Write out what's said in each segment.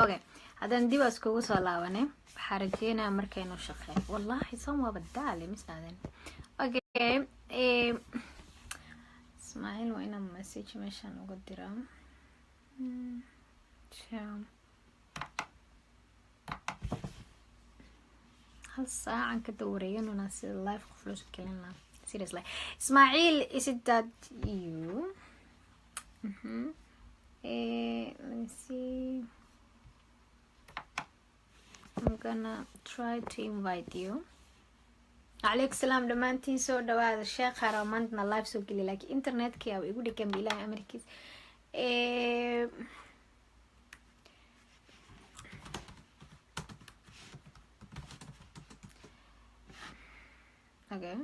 okay haddaan dib iskugu soo laabanay waxaa rajeynaa markaynu shaqeyn wallahi san waa badaale misnaadan okay Ismail waa inaan message meeshaan uga diraa hal saacan ka dowreeyanuna sida live qof loo soo gelin lahaa seriously Ismail is it that you let me see I'm gonna try to invite you عليك السلام دمانتين سو دواء الشيخ هرمانتنا لايف سو قلي لك انترنت كي او يقولي كان بيلاقي امريكيز اوكي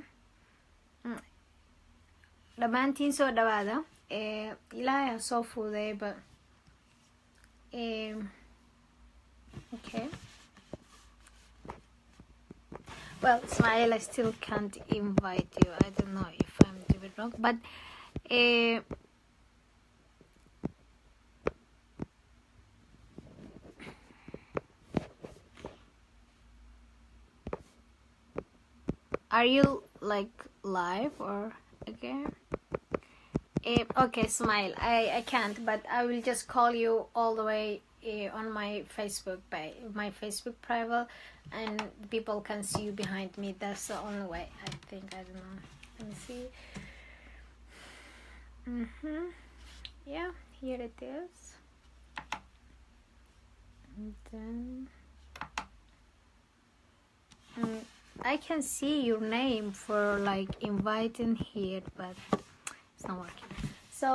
دمانتين سو دواء ده إلهي صوفو ذيب okay well Ismail I still can't invite you I don't know if I'm doing it wrong but are you like live or okay okay Ismail I can't but I will just call you all the way on my Facebook private and people can see you behind me. That's the only way I think. I don't know. Let me see. Yeah, here it is. And then I can see your name for like inviting here, but it's not working. So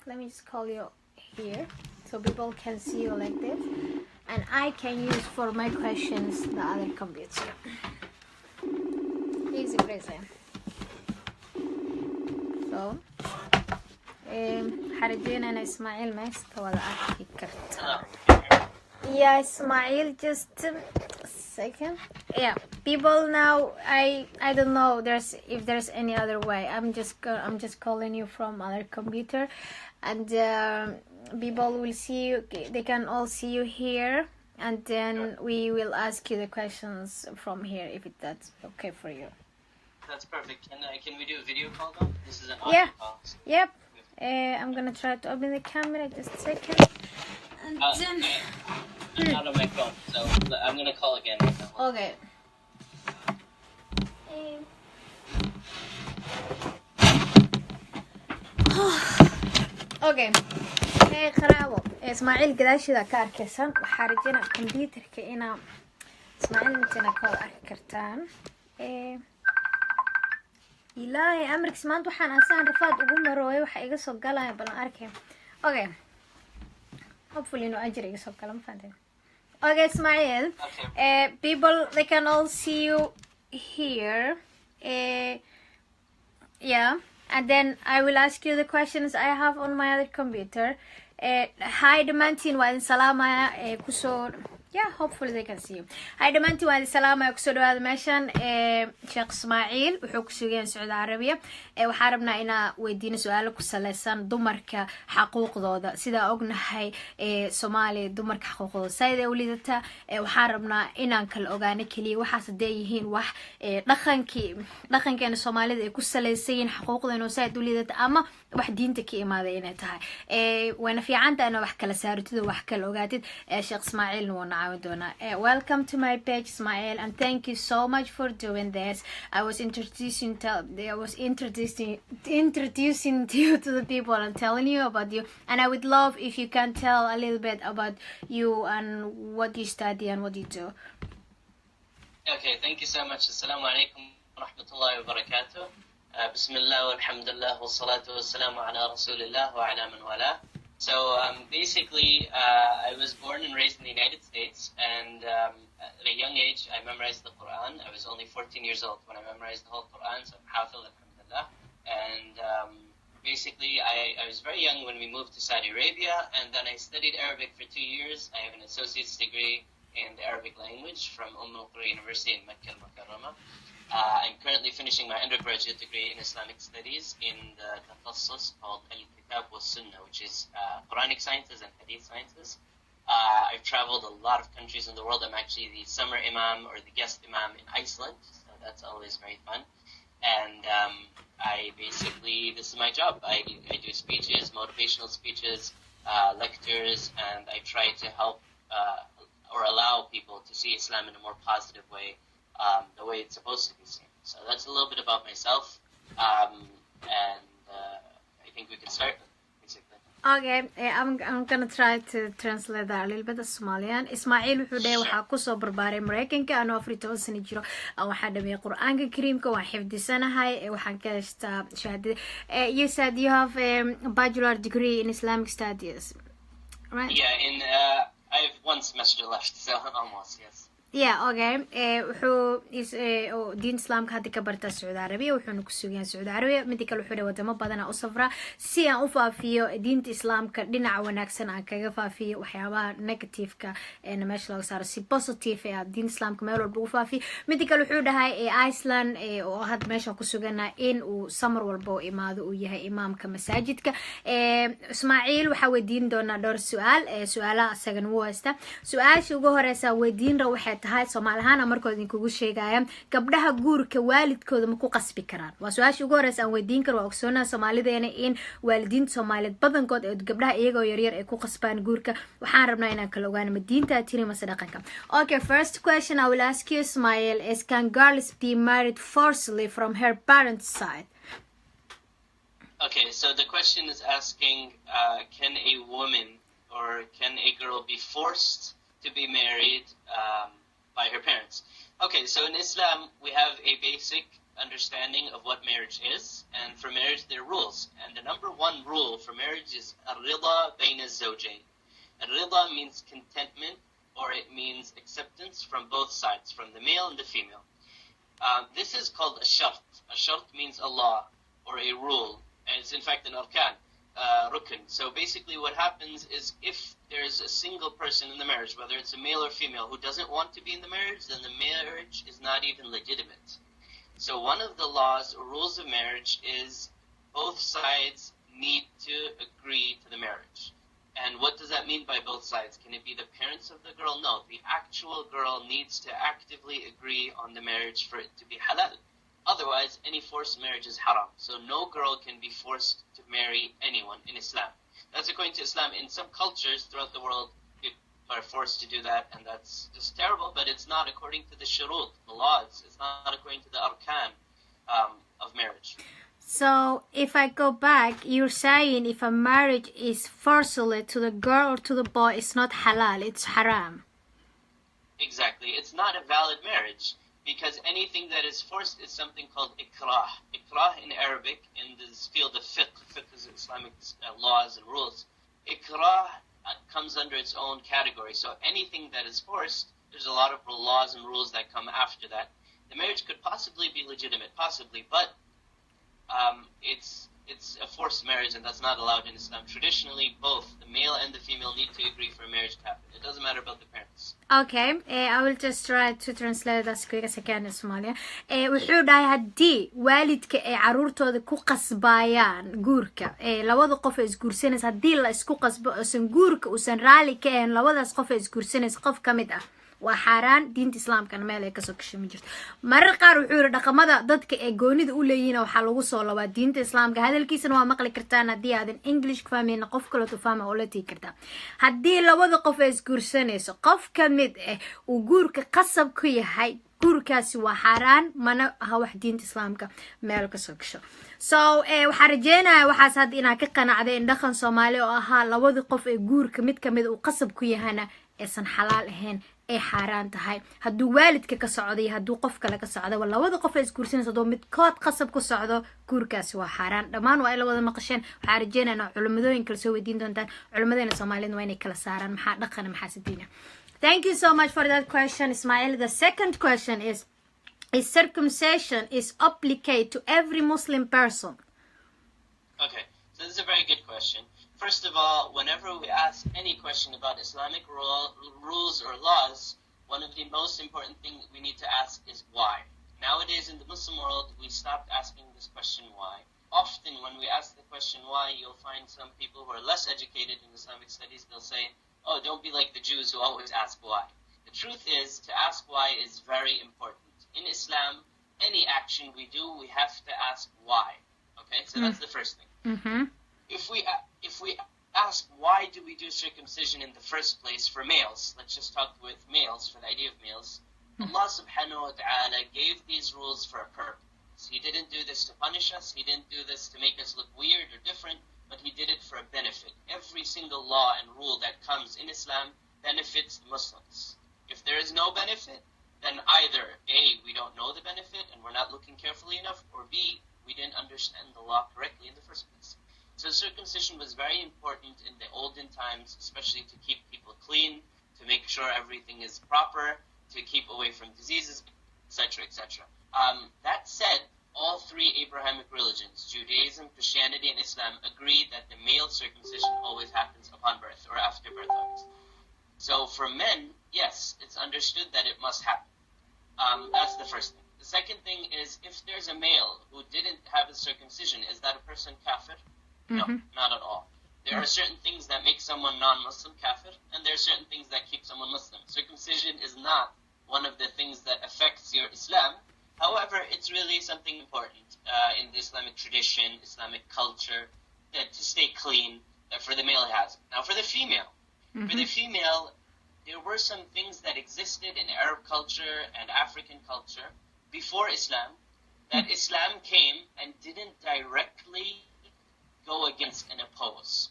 let me just call you here so people can see you like this. And I can use for my questions the other computer. Easy breezy. So, حرجينا أنا إسماعيل ما يستوى أحكي كرت. Yeah, Ismail, just a second. Yeah, people now. I don't know. If there's any other way. I'm just calling you from other computer, and people will see you. They can all see you here, and then we will ask you the questions from here if that's okay for you. That's perfect. Can we do a video call though? This is an audio call. Yep. I'm gonna try to open the camera. Just a second. And then I'm not on my phone, so I'm gonna call again. Okay. Okay. Kharaabo. Ismail gadaashida ka arkaysan waxa rajayna computerka ina Ismail intana ka arki kartaan. Ilaahay amarkiis maanta waxaan asaan rafaad ugu marooy waxa iga soo galay balan arkay. Okay. Hopefully no ajri iga soo galan faanteen. Okay, Ismail. People they can all see you here. Yeah. And then I will ask you the questions I have on my other computer. Hi, Demantin, wa salama kusoo. Yeah, hopefully they can see you. Hi, Demantin, wa salama kusoo dhawaad meeshan Sheekh Ismail wuxuu ku sugayay Saudi Arabia. Waxaan rabnaa inaan weydiino su'aalo ku saleysan dumarka xuquuqdooda sida ognahay Soomaaliya dumarka xuquuqdooda sayday u liidata waxaan rabnaa inaan kala ogaano kaliya waxaas haday yihiin wax dhaqankeena Soomaalida ay ku saleysan xuquuqdeena sayday u liidata ama wax diinta ka imaaday inay tahay wana fiicanta ana wax kala saartid wax kala ogaatid Sheekh Ismail wana welcome to my page Ismail and thank you so much for doing this. I was introducing you to the people and telling you about you, and I would love if you can tell a little bit about you and what you study and what you do. Okay, thank you so much. Assalamu alaikum wa rahmatullahi wa barakatuh. Bismillah walhamdulillah wa salatu wa salamu ala rasulillah wa ala man wala. So basically, I was born and raised in the United States, and at a young age, I memorized the Quran. I was only 14 years old when I memorized the whole Quran, so I'm hafil, alhamdulillah. And basically, I was very young when we moved to Saudi Arabia, and then I studied Arabic for 2 years. I have an associate's degree in the Arabic language from Al-Qura University in Mecca al-Mukarramah. I'm currently finishing my undergraduate degree in Islamic Studies in the takhassus called Al-Kitab wa Sunnah, which is Quranic Sciences and Hadith Sciences. I've traveled a lot of countries in the world. I'm actually the summer imam or the guest imam in Iceland, so that's always very fun. And this is my job. I do speeches, motivational speeches, lectures, and I try to help or allow people to see Islam in a more positive way, the way it's supposed to be seen. So that's a little bit about myself, and I think we can start, basically. Okay, I'm gonna try to translate that a little bit of Somalian. Ismail wuxuu dhahay waxaa kusoo barbaaray Mareykanka anoo 14 sano jiro waxaan dhameeyay Quraanka Kariimka waan xifdisanahay waxaan ka haystaa shahaadada. You said you have a bachelor degree in Islamic studies, right? Yeah, I have one semester left, so almost, yes. Yeah, okay. wuxuu diin islaamka hadda ka bartaa Saudi Arabia wuxuuna ku sugan yahay Saudi Arabia mid kale wuxuu wadamo badan u safraa si aan u faafiyo diinta islaamka dhinaca wanaagsan aan kaga faafiyo waxyaabaha negative-ka meesha laga saaro si positive diin islaamka meel walba u faafiyo mid kale wuxuu dhahay Iceland oo hadda meesha ku suganaa in uu summer walba imaado uu yahay imaamka masaajidka. Ismaaciil waxa weydiin doonaa dhowr su'aalaha asagan uu haysta. Su'aasha ugu horeysa weydiin waxay tahay Soomaaliyaana markood idinkugu sheegaya gabdhaha guurka waalidkooda ma ku qasbi karaan. Waa su'aasha ugu horeysa aan weydiin karo ogsoonaa Soomaalideena in waalidiinta Soomaaliyeed badankood ee gabdhaha iyagoo yaryar ay ku qasbaan guurka waxaan rabnaa inaan kala ogaano ma diinta tiri ma dhaqanka. Okay, first question I will ask you, Ismail, is can girls be married forcibly from her parents' side? Okay, so the question is asking, can a woman or can a girl be forced to be married by her parents? Okay, so in Islam, we have a basic understanding of what marriage is, and for marriage there are rules. And the number one rule for marriage is ar-rida bayna az-zawjayn. Ar-rida means contentment, or it means acceptance from both sides, from the male and the female. This is called a shart. A shart means a law or a rule, and it's in fact an arkan. Rukn. So basically what happens is if there's a single person in the marriage, whether it's a male or female, who doesn't want to be in the marriage, then the marriage is not even legitimate. So one of the laws or rules of marriage is both sides need to agree to the marriage. And what does that mean by both sides? Can it be the parents of the girl? No, the actual girl needs to actively agree on the marriage for it to be halal. Otherwise, any forced marriage is haram. So no girl can be forced to marry anyone in Islam. That's according to Islam. In some cultures throughout the world, people are forced to do that, and that's just terrible, but it's not according to the shurut, the laws. It's not according to the arkan of marriage. So, if I go back, you're saying if a marriage is forcibly to the girl or to the boy, it's not halal, it's haram. Exactly. It's not a valid marriage. Because anything that is forced is something called ikrah. Ikrah in Arabic, in this field of fiqh. Fiqh is Islamic laws and rules. Ikrah comes under its own category. So anything that is forced, there's a lot of laws and rules that come after that. The marriage could possibly be legitimate, possibly, but it's a forced marriage, and that's not allowed in Islam. Traditionally, both the male and the female need to agree for a marriage to happen. It doesn't matter about the parents. Okay, I will just try to translate as quick as I can in Somalia. wuxuu dhahay haddii waalidka ay caruurtooda ku qasbayaan guurka labada qof ay isguursanaysa haddii la isku qasbo oosan guurka uusan raali ka ahayn labadaas qof ay isguursanaysa qof ka mid ah waa xaraan diinta islaamkana meel ay kasoo gashay ma jirto marar qaar wuxuu yiri dhaqamada dadka ee goonida u leeyihiin waxa lagu soo labaa diinta islaamka hadalkiisana waa maqli kartaan haddii aadan English fahmayna qof kale oo fahma oo la tii kartaa haddii labada qof ay isguursanayso qof ka mid ah uu guurka qasab ku yahay guurkaasi waa xaraan mana aha wax diinta islaamka meel kasoo gasho so waxa rajeenayaa waxaas had inaa ka qanacday in dhaqan Soomaali oo ahaa labada qof ee guurka mid ka mid uu qasab ku yahana aysan xalaal ahayn ay xaraan tahay hadduu waalidka ka socdo iyo hadduu qof kale ka socdo wala labada qof ay isguursanayso doo mid kood qasab ku socdo guurkaasi waa xaraan dhamaan waa la wada maqasheen waxa rajeenaynaa culimadooyin kala soo weydiin doontaan culimadeena Soomaaliyeed waa inay kala saaraan maxaa dhaqan maxaa sidiina Thank you so much for that question, Ismail. The second question is circumcision is obligate to every Muslim person? Okay, so this is a very good question. First of all, whenever we ask any question about Islamic rules or laws, one of the most important things we need to ask is why. Nowadays in the Muslim world, we stopped asking this question why. often when we ask the question why, you'll find some people who are less educated in Islamic studies, they'll say, oh, don't be like the Jews who always ask why. The truth is, to ask why is very important. In Islam, any action we do, we have to ask why. Okay, so that's the first thing. Mm-hmm. If we ask why do we do circumcision in the first place for males, let's just talk with males, for the idea of males, Allah subhanahu wa ta'ala gave these rules for a purpose. He didn't do this to punish us, He didn't do this to make us look weird or different, but He did it for a benefit. Every single law and rule that comes in Islam benefits Muslims. If there is no benefit, then either A, we don't know the benefit and we're not looking carefully enough, or B, we didn't understand the law correctly in the first place. So circumcision was very important in the olden times, especially to keep people clean, to make sure everything is proper, to keep away from diseases, etc., etc. That said, all three Abrahamic religions, Judaism, Christianity, and Islam, agree that the male circumcision always happens upon birth, or after birth, obviously. So for men, yes, it's understood that it must happen. That's the first thing. The second thing is, if there's a male who didn't have a circumcision, is that a person kafir? No, not at all. There are certain things that make someone non-Muslim kafir, and there are certain things that keep someone Muslim. Circumcision is not one of the things that affects your Islam. However, it's really something important in the Islamic tradition, Islamic culture, to stay clean, that for the male it has. Now for the female. For the female, there were some things that existed in Arab culture and African culture before Islam, that Islam came and didn't directly go against and oppose.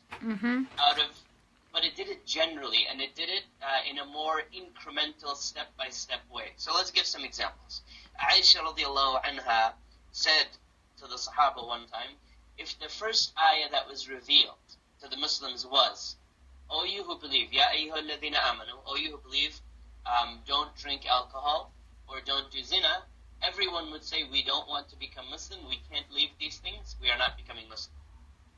But it did it generally, and it did it in a more incremental, step-by-step way. So let's give some examples. Aisha radiallahu anha said to the Sahaba one time, if the first ayah that was revealed to the Muslims was, O you who believe, Ya ayyuha alladhina amanu, O you who believe, don't drink alcohol or don't do zina, everyone would say, we don't want to become Muslim, we can't leave these things, we are not becoming Muslim.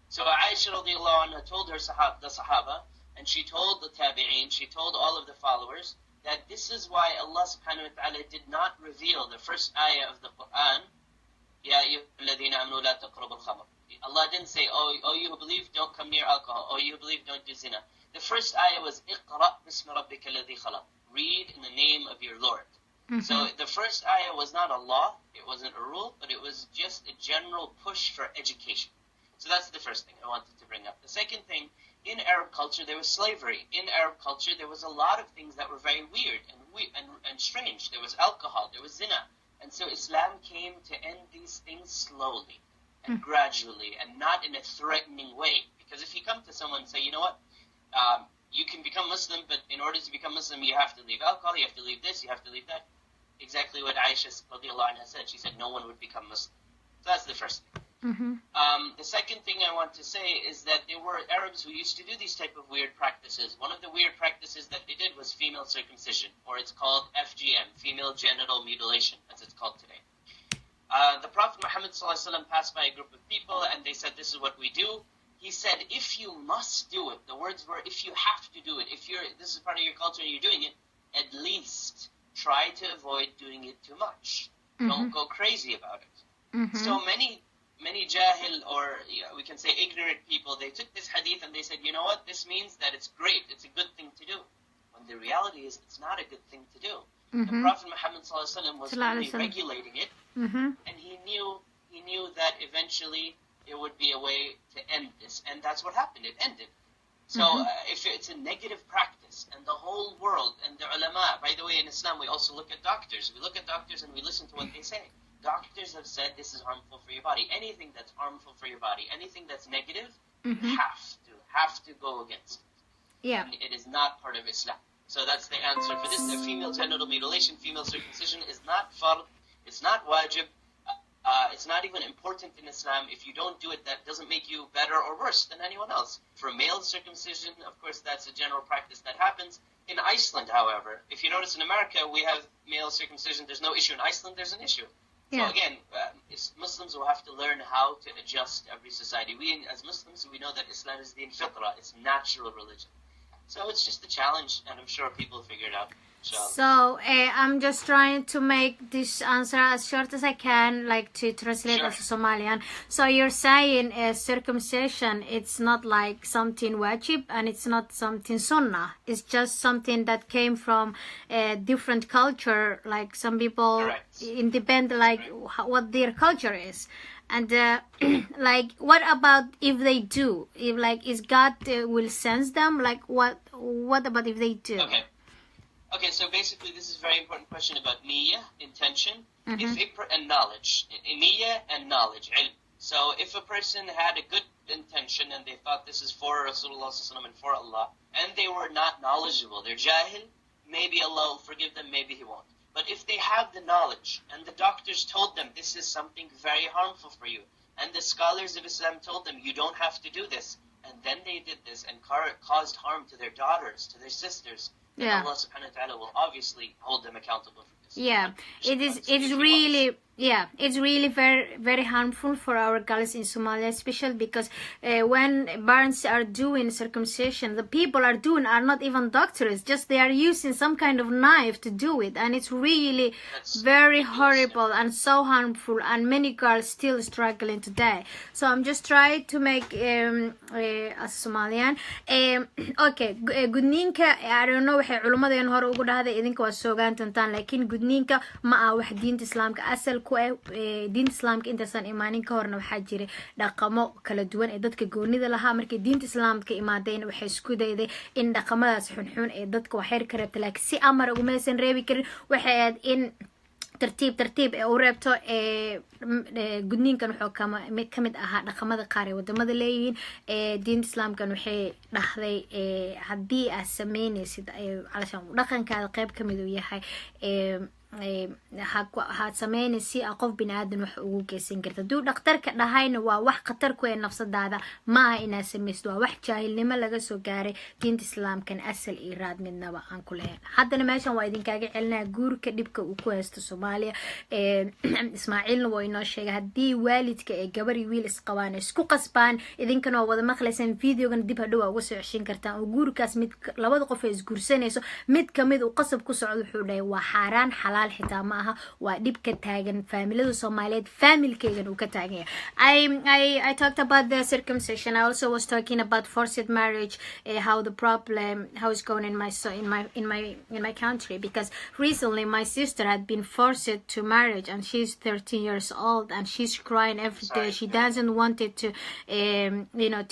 So Aisha radiallahu anha told the Sahaba, and she told the Tabi'een, she told all of the followers, that this is why Allah subhanahu wa ta'ala did not reveal the first ayah of the Quran, Ya ayyuhalladhina amanu la taqrabul khamr. Allah didn't say, oh you who believe, don't come near alcohol. Oh you who believe, don't do zina. The first ayah was, Iqra bismi rabbika alladhi khalaq. Read in the name of your Lord. So the first ayah was not a law, it wasn't a rule, but it was just a general push for education. So that's the first thing I wanted to bring up. The second thing, in Arab culture there was slavery. In Arab culture there was a lot of things that were very weird and strange. There was alcohol, there was zina. And so Islam came to end these things slowly and gradually, and not in a threatening way. Because if you come to someone and say, you know what, you can become Muslim, but in order to become Muslim you have to leave alcohol, you have to leave this, you have to leave that. Exactly what Aisha radiallahu anha said. She said no one would become Muslim. So that's the first thing. The second thing I want to say is that there were Arabs who used to do these type of weird practices. One of the weird practices that they did was female circumcision, or it's called FGM, female genital mutilation, as it's called today. The Prophet Muhammad ﷺ passed by a group of people and they said, this is what we do. He said, if you must do it, the words were, if you have to do it, this is part of your culture and you're doing it, at least try to avoid doing it too much. Don't go crazy about it. So many jahil, or we can say ignorant people, they took this hadith and they said, you know what, this means that it's great, it's a good thing to do. When the reality is, it's not a good thing to do. The Prophet Muhammad ﷺ was only regulating it, and he knew that eventually it would be a way to end this, and that's what happened, it ended. So if it's a negative practice, and the whole world, and the ulama, by the way, in Islam we also look at doctors. We look at doctors and we listen to what they say. Doctors have said this is harmful for your body. Anything that's harmful for your body, anything that's negative, you have to go against it. Yeah. And it is not part of Islam. So that's the answer for this. The female genital mutilation, female circumcision is not fard, it's not wajib, it's not even important in Islam. If you don't do it, that doesn't make you better or worse than anyone else. For male circumcision, of course, that's a general practice that happens. In Iceland, however, if you notice in America, we have male circumcision. There's no issue. In Iceland, there's an issue. So again, Muslims will have to learn how to adjust every society. We, as Muslims, we know that Islam is the fitra, it's natural religion. So it's just a challenge, and I'm sure people will figure it out. inshallah. So I'm just trying to make this answer as short as I can, like to translate Sure. as a Somalian. So you're saying circumcision, it's not like something wajib and it's not something sunnah. It's just something that came from a different culture. Like some people, Correct. it depends like what their culture is. And like, what about if they do? If like, is God will sense them? Like, what about if they do? Okay. Okay, so basically this is a very important question about niyyah, intention, and knowledge. Niyyah and knowledge. So if a person had a good intention and they thought this is for Rasulullah and for Allah, and they were not knowledgeable, they're jahil, maybe Allah will forgive them, maybe He won't. But if they have the knowledge, and the doctors told them this is something very harmful for you, and the scholars of Islam told them you don't have to do this, and then they did this and caused harm to their daughters, to their sisters, Yeah. Allah subhanahu wa ta'ala will obviously hold them accountable for this. Yeah, it's really very, very harmful for our girls in Somalia, especially because when parents are doing circumcision, the people are not even doctors, just they are using some kind of knife to do it, and it's really very horrible and so harmful, and many girls still struggling today. So I'm just trying to make as Somalian okay, gudniinka, I don't know waxay culimadeen hore ugu dhahday idinka waa soogaan tantaan, laakiin gudniinka ma aha wax diinta islaamka asal ku ah. Diinta islaamka intaasan imaanin ka horna waxaa jiray dhaqamo kala duwan ee dadka goonida lahaa. Markay diinta islaamka imaadeen waxay isku dayday in dhaqamadaas xunxun ee dadka waxyar ka reebta, laakiin si amar umaysan reebi karin. Waxay aad in tartiib ee u reebto gudniinkan wuxuu mid ka mid ahaa dhaqamada qaar ee wadamada leeyihiin. Diinta islaamkan waxay dhahday haddii aad sameynaysid calashaan dhaqankaada qayb ka mid uu yahay waxaad sameynaysa si qof biniaadan wax ugu geysan karta. Hadduu dhakhtarka dhahayna waa wax khatar ku ee nafsadaada, ma aha inaad samaysid, waa wax jaahilnimo laga soo gaaray. Diinta islaamkan asal iyo raad midnaba aan ku lahayn. Haddana meeshan waa idinkaaga celinaya guurka dhibka uu ku haysto Soomaaliya. Ismaaciilna waa inoo sheegay haddii waalidka ee gabar iyo wiil isqabaan isku qasbaan, idinkana waa wada maqlaysaan videogan dib hadhow uga soo ceshin kartaan. oo guurkaas mid labada qof ay isguursanayso mid kamid uu qasab ku socdo wuxuu dhahay waa xaraan xalaal xitaa ma aha, waa dhib ka taagan faamilada Soomaaliyeed, familkeygan uu ka taagan yahay. I talked about the circumcision. I also was talking about forced marriage, how it's going in my country, because recently my sister had been forced to marriage and she's 13 years old and she's crying every day. She doesn't want it to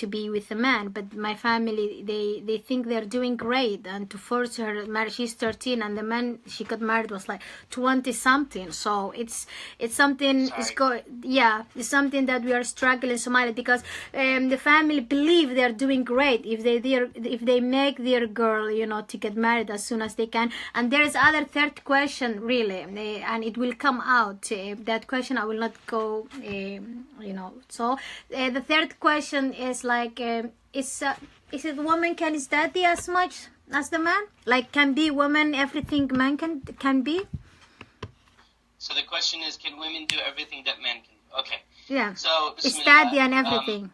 to be with a man, but my family they think they're doing great, and to force her marriage, she's 13 and the man she got married was like 20 something. So it's something it's something that we are struggling in Somalia, because the family believe they're doing great if they make their girl to get married as soon as they can. And there is other third question really, and it will come out. That question I will not go so the third question is like is it woman can study as much as the man? Like, can be woman everything man can be? So the question is, can women do everything that men can do? Okay. Yeah. So study and everything.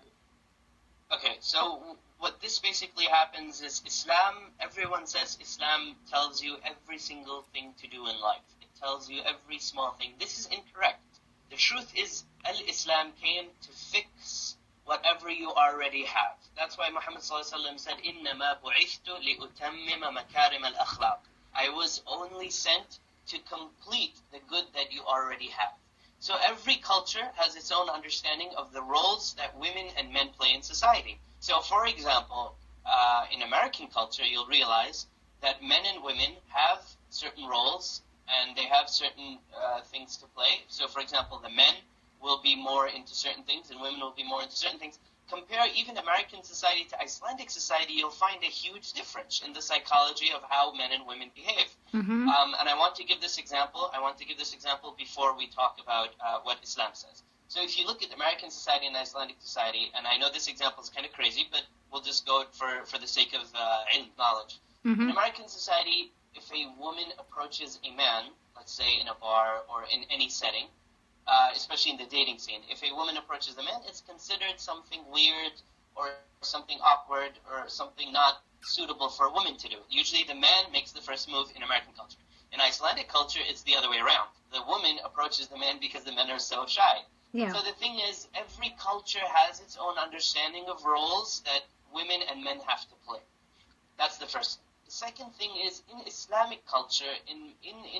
Okay. So what this basically happens is Islam. Everyone says Islam tells you every single thing to do in life. It tells you every small thing. This is incorrect. The truth is, Islam came to fix whatever you already have. That's why Muhammad ﷺ said, إِنَّمَا بُعِثْتُ لِأُتَمِّمَ مَكَارِمَ الْأَخْلَاقِ. I was only sent to complete the good that you already have. So every culture has its own understanding of the roles that women and men play in society. So for example, in American culture, you'll realize that men and women have certain roles and they have certain things to play. So for example, the men will be more into certain things and women will be more into certain things. Compare even American society to Icelandic society, you'll find a huge difference in the psychology of how men and women behave. Mm-hmm. And I want to give this example. Before we talk about what Islam says. So if you look at American society and Icelandic society, and I know this example is kind of crazy, but we'll just go for the sake of knowledge. Mm-hmm. In American society, if a woman approaches a man, let's say in a bar or in any setting, especially in the dating scene, if a woman approaches a man, it's considered something weird or something awkward or something not suitable for a woman to do. Usually the man makes the first move in American culture. In Icelandic culture, it's the other way around. The woman approaches the man because the men are so shy. Yeah. So the thing is, every culture has its own understanding of roles that women and men have to play. That's the first thing. The second thing is, in Islamic culture, in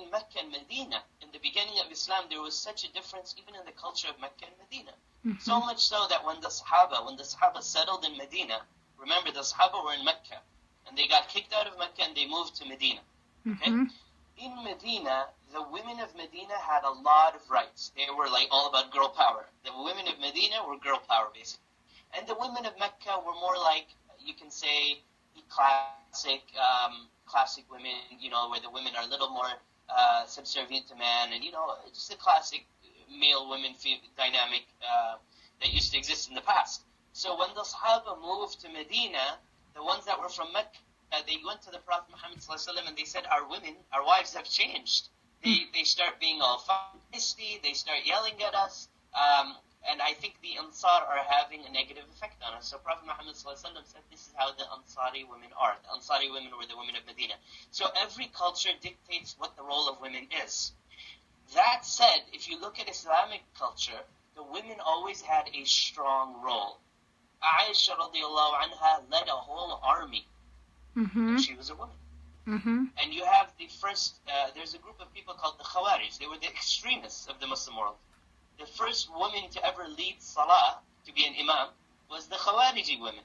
Mecca and Medina, in the beginning of Islam, there was such a difference even in the culture of Mecca and Medina. Mm-hmm. So much so that when the Sahaba settled in Medina, remember the Sahaba were in Mecca, and they got kicked out of Mecca and they moved to Medina. Okay? Mm-hmm. In Medina, the women of Medina had a lot of rights. They were like all about girl power. The women of Medina were girl power, basically. And the women of Mecca were more like, you can say, classic women, you know, where the women are a little more subservient to man, and, you know, just the classic male-women dynamic that used to exist in the past. So when the Sahaba moved to Medina, the ones that were from Mecca, they went to the Prophet Muhammad ﷺ and they said, our wives have changed. They start being all feisty, they start yelling at us, and I think the Ansar are having a negative effect on us. So Prophet Muhammad ﷺ said this is how the Ansari women are. The Ansari women were the women of Medina. So every culture dictates what the role of women is. That said, if you look at Islamic culture, the women always had a strong role. Aisha radiallahu anha led a whole army. Mm-hmm. And she was a woman. Mm-hmm. And you have the first, there's a group of people called the Khawarij. They were the extremists of the Muslim world. The first woman to ever lead Salah, to be an imam, was the Khawariji women.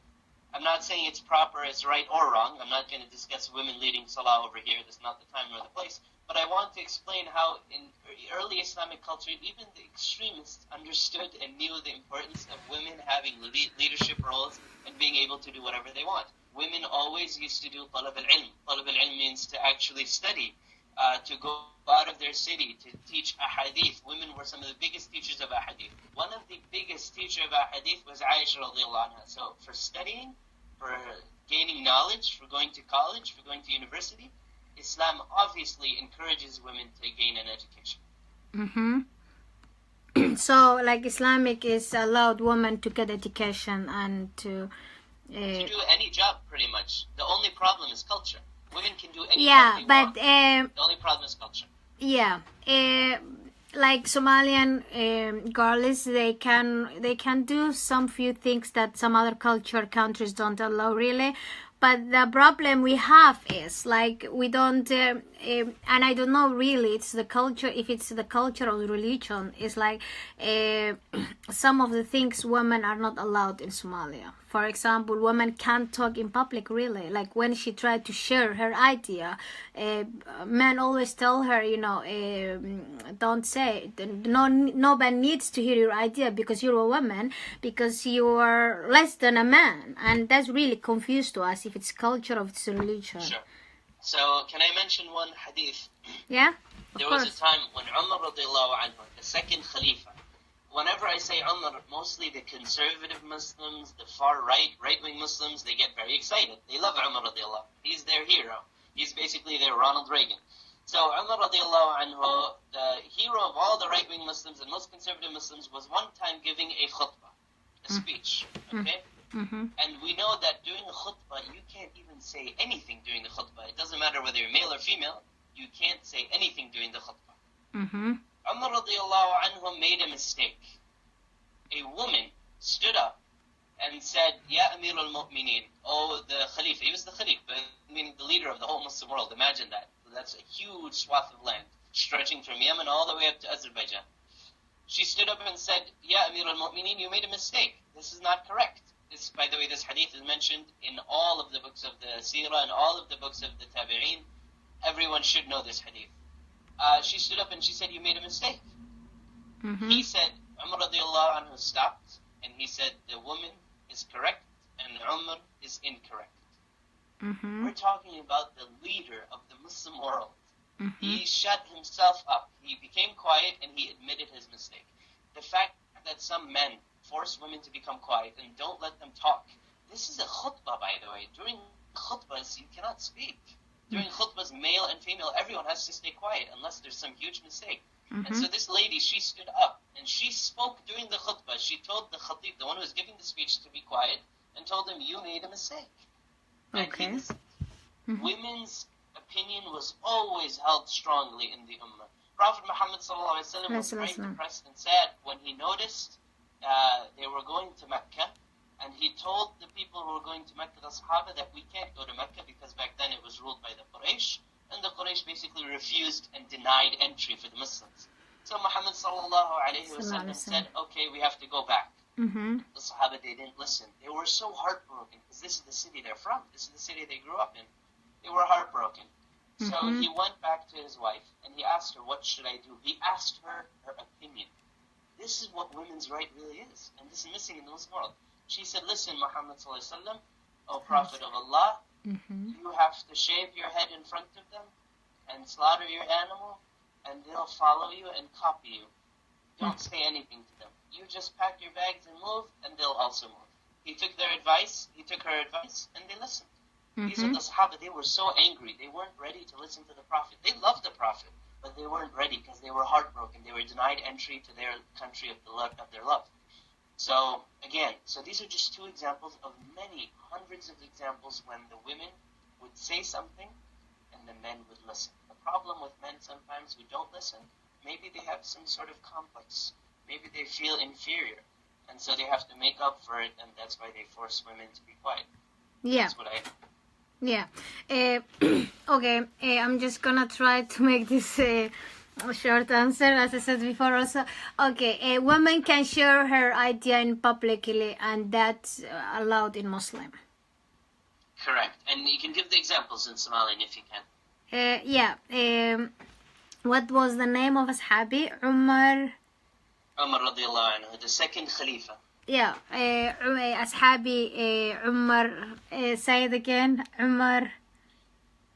I'm not saying it's proper, it's right or wrong. I'm not going to discuss women leading Salah over here. That's not the time nor the place. But I want to explain how in early Islamic culture, even the extremists understood and knew the importance of women having leadership roles and being able to do whatever they want. Women always used to do talab al-ilm. Talab al-ilm means to actually study, to go out of their city, to teach ahadith. Women were some of the biggest teachers of ahadith. One of the biggest teachers of ahadith was Aisha radiallahu anha. So for studying, for gaining knowledge, for going to college, for going to university, Islam obviously encourages women to gain an education. Mm-hmm. So, like, Islamic is allowed women to get education and to do any job, pretty much. The only problem is culture. Women can do any yeah, job they but want. The only problem is culture. Yeah, like Somalian girls, they can do some few things that some other countries don't allow, really. But the problem we have is, like, we don't, and I don't know really, it's the culture, if it's the culture or the religion, it's like some of the things women are not allowed in Somalia. For example, women can't talk in public, really. Like, when she tried to share her idea, men always tell her, you know, don't say, nobody needs to hear your idea because you're a woman, because you are less than a man. And that's really confused to us if it's culture or it's religion. Sure. So, can I mention one hadith? Yeah, There was a time when Umar radiallahu anhu, the second Khalifa, whenever I say Umar, mostly the conservative Muslims, the far right-wing Muslims, they get very excited. They love Umar radiallahu. He's their hero. He's basically their Ronald Reagan. So Umar radiallahu anhu, the hero of all the right-wing Muslims and most conservative Muslims, was one time giving a khutbah, a speech, okay? Mm-hmm. And we know that during the khutbah, you can't even say anything during the khutbah. It doesn't matter whether you're male or female, you can't say anything during the khutbah. Mm-hmm. Umar radiallahu anhu made a mistake. A woman stood up and said, Ya Amir al-Mu'mineen, oh, the Khalifa. He was the Khalifa, meaning the leader of the whole Muslim world. Imagine that. That's a huge swath of land, stretching from Yemen all the way up to Azerbaijan. She stood up and said, Ya Amir al-Mu'mineen, you made a mistake. This is not correct. This, by the way, this hadith is mentioned in all of the books of the Seerah and all of the books of the Tabi'een. Everyone should know this hadith. She stood up and she said, you made a mistake. Mm-hmm. He said, Umar radiallahu anhu stopped, and he said, the woman is correct and Umar is incorrect. Mm-hmm. We're talking about the leader of the Muslim world. Mm-hmm. He shut himself up. He became quiet and he admitted his mistake. The fact that some men force women to become quiet and don't let them talk. This is a khutbah, by the way. During khutbahs, you cannot speak. During khutbahs, male and female, everyone has to stay quiet unless there's some huge mistake. Mm-hmm. And so this lady, she stood up and she spoke during the khutbah. She told the khatib, the one who was giving the speech, to be quiet and told him, you made a mistake. And he listened. Women's opinion was always held strongly in the Ummah. Prophet Muhammad ﷺ was very depressed and sad when he noticed they were going to Mecca, and he told the people who were going to Mecca, the Sahaba, that we can't go to Mecca because back then it was ruled by the Quraysh, and the Quraysh basically refused and denied entry for the Muslims. So Muhammad ﷺ said, okay, we have to go back. The Sahaba, they didn't listen. They were so heartbroken because this is the city they're from. This is the city they grew up in. They were heartbroken. So he went back to his wife and he asked her, what should I do? He asked her her opinion. This is what women's right really is. And this is missing in the Muslim world. She said, listen, Muhammad ﷺ, O Prophet of Allah, you have to shave your head in front of them and slaughter your animal, and they'll follow you and copy you. Don't say anything to them. You just pack your bags and move, and they'll also move. He took their advice, he took her advice, and they listened. These are the Sahaba. They were so angry. They weren't ready to listen to the Prophet. They loved the Prophet, but they weren't ready because they were heartbroken. They were denied entry to their country of their love. So, again, these are just two examples of many hundreds of examples when the women would say something and the men would listen. The problem with men sometimes who don't listen, maybe they have some sort of complex. Maybe they feel inferior. And so they have to make up for it, and that's why they force women to be quiet. Yeah. That's what I... Yeah. Okay. I'm just gonna try to make this a short answer, as I said before. Also, okay. A woman can share her idea in publicly, and that's allowed in Muslim. Correct. And you can give the examples in Somalian if you can. Yeah. What was the name of Ashabi? Umar radiallahu anhu, the second Khalifa. Yeah, أصحابي عمر say it again عمر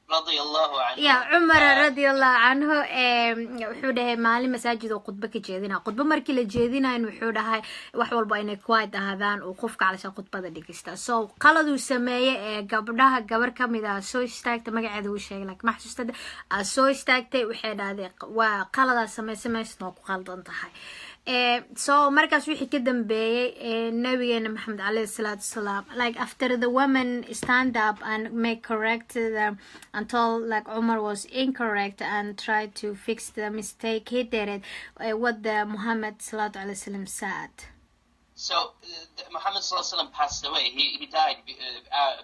رضي الله عنه. Yeah, عمر رضي الله عنه wuxuu dhahay maalin masaajid oo khudbo ka jeedina khudbo markii la jeedinayo wuxuu dhahay wax walba inay quiet ahaadaan oo qofka calasha khudbada dhigista so qalad uu sameeyay gabdhaha gabar kamid ah soo istaagtay magaceeda uu sheegay laakiin ma xasuustada soo istaagtay waxay dhahday waa qalada sameysay ku qaldan tahay so markaas wixii ka dambeeyay nabigeena Maxamed alayhi salatu wasalam like after the women stand up and make correct until like Umar was incorrect and tried to fix the mistake he did it what the Muhammad sallallahu alaihi wasallam said. So Muhammad sallallahu alaihi wasallam passed away. He died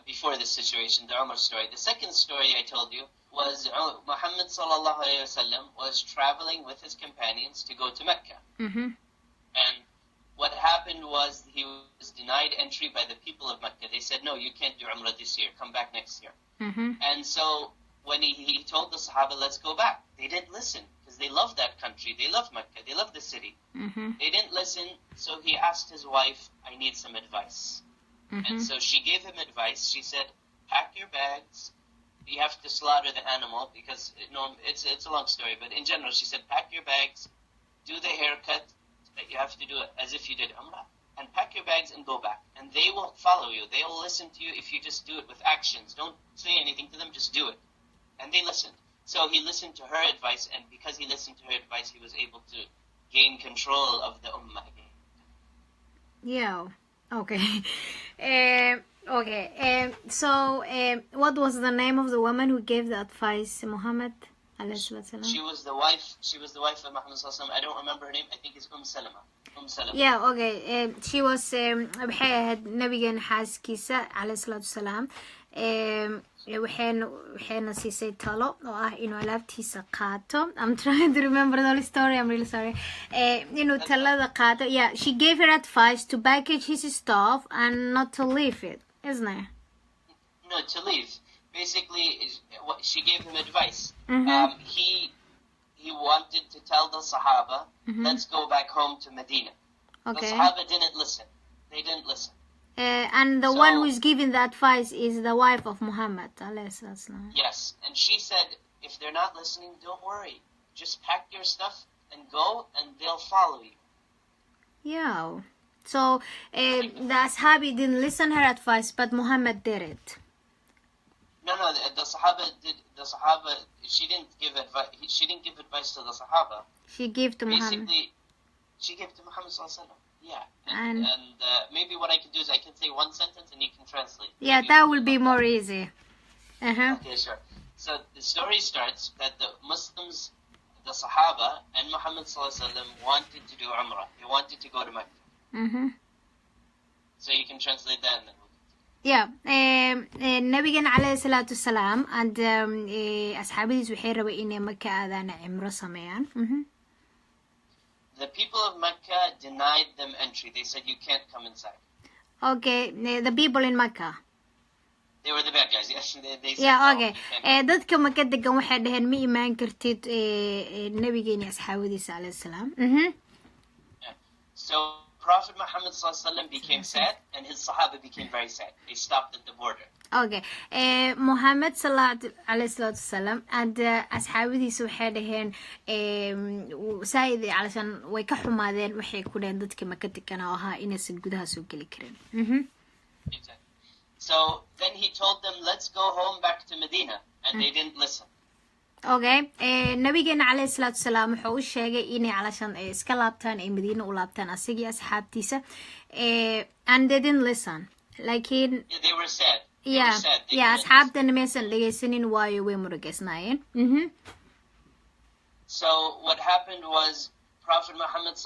before this situation, the Umar story. The second story I told you was Muhammad sallallahu alaihi wasallam was traveling with his companions to go to Mecca. And what happened was he was denied entry by the people of Mecca. They said, no, you can't do Umrah this year. Come back next year. And so when he told the Sahaba, let's go back, they didn't listen because they loved that country. They loved Mecca. They loved the city. They didn't listen. So he asked his wife, I need some advice. And so she gave him advice. She said, pack your bags. You have to slaughter the animal because it's a long story, but in general she said pack your bags, do the haircut that you have to do it as if you did Umrah, and pack your bags and go back, and they will follow you. They will listen to you if you just do it with actions. Don't say anything to them, just do it. And they listened. So he listened to her advice, and because he listened to her advice, he was able to gain control of the Ummah again. Yeah. Okay. Okay, so what was the name of the woman who gave the advice, Muhammad? She was the wife of Muhammad sallallahu alaihi wasallam. I don't remember her name. I think it's Salama. Salama. Yeah, okay. She was waxay ahayd nabigeena xaaskiisa alayhi salatu wasalam. waxayna siisay talo oo ah inuu alaabtiisa qaato. I'm trying to remember the whole story. I'm really sorry. Inuu talada qaato. Yeah, she gave her advice to package his stuff and not to leave it, isn't it? No, to leave. Basically, she gave him advice. He wanted to tell the Sahaba, let's go back home to Medina. Okay. The Sahaba didn't listen. They didn't listen. And the one who is giving the advice is the wife of Muhammad. Yes, and she said, if they're not listening, don't worry. Just pack your stuff and go, and they'll follow you. Yeah. So the Ashabi didn't listen her advice, but Muhammad did it. No, the Sahaba did. The Sahaba, she didn't give advice. She didn't give advice to the Sahaba. She gave to Muhammad. Basically, she gave to Muhammad sallallahu alaihi wasallam. Yeah. And maybe what I can do is I can say one sentence and you can translate. Yeah, maybe that will be more easy. Okay, sure. So the story starts that the Muslims, the Sahaba, and Muhammad wanted to do Umrah. They wanted to go to Mecca. So you can translate that and then yeah, nabigan alayhi salatu salam and asxaabadiis waxay rabay inay Mecca aadaan cimro sameeyaan. The people of Mecca denied them entry. They said you can't come inside. Okay, the people in Mecca. They were the bad guys. Yes, they said yeah, no, okay. Dadka Mecca degan waxay dhaheen ma imaan kartid nabigeena asxaabadiisa alayhi salam. Yeah. So Prophet Muhammad became sad and his Sahaba became very sad. They stopped at the border. Okay. Muhammad ﷺ and asxaabadiisa waxay dhaheen saayid calashan way ka xumaadeen waxay ku dhaheen dadka Mecca degan oo ahaa inaysan gudaha soo gali karin. Exactly. So then he told them, let's go home back to Medina. And they didn't listen. Okay. Nabigeena alayhi salatu salam wuxuu u sheegay inay calashan iska laabtaan ay Madiina u laabtaan asagii asxaabtiisa. And they didn't listen. Lakin they were sad. Yeah, asxaabtana maysan dhageysanin waayo way murugeysnaayeen. So what happened was Prophet Muhammad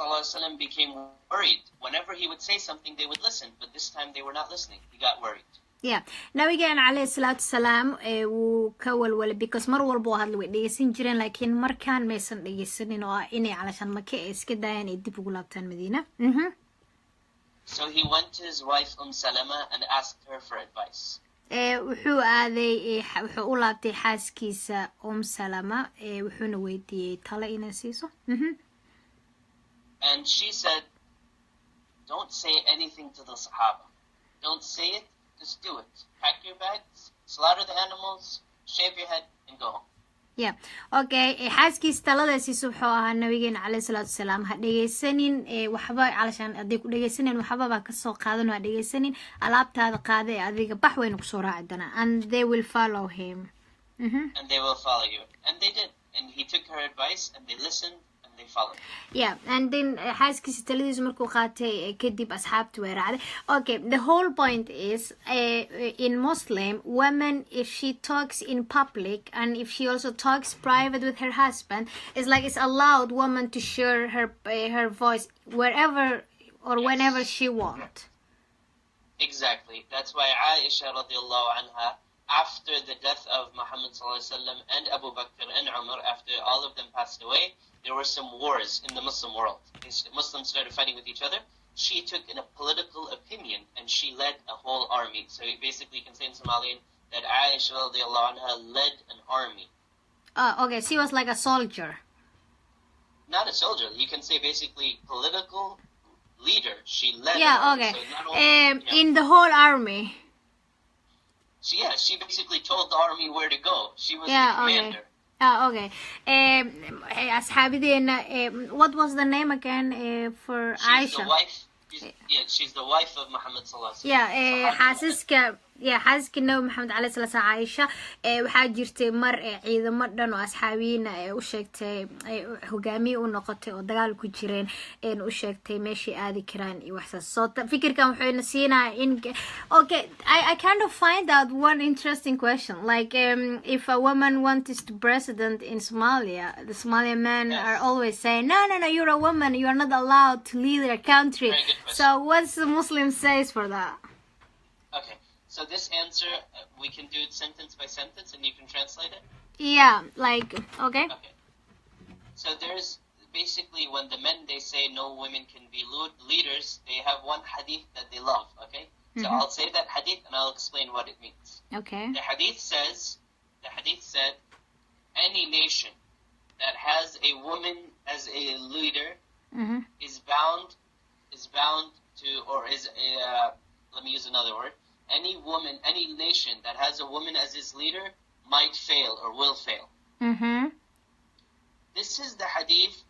became worried. Whenever he would say something, they would listen. But this time they were not listening. He got worried. Yeah, nabigeena alayhi salatu salam wuu ka walwalay because mar walba oo hadla way dhageysan jireen laakiin markaan maysan dhageysanin oo inay calashan Maka iska daayaan ay dib ugu laabtaan Madiina. So he went to his wife Salama and asked her for advice. wuxuu aaday wuxuu u laabtay xaaskiisa Salama wuxuuna weydiiyay talo inay siiso. And she said, don't say anything to the Sahaba. Don't say it. Just do it. Pack your bags, slaughter the animals, shave your head, and go home. Yeah. Okay. xaaskiis taladaasiis wuxuu ahaa nabigeena alayhi salatu salam ha dhageysanin waxba calashan aday ku dhageysanin waxba ba ka soo qaadan ha dhageysanin alaabtaada qaade adiga bax weyn ku soo raaci doona and they will follow him. And they will follow you. And they did. And he took her advice and they listened. They followed. Yeah, and then xaaskiisa taladiisu markuu qaatay kadib asxaabtu way raacday. Okay, the whole point is in Muslim women, if she talks in public and if she also talks private with her husband, it's like it's allowed woman to share her voice wherever or whenever she wants. Exactly. That's why Aisha radiallahu anha, after the death of Muhammad and Abu Bakr and Umar, after all of them passed away, there were some wars in the Muslim world. The Muslims started fighting with each other. She took in a political opinion and she led a whole army. So basically you can say in Somalian that Aisha radiallahu anha led an army. Okay, she was like a soldier. Not a soldier. You can say basically political leader. She led an army. Okay. So only, in the whole army. She basically told the army where to go. She was the commander. Okay. Asxaabideena, what was the name again for Aisha? The wife. She's the wife of Muhammad sallallahu alaihi wasallam. xaaska nabi Muhammad alayhi salatu Aisha waxaa jirtay mar ciidamo dhan oo asxaabiina u sheegtay hogaamiye u noqotay oo dagaal ku jireen u sheegtay meeshii aadi karaan iyo waxsaas soo fikirkan wuxuu siinaa in okay I kind of find out one interesting question like if a woman wants to be president in Somalia, the Somalian men are always saying no you're a woman, you are not allowed to lead your country. So what's the Muslim says for that? Okay. So this answer, we can do it sentence by sentence and you can translate it? Yeah, like, okay. Okay. So there's basically when the men, they say no women can be leaders, they have one hadith that they love, okay? So I'll say that hadith and I'll explain what it means. Okay. The hadith said, any nation that has a woman as a leader is bound to, or is let me use another word. Any nation that has a woman as its leader might fail or will fail. This is the hadith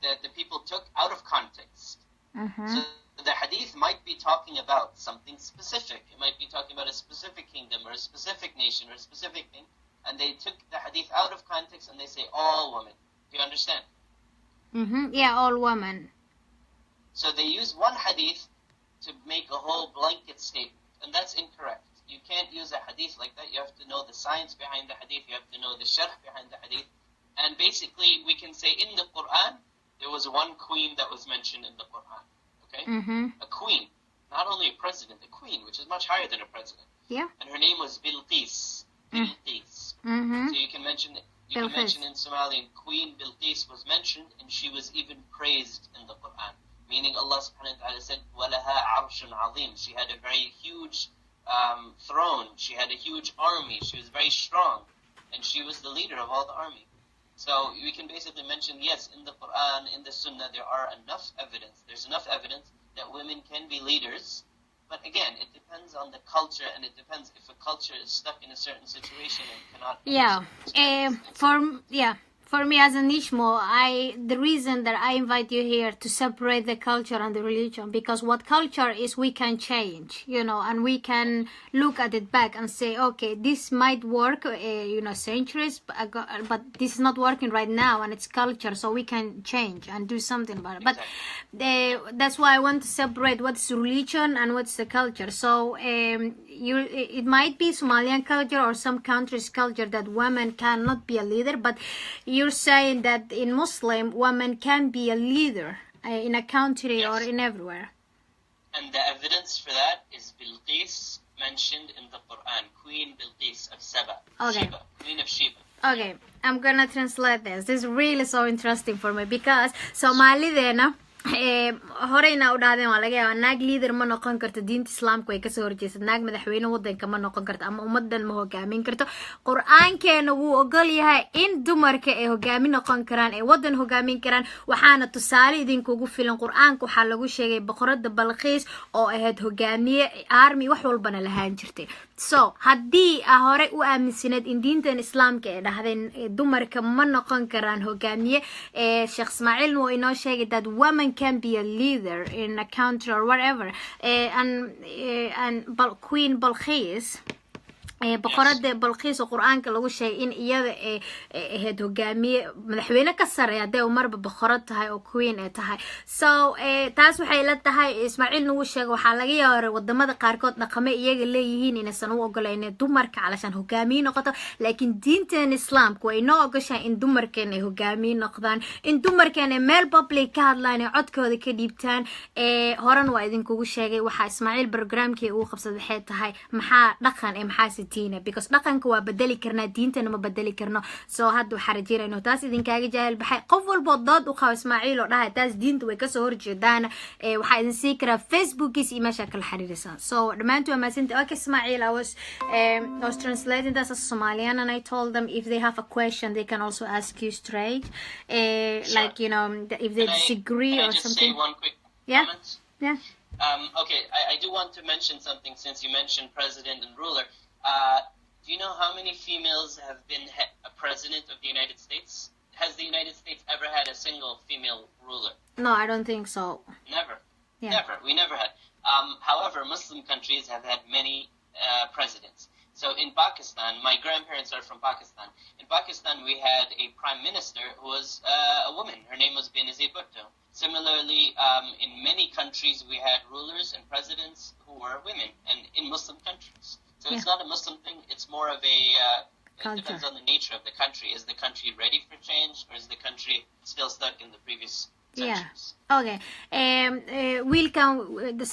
that the people took out of context. So the hadith might be talking about something specific. It might be talking about a specific kingdom or a specific nation or a specific thing. And they took the hadith out of context and they say all women. Do you understand? Yeah, all women. So they use one hadith to make a whole blanket statement, and that's incorrect. You can't use a hadith like that. You have to know the science behind the hadith. You have to know the sharh behind the hadith. And basically, we can say in the Quran, there was one queen that was mentioned in the Quran. Okay? A queen. Not only a president, a queen, which is much higher than a president. Yeah. And her name was Bilqis. Bilqis. So you can mention in Somalian, Queen Bilqis was mentioned, and she was even praised in the Quran. Meaning Allah subhanahu wa ta'ala said, وَلَهَا عَرْشٌ عَظِيمٌ. She had a very huge throne. She had a huge army. She was very strong. And she was the leader of all the army. So we can basically mention, yes, in the Quran, in the Sunnah, there are enough evidence. There's enough evidence that women can be leaders. But again, it depends on the culture, and it depends if a culture is stuck in a certain situation and cannot... For me as an Ishmo, the reason that I invite you here to separate the culture and the religion, because what culture is, we can change, and we can look at it back and say, okay, this might work, centuries ago, but this is not working right now, and it's culture, so we can change and do something about it. But that's why I want to separate what's religion and what's the culture. So it might be Somalian culture or some countries' culture that women cannot be a leader, but you're saying that in Muslim, women can be a leader in a country or in everywhere. And the evidence for that is Bilqis mentioned in the Quran, Queen Bilqis of Saba, Sheba, Queen of Sheba. Okay, I'm gonna translate this. This is really so interesting for me because Somalidena horeyna u dhaadeen waa laga yaabaa naag leader ma noqon karto diinta islaamka way kasoo horjeesad naag madaxweyne wadanka ma noqon karto ama ummadan ma hogaamin karto qur-aankeena wuu ogol yahay in dumarka ay hogaamin noqon karaan ay wadan hogaamin karaan waxaana tusaale idinkugu filan qur-aanka waxaa lagu sheegay boqorada Balqiis oo ahayd hogaamiye army wax walbana lahaan jirtay so haddii hore u aaminsaneed in diintan islaamka ay dhahdeen dumarka ma noqon karaan hogaamiye sheekh Ismaaciil wuu inoo sheegay that women can be a leader in a country or whatever and Queen Balqiis boqorada Balqiis oo quraanka lagu sheegay in iyada ahayd hogaamiye madaxweyne ka sareeya haday marba boqorad tahay oo queen ay tahay so taas waxay la tahay Ismaaciil nagu sheegay waxa laga yaabaa wadamada qaarkood dhaqamo iyaga leeyihiin inaysan u ogolayeen dumarka calashan hogaamiye noqoto laakiin diintan islaamku way noo ogashay in dumarkan ay hogaamiye noqdaan in dumarkan ay meel public ka hadlaan codkooda ka dhiibtaan horan waa idinkugu sheegay waxa Ismaaciil barnaamijkii uu qabsaday waxay tahay maxaa dhaqan maxaa because dhaqanka waa bedeli karnaa diintana ma bedeli karno soo hadda waxa rajeenayno taas idinkaaga jaahil baxay qof walba dood u qabo Ismaaciil oo dhahay taas diinta way ka soo horjeedaan waxa idin sii kara Facebook-is iyo meesha kala xiriirsan so dhamaantu ma santa okay Ismaaciil I was translating this as Somalian and I told them if they have a question they can also ask you straight like if they disagree or something say one quick comment? Yeah okay I do want to mention something since you mentioned president and ruler. Do you know how many females have been a president of the United States? Has the United States ever had a single female ruler? No, I don't think so. Never. Yeah. Never. We never had. However, Muslim countries have had many presidents. So in Pakistan, my grandparents are from Pakistan. In Pakistan, we had a prime minister who was a woman. Her name was Benazir Bhutto. Similarly, in many countries, we had rulers and presidents who were women, and in Muslim countries. So it's not a Muslim thing, it's more of a, it depends on the nature of the country. Is the country ready for change, or is the country still stuck in the previous centuries? Yeah, okay.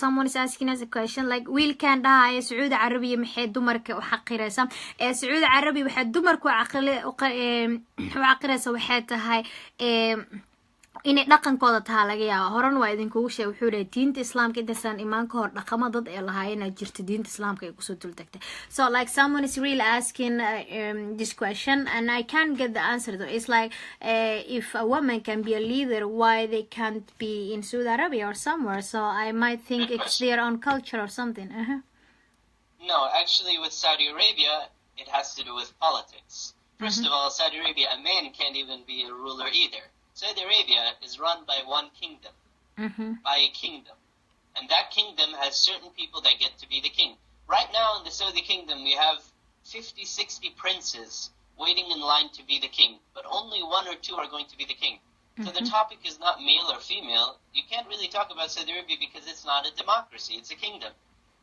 Someone is asking us a question, like, will can die Saudi Arabia maxay dumarka u xaqiraysa? Saudi Arabia waxay dumarku xaqiraysa waxay tahay inay dhaqankooda tahay laga yaabo horan waa idinkugu sheegay wuxuu leeyahay diinta islaamka intasan imaan ka hor dhaqamo dad ay lahaayeen jirta diinta islaamka ay kusoo dultagtay so like someone is really asking this question and I can't get the answer though. It's like if a woman can be a leader why they can't be in Saudi Arabia or somewhere so I might think it's their own culture or something. No, actually with Saudi Arabia it has to do with politics. First of all, Saudi Arabia, a man can't even be a ruler either. Saudi Arabia is run by one kingdom, by a kingdom. And that kingdom has certain people that get to be the king. Right now in the Saudi kingdom, we have 50, 60 princes waiting in line to be the king. But only one or two are going to be the king. So the topic is not male or female. You can't really talk about Saudi Arabia because it's not a democracy. It's a kingdom.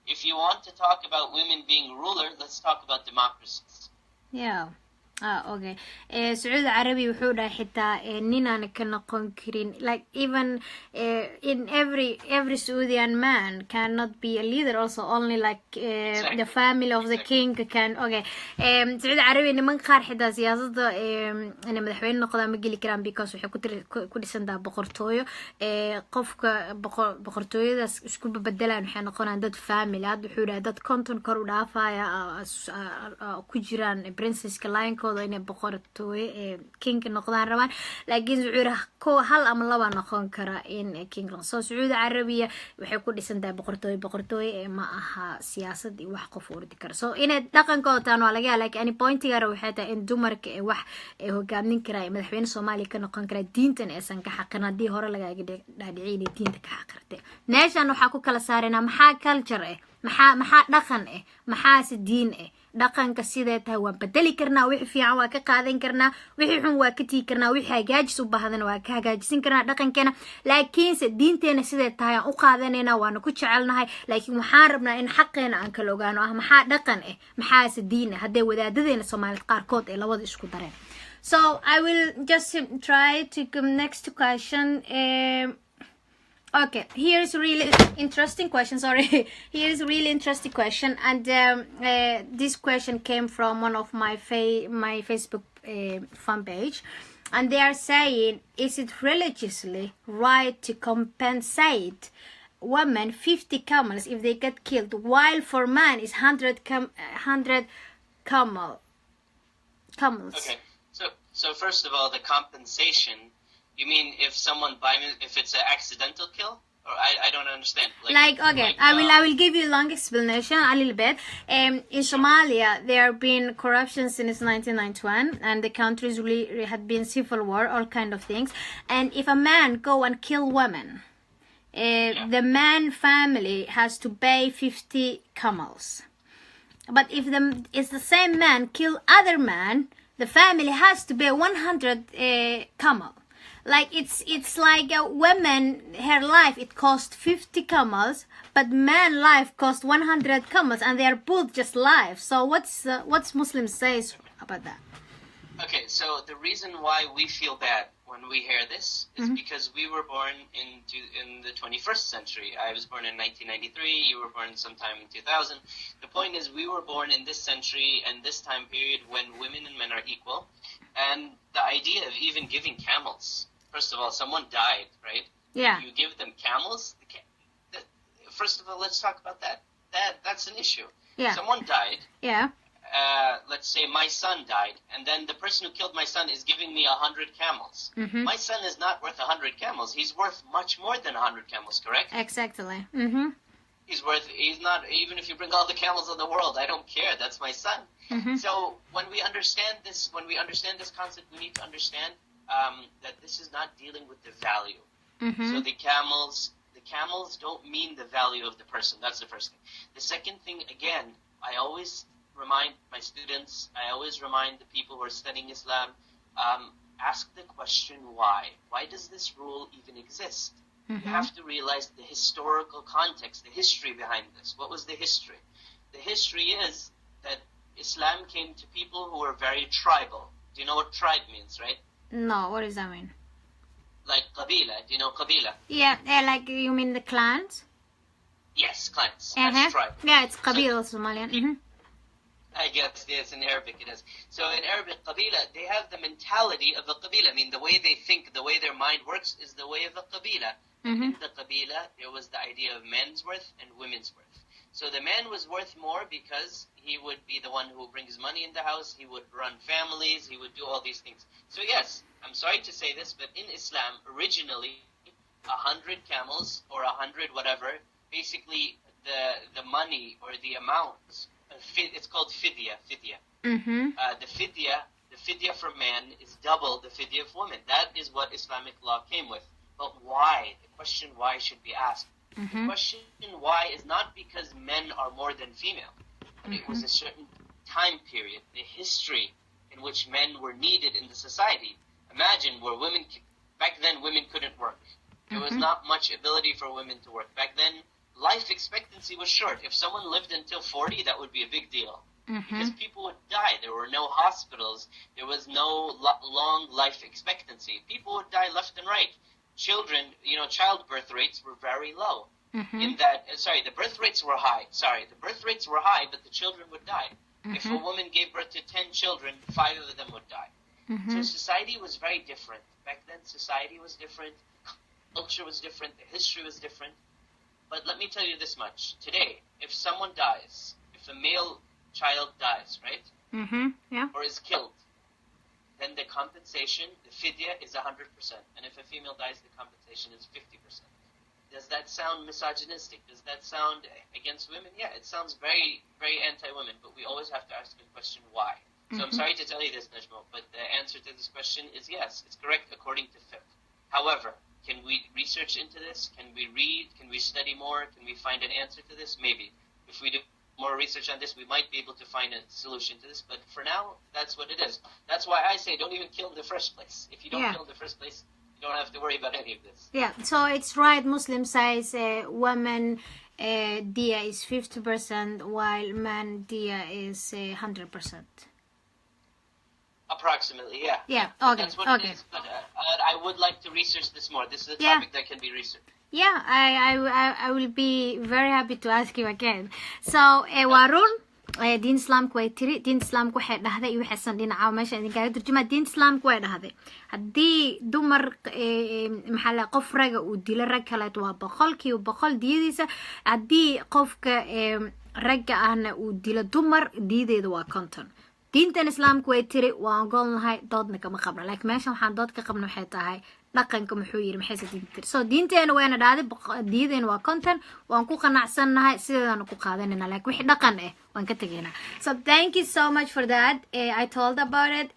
If you want to talk about women being ruler, let's talk about democracies. Yeah. Okay. Saudi Arabia wuxuu dhahay xitaa ninaan ka noqon karin, like even in every Saudian man cannot be a leader, also only like Exactly. the family of the king can. Okay. Saudi Arabia niman qaar xitaa siyaasadda inay madaxweyne noqdaan ma geli karaan because waxay ku dhisantaa boqortooyo. Qofka boqortooyadaas isku bedelaan waxay noqonayaan dad family. Hadda wuxuu dhahay dad konton kor u dhaafaya ku jiraan princesska line inay boqortooyo king noqdaan rabaan, laakiin wuxuu hal ama laba noqon kara in king so Saudi Arabia waxay ku dhisan tahay boqortooyo ma aha siyaasad iyo wax qof urdi kara. So inay dhaqankooda taan waa laga yaabaa, laakiin ani pointiga waxay tahay in dumarka wax hogaamin kara madaxweyne Soomaaliya ka noqon kara diintan aysan ka xaqin haddii hore lagaaga dhaadhicin diinta ka xaqirtay. Meeshan waxaa ku kala saarayna maxaa culture maxaa dhaqan maxaa diin dhaqanka sidee tahay waan bedeli karnaa, wixii fiican waa ka qaadan karnaa, wixii xun waa ka tii karnaa, wixii hagaajis u baahdana waa ka hagaajisin karnaa dhaqankeena, laakiinse diinteena sidee tahay aan u qaadanaynaa, waana ku jecelnahay, laakiin waxaan rabnaa in xaqeena aan kala ogaano maxaa dhaqan maxaase diin hadday wadaadadeena Soomaaliyeed qaarkood ay labada isku dareen. So I will just try to come next question. Okay, here's a really interesting question. Here's a really interesting question, and this question came from one of my Facebook fan page, and they are saying, is it religiously right to compensate women 50 camels if they get killed, while for man is 100 camels? Okay, so first of all, the compensation. You mean if someone if it's an accidental kill? Or I don't understand. Okay, I will give you a long explanation a little bit. In Somalia, there have been corruption since 1991, and the countries really had been civil war, all kind of things. And if a man go and kill women, the man family has to pay 50 camels. But if it's the same man kill other man, the family has to pay 100 camel. Like it's like a woman, her life it cost 50 camels, but man life cost 100 camels, and they are both just life. So what's Muslims says about that? Okay, so the reason why we feel bad when we hear this is because we were born in the 21st century. I was born in 1993. You were born sometime in 2000. The point is, we were born in this century and this time period when women and men are equal, and the idea of even giving camels. First of all, someone died, right? Yeah. You give them camels. First of all, let's talk about that. That's an issue. Yeah. Someone died. Yeah. Let's say my son died, and then the person who killed my son is giving me 100 camels. My son is not worth 100 camels. He's worth much more than 100 camels, correct? Exactly. He's not, even if you bring all the camels in the world, I don't care. That's my son. So when we understand this concept, we need to understand that this is not dealing with the value. So the camels don't mean the value of the person. That's the first thing. The second thing, again, I always remind my students, I always remind the people who are studying Islam, ask the question why. Why does this rule even exist? You have to realize the historical context, the history behind this. What was the history? The history is that Islam came to people who were very tribal. Do you know what tribe means, right? No, what does that mean? Like qabila. Do you know qabila? Yeah, like you mean the clans? Yes, clans. That's tribe. Yeah, it's qabila Somalian. I guess, yes, in Arabic it is. So in Arabic, qabila, they have the mentality of a qabila. I mean, the way they think, the way their mind works is the way of a qabila. In the qabila, there was the idea of men's worth and women's worth. So the man was worth more because he would be the one who brings money in the house, he would run families, he would do all these things. So yes, I'm sorry to say this, but in Islam, originally, 100 camels or 100 whatever, basically the money or the amount, it's called fidya. The fidya for man is double the fidya of women. That is what Islamic law came with. But why? The question why should be asked. The question why is not because men are more than female, but it was a certain time period, the history in which men were needed in the society. Imagine where women back then women couldn't work. There was not much ability for women to work. Back then, life expectancy was short. If someone lived until 40, that would be a big deal. Because people would die. There were no hospitals. There was no long life expectancy. People would die left and right. Children, childbirth rates were very low. The birth rates were high. The birth rates were high, but the children would die. If a woman gave birth to 10 children, 5 of them would die. So society was very different. Back then, society was different. Culture was different. The history was different. But let me tell you this much. Today, if someone dies, if a male child dies, right? Or is killed, then the compensation, the fidya, is 100%. And if a female dies, the compensation is 50%. Does that sound misogynistic? Does that sound against women? Yeah, it sounds very, very anti-women. But we always have to ask the question, why? So I'm sorry to tell you this, Najmo, but the answer to this question is yes. It's correct according to fiqh. However, can we research into this? Can we read? Can we study more? Can we find an answer to this? Maybe. If we do more research on this, we might be able to find a solution to this. But for now, that's what it is. That's why I say don't even kill in the first place. If you don't kill in the first place, you don't have to worry about any of this. Yeah, so it's right. Muslim says woman diya is 50%, while man diya is 100%. Approximately, yeah. Yeah, okay, That's what okay. it is. But I would like to research this more. This is a topic that can be researched. Yeah, I will be very happy to ask you again. So, Warun, diin Islaamku way tiri, diin Islaamku waxay dhahday iyo waxaysan dhinaca meesha idinkaga turjumaa diin Islaamku way dhahday haddii dumar maxaa la qof raga uu dilo rag kale waa 100% diyadiisa haddii qofka ragga ahna uu dilo dumar diyadeedu waa 50 diintan Islaamku way tiri waan golnahay doodna kama qabno laakiin meesha waxaan dood ka qabno waxay tahay dhaqanka muxuu yiri maxay diinta so diinteena wayna dhaaday diideena waa content waan ku qanacsanahay sideedana ku qaadanayna laakiin wixii dhaqan ah waan ka tageena so thank you so much for that I told about it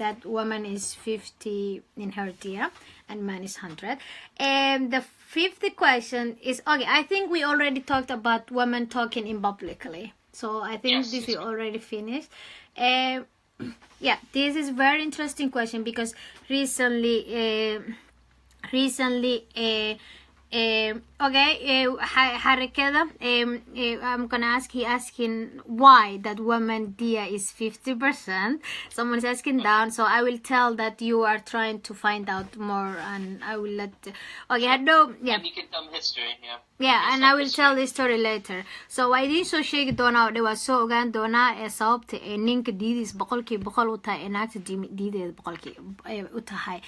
that woman is 50 in her dear and man is 100 and the fifth question is okay I think we already talked about women talking in publicly so I think this we already finished yeah, this is very interesting question because recently, Harakada, I'm gonna ask. He asking why that woman diya is 50%. Someone is asking down, so I will tell that you are trying to find out more, and I will let. Okay, I know. Yeah. You can tell me history. Yeah. Yeah, and I will tell the story later. So I didn't so sheegi doonaa de waa soo ogaan doonaa sababta ninka diidis 100% u tahay naagta diideeda 100% u tahay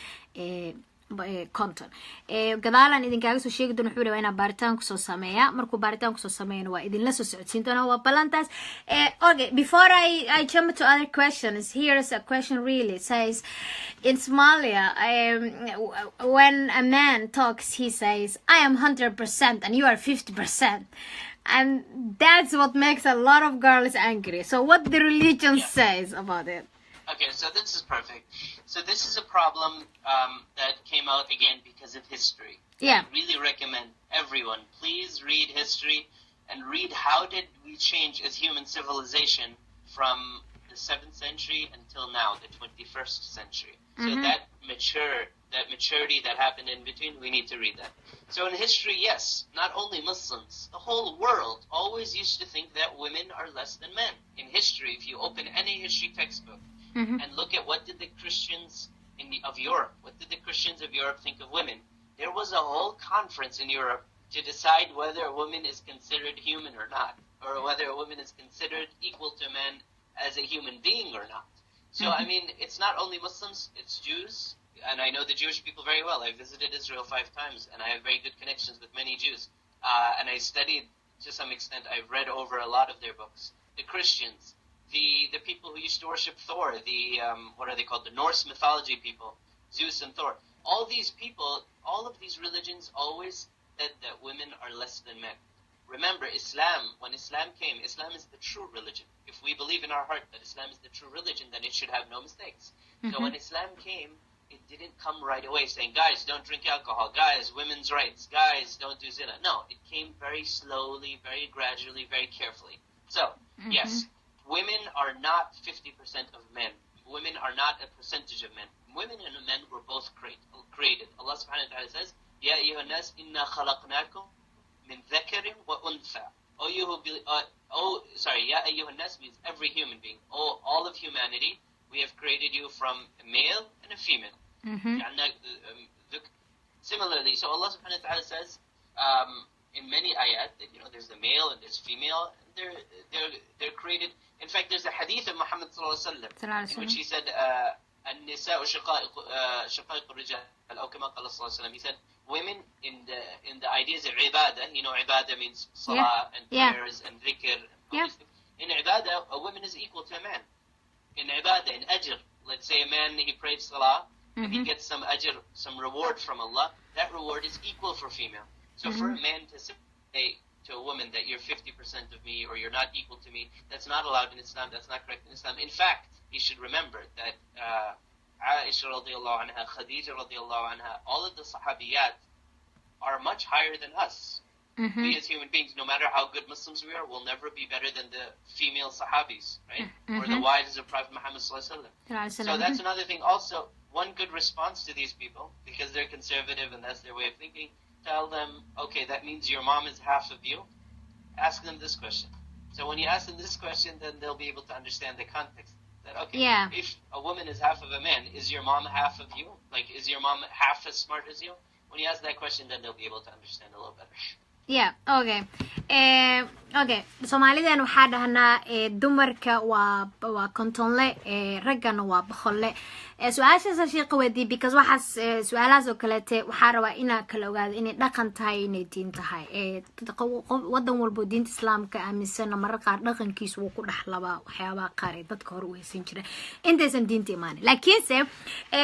content gadaalan idinkaaga soo sheegi doona wuxuu inaa baaritaan ku soo sameeyaa markuu baaritaan ku soo sameeyana waa idin la soo socodsiin doona waa balantaas okay before I jump to other questions here's a question really it says in Somalia when a man talks he says I am 100% and you are 50% and that's what makes a lot of girls angry so what the religion says about it. Okay, so this is perfect. So this is a problem that came out again because of history. Yeah. I really recommend everyone, please read history and read how did we change as human civilization from the 7th century until now, the 21st century. So that maturity that happened in between, we need to read that. So in history, yes, not only Muslims, the whole world always used to think that women are less than men. In history, if you open any history textbook, and look at what did the Christians of Europe, what did the Christians of Europe think of women? There was a whole conference in Europe to decide whether a woman is considered human or not, or whether a woman is considered equal to men as a human being or not. So, I mean, it's not only Muslims, it's Jews, and I know the Jewish people very well. I visited Israel 5 times, and I have very good connections with many Jews. And I studied, to some extent, I've read over a lot of their books. The Christians, the people who used to worship Thor, what are they called? The Norse mythology people, Zeus and Thor. All these people, all of these religions always said that women are less than men. Remember, Islam, when Islam came, Islam is the true religion. If we believe in our heart that Islam is the true religion, then it should have no mistakes. So when Islam came, it didn't come right away saying, guys, don't drink alcohol. Guys, women's rights. Guys, don't do zina. No, it came very slowly, very gradually, very carefully. So, yes. Women are not 50% of men. women are not a percentage of men. Women and men were both created. Allah subhanahu wa ta'ala says, Ya ayyuhan nas inna khalaqnakum min dhakarin wa untha. Ya ayyuhan nas means every human being. All of humanity, we have created you from a male and a female. Similarly, so Allah subhanahu wa ta'ala says in many ayat that there's the male and there's female. They're created. In fact, there's a hadith of Muhammad sallallahu alaihi wasallam in which he said, "An-nisa'u shaqaiq ar-rijal." Or kama qala sallallahu alaihi wasallam. He said, women in the ideas of ibadah. Ibadah means salah and prayers and dhikr. In ibadah, a woman is equal to a man. In ibadah, in ajr, let's say a man, he prays salah and he gets some ajr, some reward from Allah. That reward is equal for female. So for a man to say to a woman that you're 50% of me or you're not equal to me, that's not allowed in Islam, that's not correct in Islam. In fact, he should remember that Aisha radiallahu anha, Khadija radiallahu anha, all of the sahabiyat are much higher than us. We as human beings, no matter how good Muslims we are, will never be better than the female sahabis, right? Or the wives of Prophet Muhammad sallallahu alaihi wasallam. So that's another thing. Also, one good response to these people, because they're conservative and that's their way of thinking, tell them, okay, that means your mom is half of you. Ask them this question. So when you ask them this question, then they'll be able to understand the context. That, okay, if a woman is half of a man, is your mom half of you? Like, is your mom half as smart as you? When you ask that question, then they'll be able to understand a little better. Yeah, okay. Okay, Soomaalidan waxaa dhahnaa dumarka waa kontonle, raggana waa boqolle. Su-aashaas sheekh weydii because waxaas su-aalahaas oo kaleete waxaa rabaa inaa kala ogaado inay dhaqan tahay inay diin tahay. Wadan walbo diinta islaamka aaminsan marar qaar dhaqankiisu wuu ku dhaxlabaa waxyaabaha qaar ee dadka hore u haysan jira intaysan diinta imaanin. Laakiinse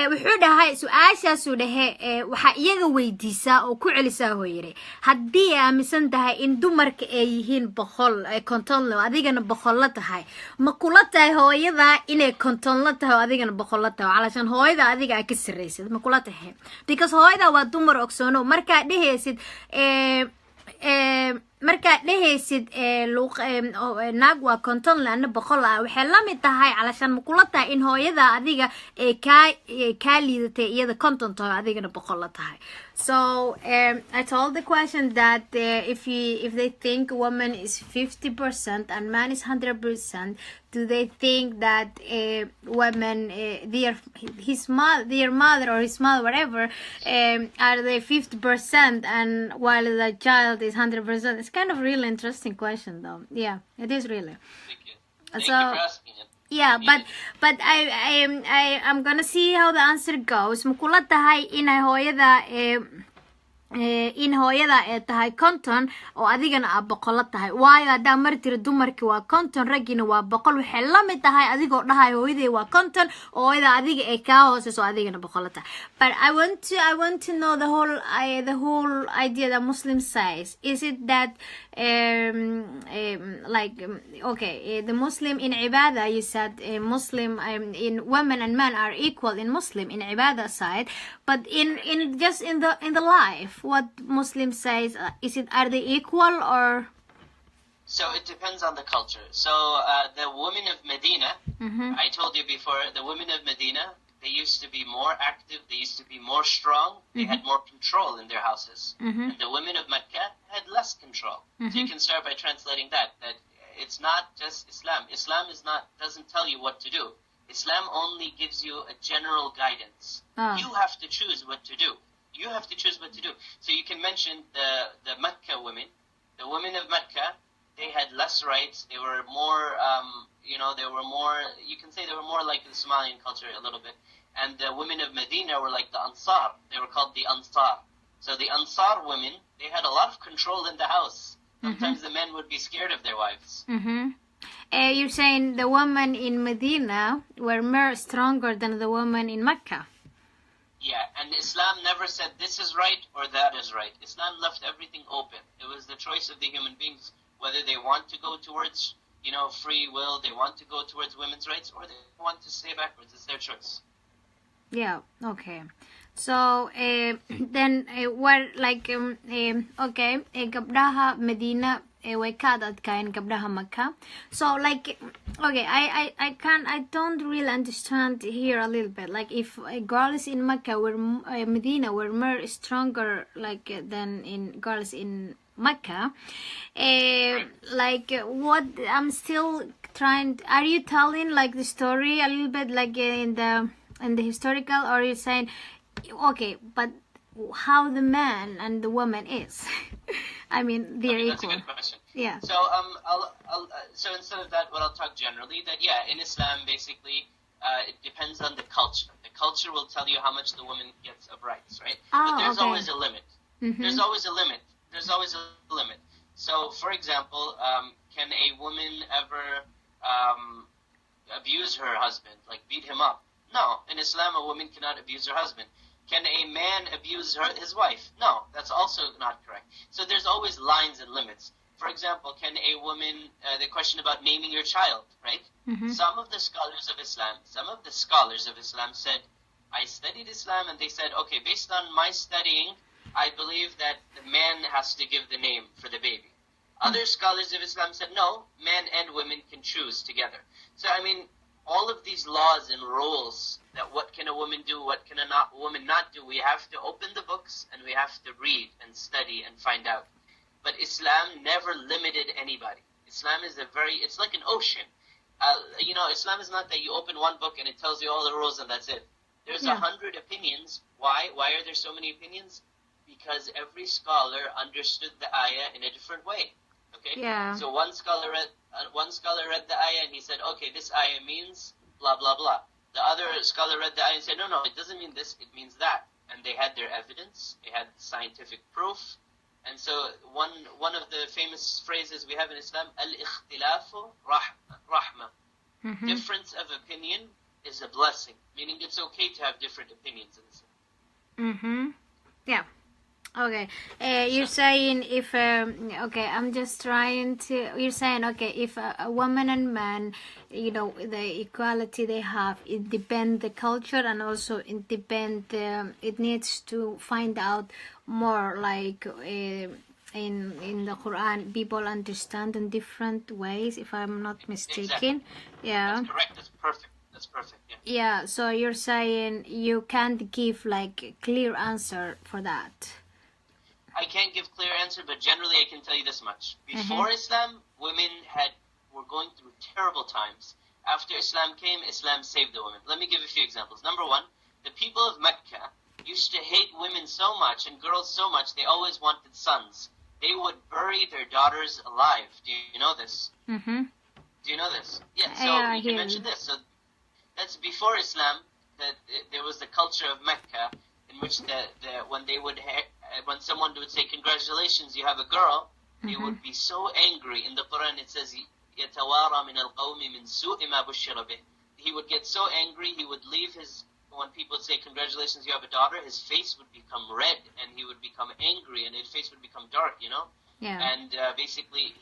wuxuu dhahay su-aashaasuu dhahe waxaa iyaga weydiisaa oo ku celisaa hooyare haddii aaminsan tahay in dumarka ay yihiin boqol kontonle adigana boqolla tahay ma kula tahay hooyada inay kontonle tahay oo adigana boqolla tahay علشان هويدا adiga ay ka sareysid ma kula tahay because hooyada waa dumar ogsoono marka dheheysid naag waa konton laana boqol ah waxay la mid tahay علشان ma kula tahay in hooyada adiga ka liidatay iyada konton tahay adigana boqol la tahay. So I told the question that if they think a woman is 50% and man is 100%, do they think that women, their mother or his mother, whatever, are they 50% and while the child is 100%? It's kind of really interesting question, though. Yeah, it is really. Thank you for asking it. Yeah, but I'm gonna see how the answer goes. Mukula tahay inay hooyada in hooyada ay tahay konton oo adigana aad boqol tahay waayo hadaa martir dumarkii waa konton ragina waa boqol waxay la mid tahay adigoo dhahay hooyaday waa konton oo hooyada adiga ay ka hooseyso adigana boqol tahay. But I want to know the whole idea that Muslim says. Is it that like okay, the Muslim in ibadah, you said Muslim in women and men are equal in Muslim in ibadah side, but in just in the life, what Muslim says, are they equal or? So it depends on the culture. So the women of Medina, I told you before, the women of Medina, they used to be more active, they used to be more strong, they had more control in their houses. And the women of Mecca had less control. So you can start by translating that it's not just Islam. Islam doesn't tell you what to do. Islam only gives you a general guidance. You have to choose what to do. You have to choose what to do. So you can mention the Mecca women. The women of Mecca, they had less rights. They were more, you can say they were more like the Somalian culture a little bit. And the women of Medina were like the Ansar. They were called the Ansar. So the Ansar women, they had a lot of control in the house. Sometimes the men would be scared of their wives. You're saying the women in Medina were more stronger than the women in Mecca. Yeah, and Islam never said this is right or that is right. Islam left everything open. It was the choice of the human beings, whether they want to go towards, free will, they want to go towards women's rights, or they want to stay backwards. It's their choice. Yeah, okay. So, then, what, like, okay, gabdhaha Medina, way ka adkaayeen gabdhaha Maka. So like, okay, I don't really understand here a little bit. Like if girls in Mecca were Medina were more stronger like than in girls in Mecca, like what I'm still trying. Are you telling like the story a little bit like in the historical, or are you saying okay, but how the man and the woman is? I mean, they're equal. That's a good question. Yeah. So so instead of that, what I'll talk generally, that yeah, in Islam basically it depends on the culture. The culture will tell you how much the woman gets of rights, right? But there's always a limit. There's always a limit. There's always a limit. So, for example, can a woman ever abuse her husband, like beat him up? No. In Islam, a woman cannot abuse her husband. Can a man abuse his wife? No, that's also not correct. So there's always lines and limits. For example, can a woman, the question about naming your child, right? Some of the scholars of Islam said, I studied Islam, and they said, okay, based on my studying, I believe that the man has to give the name for the baby. Other scholars of Islam said, no, men and women can choose together. So, I mean, all of these laws and rules, that what can a woman do, what can a woman not do, we have to open the books and we have to read and study and find out. But Islam never limited anybody. Islam is it's like an ocean. Islam is not that you open one book and it tells you all the rules and that's it. There's 100 opinions. Why? Why are there so many opinions? Because every scholar understood the ayah in a different way. Okay? Yeah. So one scholar read the ayah and he said, okay, this ayah means blah, blah, blah. The other scholar read the ayah and said, no, it doesn't mean this, it means that. And they had their evidence, they had scientific proof. And so one of the famous phrases we have in Islam, al-ikhtilafu rahma. Difference of opinion is a blessing, meaning it's okay to have different opinions in Islam. Yeah. Okay. You're saying if okay, I'm just trying to. You're saying okay, if a woman and man, the equality they have, it depends the culture, and also it depends. It needs to find out more like in the Quran, people understand in different ways. If I'm not mistaken, exactly. Yeah. That's correct. That's perfect. Yeah. Yeah. So you're saying you can't give like a clear answer for that. I can't give clear answer, but generally I can tell you this much. Before Islam, women were going through terrible times. After Islam came, Islam saved the women. Let me give a few examples. Number one, the people of Mecca used to hate women so much and girls so much, they always wanted sons. They would bury their daughters alive. Do you know this? Do you know this? Yeah, so you can mention this. So that's before Islam, that there was the culture of Mecca, in which when someone would say, congratulations, you have a girl, they would be so angry. In the Quran it says, يَتَوَارَى مِنَ الْقَوْمِ مِنْ سُوءِ مَا بُشِّرَ بِهِ. He would get so angry, he would leave when people would say, congratulations, you have a daughter, his face would become red, and he would become angry, and his face would become dark, Yeah. And basically,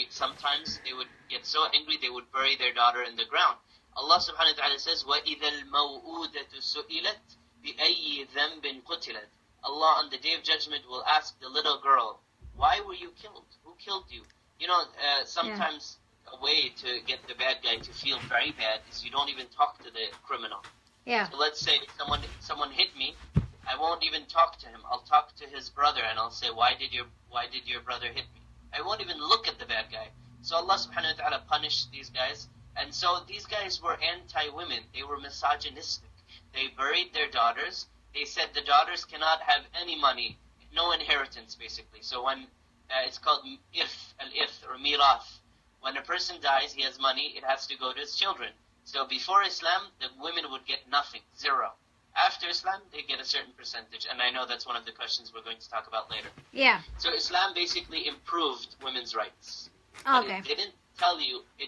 sometimes they would get so angry, they would bury their daughter in the ground. Allah subhanahu wa ta'ala says, وَإِذَا الْمَوْءُودَةُ سُئِلَتْ بِأَيِّ ذَنْبٍ قُتِلَتْ. Allah on the Day of Judgment will ask the little girl, why were you killed? Who killed you? Sometimes a way to get the bad guy to feel very bad is you don't even talk to the criminal. Yeah. So let's say someone hit me, I won't even talk to him. I'll talk to his brother and I'll say, why did your brother hit me? I won't even look at the bad guy. So Allah subhanahu wa ta'ala punished these guys. And so these guys were anti-women. They were misogynistic. They buried their daughters. They said the daughters cannot have any money, no inheritance, basically. So when it's called al-irth or mirath. When a person dies, he has money, it has to go to his children. So before Islam, the women would get nothing, zero. After Islam, they get a certain percentage. And I know that's one of the questions we're going to talk about later. Yeah. So Islam basically improved women's rights. Okay. But it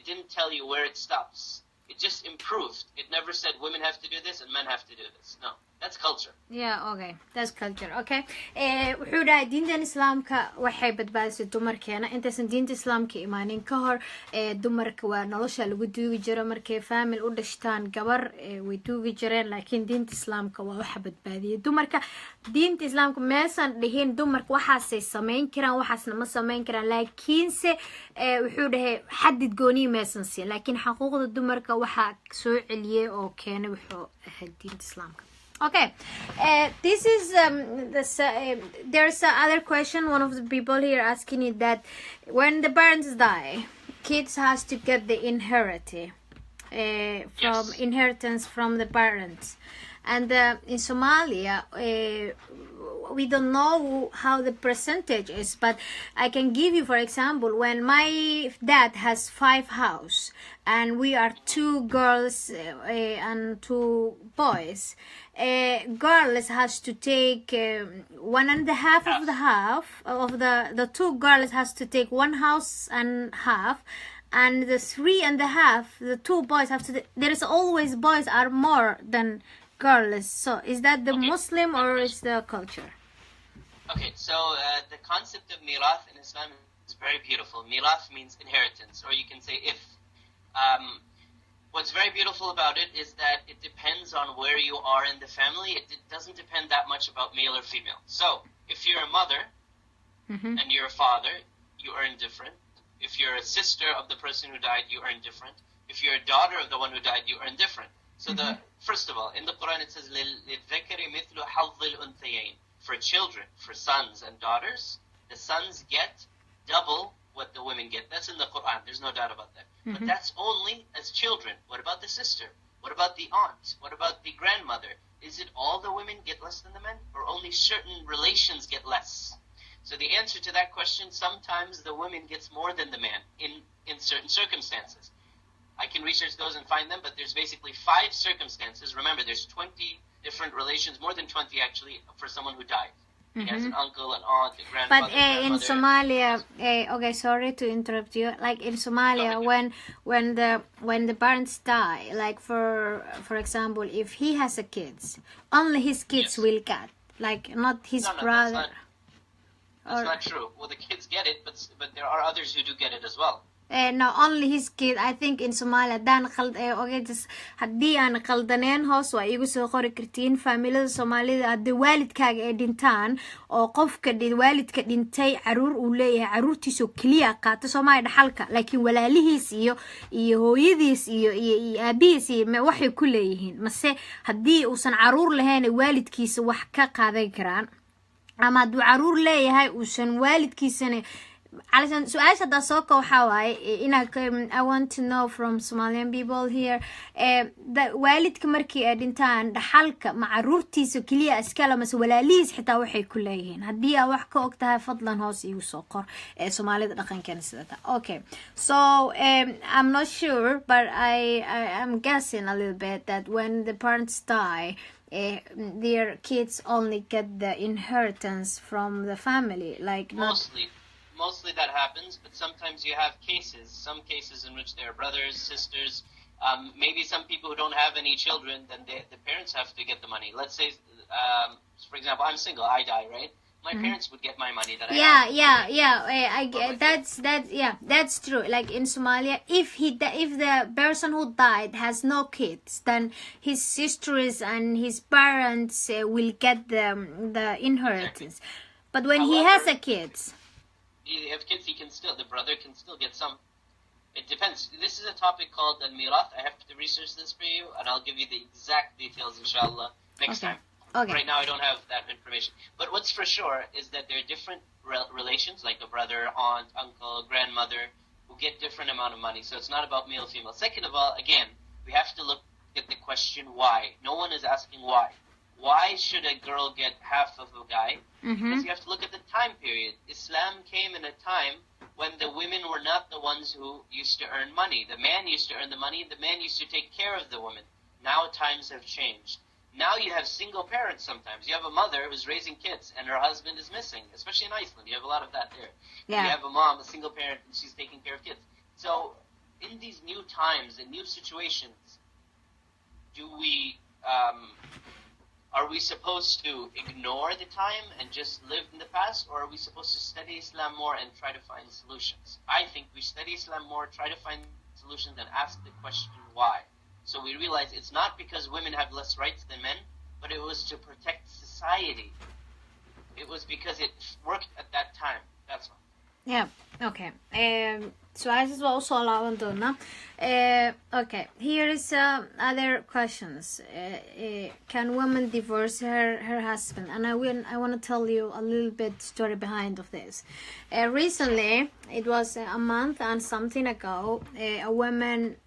didn't tell you where it stops. It just improved. It never said women have to do this and men have to do this. No. That's culture. Yeah, okay. That's culture, okay. Wuxuu dhahay diintan islaamka waxay badbaadisay dumarkeena intaysan diinta islaamka imaanin ka hor dumarka waa nolosha lagu duugi jiro markay family u dhashtaan gabar way duugi jireen laakiin diinta islaamka waa waxa badbaadiyay dumarka diinta islaamka meesan dhihin dumarka waxaasay samayn karaan waxaasna ma samayn karaan laakiinse wuxuu dhahay xadid gooni meesan siin laakiin xuquuqda dumarka waxa soo celiyay oo keenay wuxuu ahayd diinta islaamka. Okay, this is there's another question. One of the people here asking it that when the parents die, kids has to get the inheritance from the parents, and in Somalia. We don't know how the percentage is, but I can give you, for example, when my dad has 5 houses and we are 2 girls and 2 boys, girls has to take 1.5 of the half of the 2 girls has to take 1 house and half, and the 3.5 the 2 boys have to. There is always boys are more than girls. So is that the Muslim or is the culture? Okay, so the concept of mirath in Islam is very beautiful. Mirath means inheritance, or you can say if. What's very beautiful about it is that it depends on where you are in the family. It doesn't depend that much about male or female. So, if you're a mother and you're a father, you earn different. If you're a sister of the person who died, you earn different. If you're a daughter of the one who died, you earn different. So, first of all, in the Quran it says, لِلذَّكَرِ مِثْلُ حَظِّ الْأُنْثَيَيْنِ. For children, for sons and daughters, the sons get double what the women get. That's in the Quran. There's no doubt about that. But that's only as children. What about the sister? What about the aunt? What about the grandmother? Is it all the women get less than the men? Or only certain relations get less? So the answer to that question, sometimes the women gets more than the man in certain circumstances. I can research those and find them, but there's basically 5 circumstances. Remember, there's 20 different relations, more than 20 actually, for someone who died. He has an uncle, an aunt, a grandfather. But in Somalia, okay, sorry to interrupt you. Like in Somalia, when the parents die, like for example, if he has a kids, only his kids will get, like not his brother. That's not true. Well, the kids get it, but there are others who do get it as well. No, only his kid. I think in Somalia, haddii aan qaldaneen hoos waa igu soo qori kartiin familiada Soomaalida haddii waalidkaaga ay dhintaan oo qofka waalidka dhintay caruur uu leeyahay caruurtiisa kaliya qaata Soomaaliya dhaxalka laakiin walaalihiis iyo hooyadiis iyo aabihiis waxay ku leeyihiin mase haddii uusan caruur lahayn waalidkiisa wax ka qaadan karaan ama hadduu caruur leeyahay uusan waalidkiisana علشان سؤال شدا سوكا وحواي I want to know from Somalian people here that والدك مركي دينتان دحالك مع رورتيسو كليا اسكالا مس ولاليس حتى وحي كليهين هدي وحكا وقتها فضلا هوس يو سوقر Somali دقن كان سدتا okay so I'm not sure but I'm guessing a little bit that when the parents die their kids only get the inheritance from the family like Mostly that happens, but sometimes you have some cases in which there are brothers, sisters, maybe some people who don't have any children, then the parents have to get the money. Let's say, for example, I'm single, I die, right? My parents would get my money that I have. That's true. Like in Somalia, if the person who died has no kids, then his sisters and his parents will get the inheritance. Exactly. But when he has a kids... If kids, the brother can still get some. It depends. This is a topic called al-mirath. I have to research this for you, and I'll give you the exact details, inshallah, next time. Okay. Right now, I don't have that information. But what's for sure is that there are different relations, like a brother, aunt, uncle, grandmother, who get different amount of money. So it's not about male, female. Second of all, again, we have to look at the question why. No one is asking why. Why should a girl get half of a guy? Because you have to look at the time period. Islam came in a time when the women were not the ones who used to earn money. The man used to earn the money. The man used to take care of the woman. Now times have changed. Now you have single parents sometimes. You have a mother who's raising kids and her husband is missing, especially in Iceland. You have a lot of that there. Yeah. You have a mom, a single parent, and she's taking care of kids. So in these new times and new situations, do we are we supposed to ignore the time and just live in the past, or are we supposed to study Islam more and try to find solutions? I think we study Islam more, try to find solutions, and ask the question why. So we realize it's not because women have less rights than men, but it was to protect society. It was because it worked at that time. That's all. Yeah, okay. Su-aashaas waa usoo laaban doonaa. Okay, here is other questions. Can women divorce her husband? And I want to tell you a little bit story behind of this. Recently, it was a month and something ago, a woman,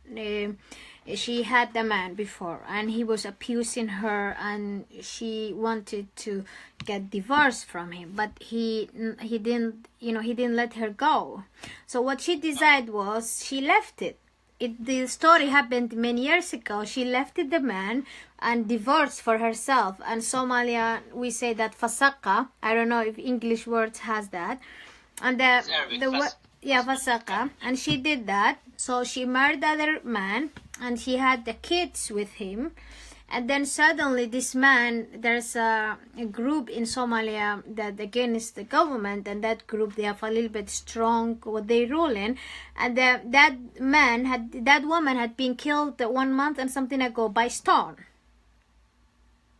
she had the man before and he was abusing her and she wanted to get divorced from him, but he didn't let her go. So what she decided was she left it. The story happened many years ago. She left the man and divorced for herself. And Somalia, we say that fasaka. I don't know if English words has that. And fasaka. And she did that. So she married the other man and she had the kids with him. And then suddenly this man, there's a group in Somalia that against the government, and that group, they have a little bit strong what they rule in. And that woman had been killed 1 month and something ago by stone.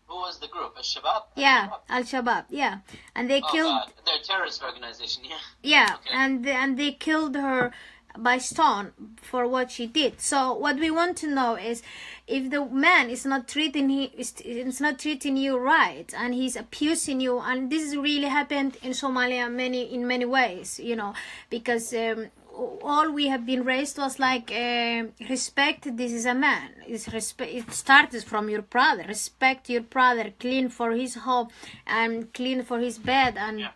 Who was the group? Al-Shabaab? Yeah, Al-Shabaab, yeah. And they killed... God. They're a terrorist organization, yeah. Yeah, okay. and they killed her by stone for what she did. So what we want to know is if the man is not treating you right and he's abusing you, and this has really happened in Somalia in many ways, because all we have been raised was like respect. This is a man. It starts from your brother. Respect your brother. Clean for his home and clean for his bed and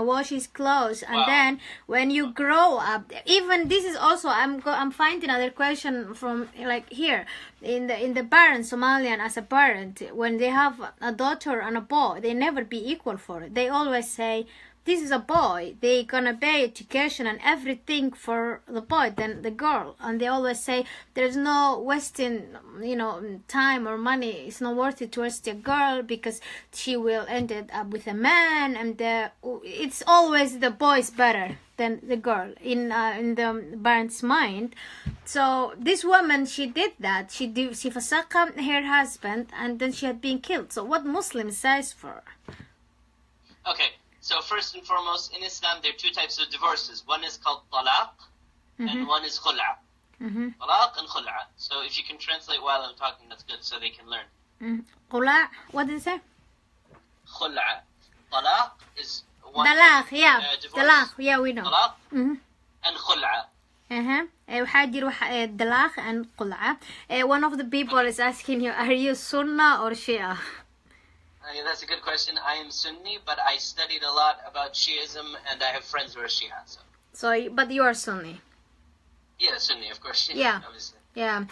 wash his clothes. And then when you grow up, even this is also I'm finding another question from like here in the parents, Somalian as a parent, when they have a daughter and a boy, they never be equal for it. They always say, this is a boy, they gonna pay education and everything for the boy than the girl. And they always say there's no wasting, time or money. It's not worth it towards the girl because she will end up with a man, and it's always the boy's better than the girl in the parents' mind. So this woman, she did that. She fasaka her husband, and then she had been killed. So what Muslim says for her? Okay. So first and foremost, in Islam, there are two types of divorces. One is called talaq, and one is khul'a. Talaq and khul'a. So if you can translate while I'm talking, that's good, so they can learn. Khul'a, what did it say? Khul'a. Talaq is one. Talaq, yeah. Talaq, yeah, we know. Talaq and khul'a. Talaq and khul'a. One of the people is asking you, are you Sunnah or Shia? That's a good question. I am Sunni, but I studied a lot about Shiism, and I have friends who are Shia. So, but you are Sunni? Yeah, Sunni, of course. Yeah, obviously. Yeah.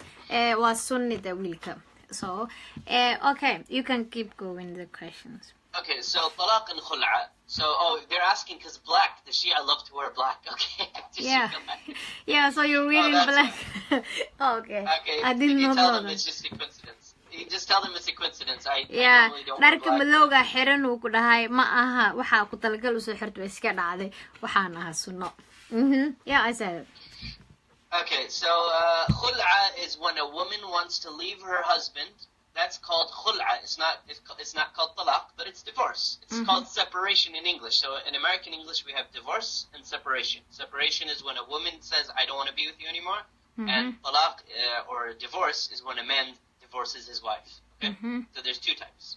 Was Sunni the wilka. So, okay, you can keep going the questions. Okay, so talaq and khul'a. So, they're asking because black, the Shia love to wear black. Okay. Yeah. Yeah, so you're wearing black. Okay. I didn't know that. It's just a coincidence. You just tell them it's a coincidence. I normally don't wear black. Madowga xiran uu ku dhahay ma aha waxa ku talagal usoo xirto iska dhacday waxaan aha sunno. Yeah, I said it. Okay, so khul'a is when a woman wants to leave her husband. That's called khul'a. It's not called talaq, but it's divorce. It's called separation in English. So in American English, we have divorce and separation. Separation is when a woman says, I don't want to be with you anymore. And talaq or divorce is when a man divorces his wife. Okay? So there's two types.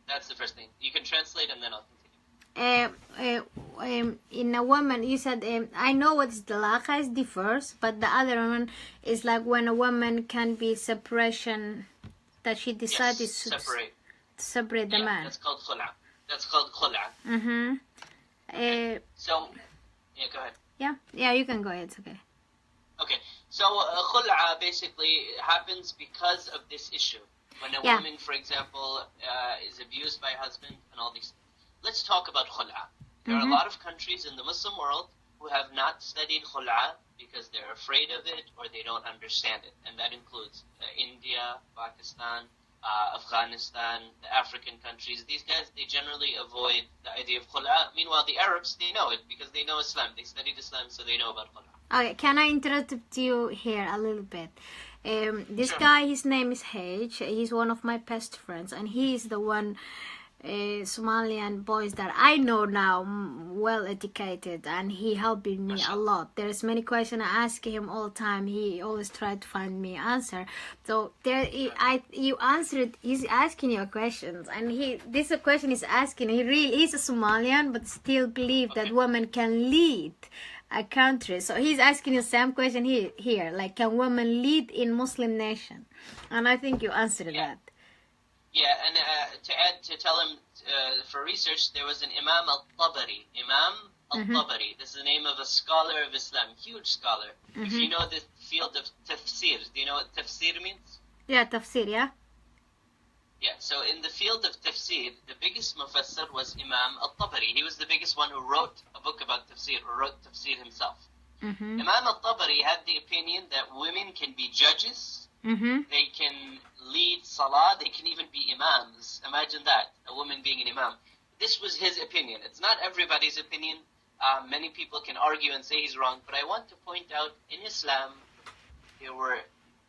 That's the first thing. You can translate and then I'll continue. In a woman, you said, I know what's talaq is divorce, but the other one is like when a woman can be separation, that she decided to separate the man. That's called khul'a. That's called khul'a. So, yeah, go ahead. Yeah, you can go ahead. It's okay. Okay, so khul'a basically happens because of this issue. When a woman, for example, is abused by a husband and all these things. Let's talk about khul'a. There are a lot of countries in the Muslim world who have not studied khul'a because they're afraid of it or they don't understand it. And that includes India, Pakistan, Afghanistan, the African countries, these guys, they generally avoid the idea of khul'a. Meanwhile, the Arabs, they know it because they know Islam. They studied Islam, so they know about khul'a. Okay, can I interrupt you here a little bit? This Sure. guy, his name is H. He's one of my best friends, and he's the one Somalian boys that I know now, well educated, and he helping me a lot. There's many questions I ask him all the time. He always try to find me answer. So there, you answered. He's asking you questions, and this question is asking. He's a Somalian, but still believe that women can lead a country. So he's asking the same question here, like, can women lead in Muslim nation? And I think you answered that. Yeah, and to tell him for research, there was an Imam al-Tabari. Imam al-Tabari. This is the name of a scholar of Islam, huge scholar. If you know the field of tafsir, do you know what tafsir means? Yeah, tafsir, yeah. Yeah, so in the field of tafsir, the biggest mufassir was Imam al-Tabari. He was the biggest one who wrote a book about tafsir, or wrote tafsir himself. Imam al-Tabari had the opinion that women can be judges, they can lead salah, they can even be imams. Imagine that, a woman being an imam. This was his opinion. It's not everybody's opinion. Many people can argue and say he's wrong, but I want to point out, in Islam, there were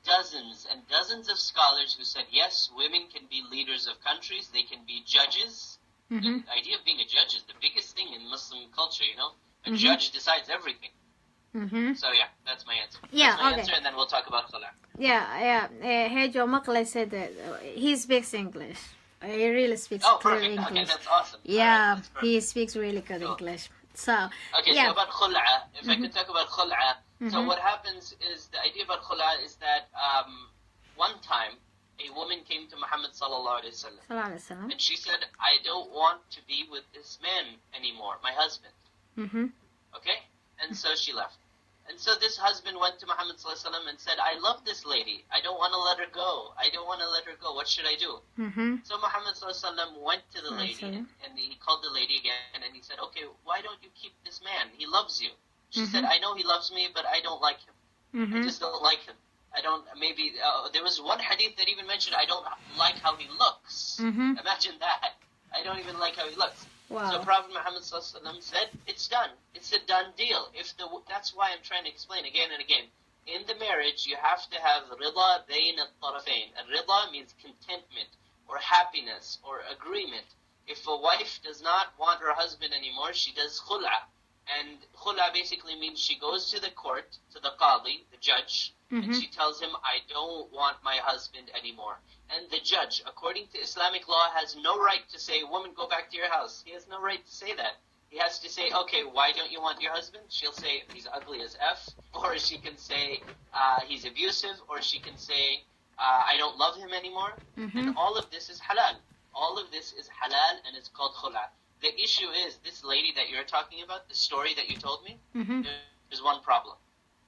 dozens and dozens of scholars who said, yes, women can be leaders of countries, they can be judges. The idea of being a judge is the biggest thing in Muslim culture, you know? A judge decides everything. So yeah, that's my answer. Yeah, that's my okay. answer, and then we'll talk about khul'a. Yeah. Hejo Makle said that he speaks English. He really speaks clear Perfect. English. Okay, that's awesome. Yeah, All right, that's he speaks really good English. So, okay, yeah. so about khul'a, if I could talk about khul'a. So what happens is, the idea about khul'a is that one time a woman came to Muhammad sallallahu alaihi wasallam, Sallallahu alaihi wasallam. and she said, I don't want to be with this man anymore, my husband. Okay? And so she left. And so this husband went to Muhammad sallallahu alaihi wasallam and said, I love this lady. I don't want to let her go. I don't want to let her go. What should I do? So Muhammad sallallahu alaihi wasallam went to the lady, and he called the lady again, and he said, okay, why don't you keep this man? He loves you. She said, I know he loves me, but I don't like him. I just don't like him. I don't, maybe, there was one hadith that even mentioned, I don't like how he looks. Imagine that. I don't even like how he looks. Wow. So Prophet Muhammad ﷺ said, it's done. It's a done deal. That's why I'm trying to explain again and again. In the marriage, you have to have rida bayn al-tarafayn. Rida means contentment or happiness or agreement. If a wife does not want her husband anymore, she does khul'a. And khul'a basically means she goes to the court, to the qadi, the judge, and she tells him, I don't want my husband anymore. And the judge, according to Islamic law, has no right to say, woman, go back to your house. He has no right to say that. He has to say, okay, why don't you want your husband? She'll say, he's ugly as F. Or she can say, he's abusive. Or she can say, I don't love him anymore. And all of this is halal. All of this is halal, and it's called khul'a. The issue is, this lady that you're talking about, the story that you told me, there's one problem.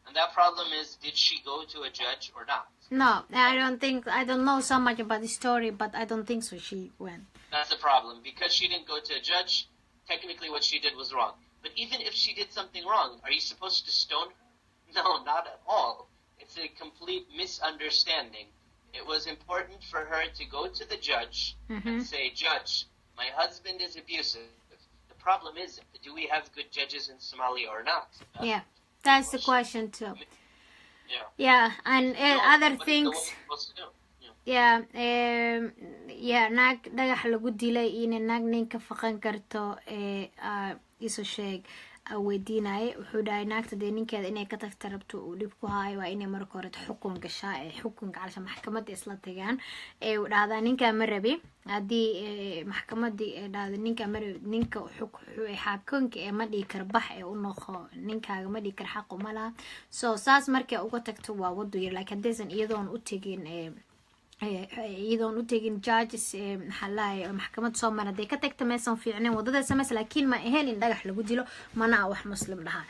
And that problem is, did she go to a judge or not? No, I don't know so much about the story, but I don't think so she went. That's the problem. Because she didn't go to a judge, technically what she did was wrong. But even if she did something wrong, are you supposed to stone her? No, not at all. It's a complete misunderstanding. It was important for her to go to the judge and say, Judge, my husband is abusive. The problem is, do we have good judges in Somalia or not? Yeah, that's the question too. Yeah, and other things. Yeah, naag dhagax lagu dilay ina naag ninka faqan karto isu sheeg weydiinay wuxuu dhahay naagta dee ninkeeda inay ka tagta rabto uu dhib ku haayo waa inay marka hore xukun gashaa xukunka calsha maxkamadda isla tagaan uu dhahdaa ninka ma rabi haddii maxkamadii dhahda ninka ma rabi ninka xakunka ma dhigi kar bax u noqo ninkaaga ma dhigi kar xaq uma laha so saas markay uga tagto waa wado yar like haddaysan iyadoon u tegin judges maxalaay maxkamad soo mar haday ka tagta meesan fiicneen wadada sameys laakiin ma ahayn in dhagax lagu dilo mana wax muslim dhaha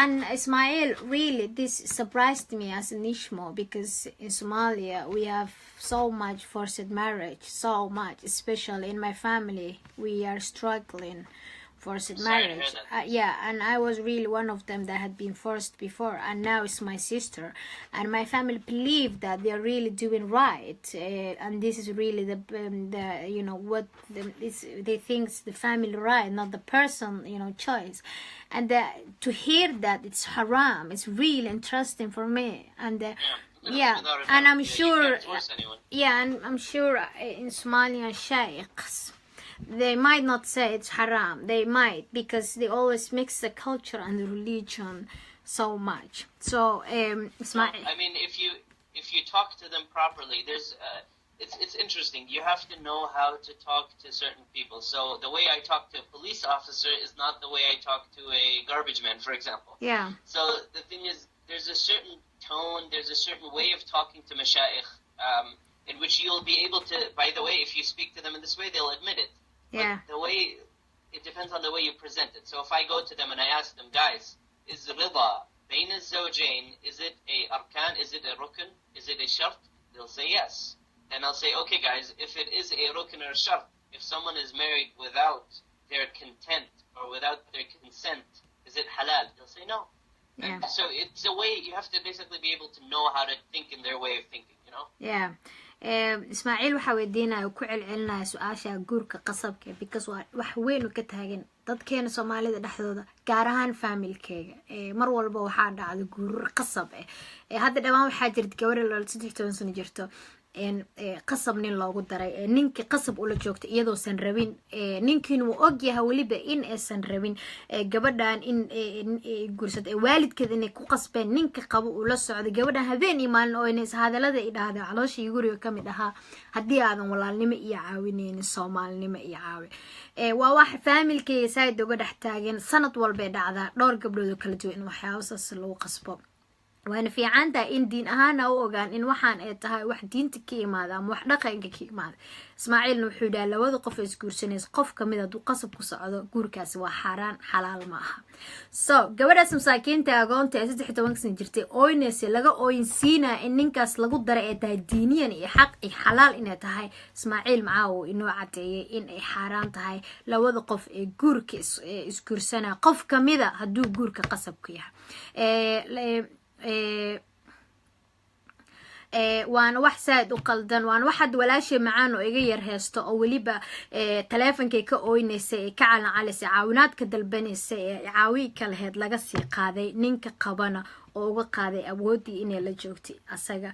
and Ismail, really this surprised me as an Ishmo because in Somalia we have so much forced marriage, so much, especially in my family we are struggling forced Sorry to hear marriage. that. Yeah, and I was really one of them that had been forced before, and now it's my sister, and my family believe that they're really doing right, and this is really the you know what they think is the family right, not the person, you know, choice. And to hear that it's haram, it's really interesting for me. And yeah, and I'm sure, yeah, and I'm sure in Somalian sheikhs, they might not say it's haram. They might, because they always mix the culture and the religion so much. So it's no, I mean, if you talk to them properly, there's it's interesting. You have to know how to talk to certain people. So the way I talk to a police officer is not the way I talk to a garbage man, for example. Yeah. So the thing is, there's a certain tone, there's a certain way of talking to mashayikh, in which you'll be able to, by the way, if you speak to them in this way, they'll admit it. Yeah. But the way, it depends on the way you present it. So if I go to them and I ask them, guys, is rida bain al-zawjayn, is it a arkan, is it a rukn, is it a shart? They'll say yes. Then I'll say, okay guys, if it is a rukn or a shart, if someone is married without their content or without their consent, is it halal? They'll say no. Yeah. So it's a way, you have to basically be able to know how to think in their way of thinking, you know? Yeah. Ismaaciil waxaa weydiinaya oo ku celcelinaya su-aasha guurka qasabka, because wax weyn u ka taagan dadkeena Soomaalida dhexdooda, gaar ahaan familkeyga. Mar walba waxaa dhacda guurar qasab hadda dhawaan waxaa jirta gabar 13 sano jirto qasab nin loogu daray, ninka qasab ula joogta iyadoo san rabin, ninkiina wuu ogyahay weliba in aysan rabin gabadhan in guursado, waalidkeeda inay ku qasbeen ninka qabo ula socdo gabadhan habeen iyo maalin, oo inays hadalada ay dhahday caloosha iyo guriga kamid ahaa, haddii aadan walaalnimo iyo caawineynin soomaalinimo iyo caawi. waa wax familkeyga saaid uga dhex taagan, sanad walbay dhacdaa dhowr gabdhood oo kala duwan in waxyaabahaas lagu qasbo. waana fiican tahay in diin ahaan u ogaan in waxaan ay tahay wax diinta ka imaada ama wax dhaqanka ka imaada. Ismaaciilna wuxuu dhahay labada qof is guursanaysa qof kamid ah qasab ku socdo guurkaasi waa xaraan, xalaal ma aha. So gabadhaas masaakiinta agoonta 13 sano jirtay ooynaysa laga ooyinsiina in ninkaas lagu daray ay tahay diiniyan iyo xaq iyo xalaal inay tahay. Ismaaciil macaawo inoo cadeeyay in ay xaraan tahay labada qof ee guurka is guursanaa qof kamid ah haduu guurka qasab ku yahay. waana wax saad u qaldan, waana waxad walaashay macaan oo iga yar heesto oo waliba taleefankay ka ooynaysay ka calacalisay caawinaad ka dalbanaysay caawi kala heed laga sii qaaday, ninka qabana oo uga qaaday awoodii inay la joogtay asaga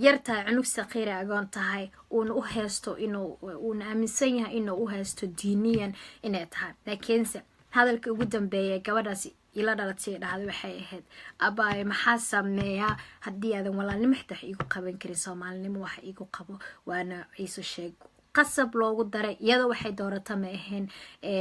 yartaa cunug saqiir agoon tahay uuna u heesto inuu aaminsan yahay inuu u heesto diiniyan inay tahay. laakiinse hadalka ugu dambeeyay gabadhaasi ila dhalatay dhahday waxay ahayd abaay maxaa sameeyaa haddii aadan walaalnimo xitaa igu qaban karin soomaalinimo wax igu qabo, waana iiso sheeg qasab loogu daray iyadoo waxay doorata ma ahayn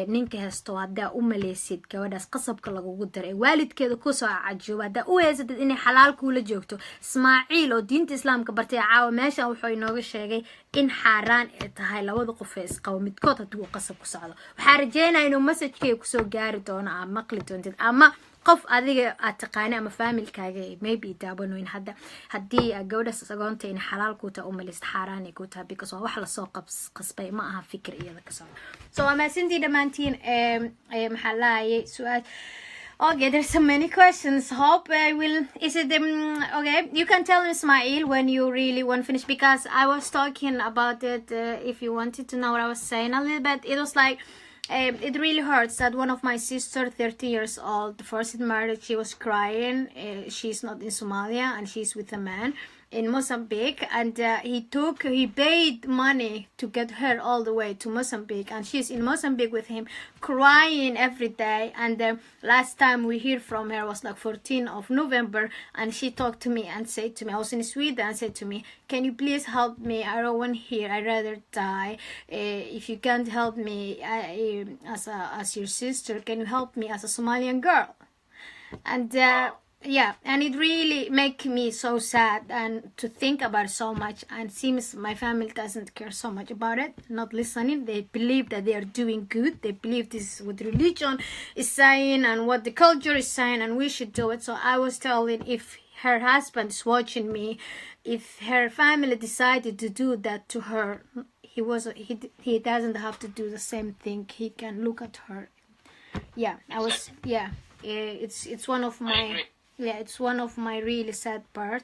ninka heesto haddaa u maleysid gabadhaas qasabka lagugu daray waalidkeeda ku soo cajiyo haddaa u heysatid inay xalaal kula joogto. Ismaaciil oo diinta islaamka bartay caawa meeshan wuxuu inooga sheegay in xaraan ay tahay labada qof ee isqabo midkood hadduu qasab ku socdo. waxaa rajeynayaa inuu message-kay ku soo gaari doono ama maqli doontid ama qof adiga aad taqaanay ama familkaaga maybe daabanoyn haddii gabadhaas agoonta in xalaal ku tahay umalist xaraan ku tahay, because wax la soo qasbay ma aha fikir iyada ka soo. So ama sintii dhamaantiin maxaa laayay su'aal. Okay, there's so many questions. Hope I will. Is it okay? You can tell Ismail when you really want to finish, because I was talking about it. If you wanted to know what I was saying a little bit, it was like it really hurts that one of my sister, 30 years old, first in marriage, she was crying. She's not in Somalia and she's with a man in Mozambique, and he paid money to get her all the way to Mozambique, and she's in Mozambique with him crying every day. And last time we hear from her was like 14th of November, and she talked to me and said to me, I was in Sweden, and said to me, can you please help me? I don't want here, I'd rather die. If you can't help me as your sister, can you help me as a Somalian girl? And yeah, and it really make me so sad and to think about it so much. And seems my family doesn't care so much about it, not listening. They believe that they are doing good. They believe this is what religion is saying and what the culture is saying, and we should do it. So I was telling, if her husband is watching me, if her family decided to do that to her, he doesn't have to do the same thing. He can look at her Yeah, I was. Yeah, it's one of my. Yeah, it's one of my really sad part.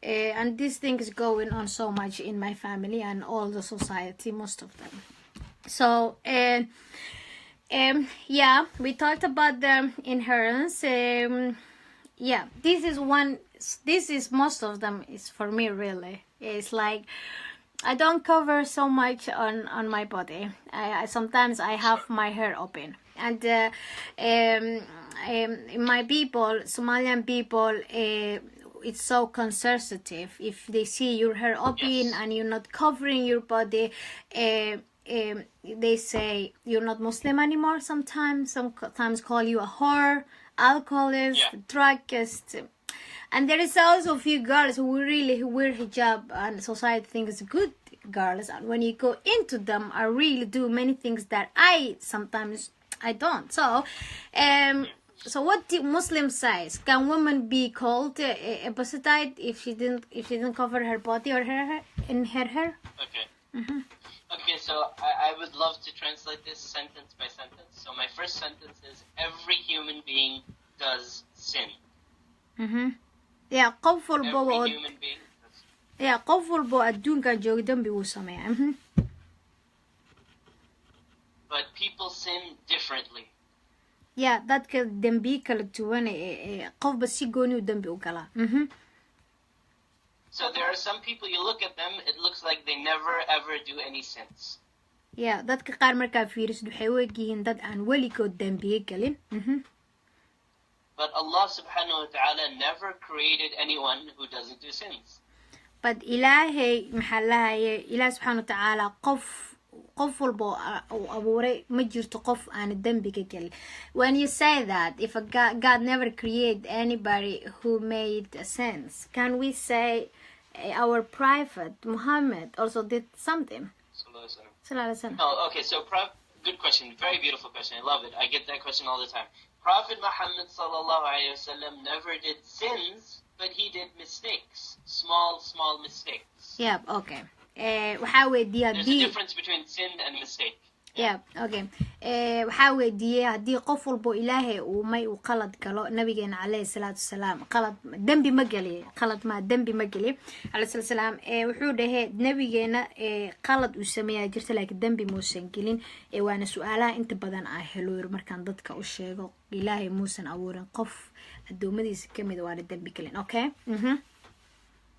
And this thing is going on so much in my family and all the society, most of them. So, yeah, we talked about the inheritance. Yeah, this is one. This is most of them is for me really. It's like I don't cover so much on my body. I sometimes I have my hair open, and my people, Somalian people, it's so conservative. If they see your hair open and you're not covering your body, they say you're not Muslim anymore. Sometimes call you a whore, alcoholist, druggist. And there is also a few girls who wear hijab and society thinks good girls. And when you go into them, I really do many things that I don't. So, so what do Muslims say? Can women be called a prostitute if she didn't cover her body or her hair? Okay. Okay, so I would love to translate this sentence by sentence. So my first sentence is every human being does sin. Yeah, qof Every walbo human being does sin. yeah, qof walbo adduunkan jooga dambi wuu sameeyaa. But people sin differently. Yeah, dadka dambi kala duwan qofba si gooni u dambi u galaa. So there are some people, you look at them, it looks like they never ever do any sins. Yeah, dadka qaar markaa fiirisid waxay u egyihiin dad aan weligood dambiye galin. But Allah subhanahu wa ta'ala never created anyone who doesn't do sins. But ilaahay maxaa lahaye ilaah subxaana watacaala qof walbo uu abuuray ma jirto qof aan dambiga galin. When you say that, if God never created anybody who made sins, can we say our prophet Muhammad also did something? Oh, okay, so good question, very beautiful question, I love it, I get that question all the time. Prophet Muhammad sallallahu alayhi wasallam never did sins, but he did mistakes, small mistakes. Yeah, okay. Waxaa weydiiyaa There's a difference between sin and mistake. Yeah, okay. Waxaa weydiiyay haddii qof walbo ilaahay uu may uu qalad galo nabigeena calayhi salaatu wasalaam qalad dambi ma galiye qalad ma dambi ma galiye calayhi salaatu wasalaam wuxuu dhahay nabigeena qalad uu sameeyaa jirta laakiin dambi muusan gelin waana su'aalaha inta badan ah helo markaan dadka u sheego ilaahay muusan abuurin qof adoomadiisa kamid waana dambi gelin. Okay.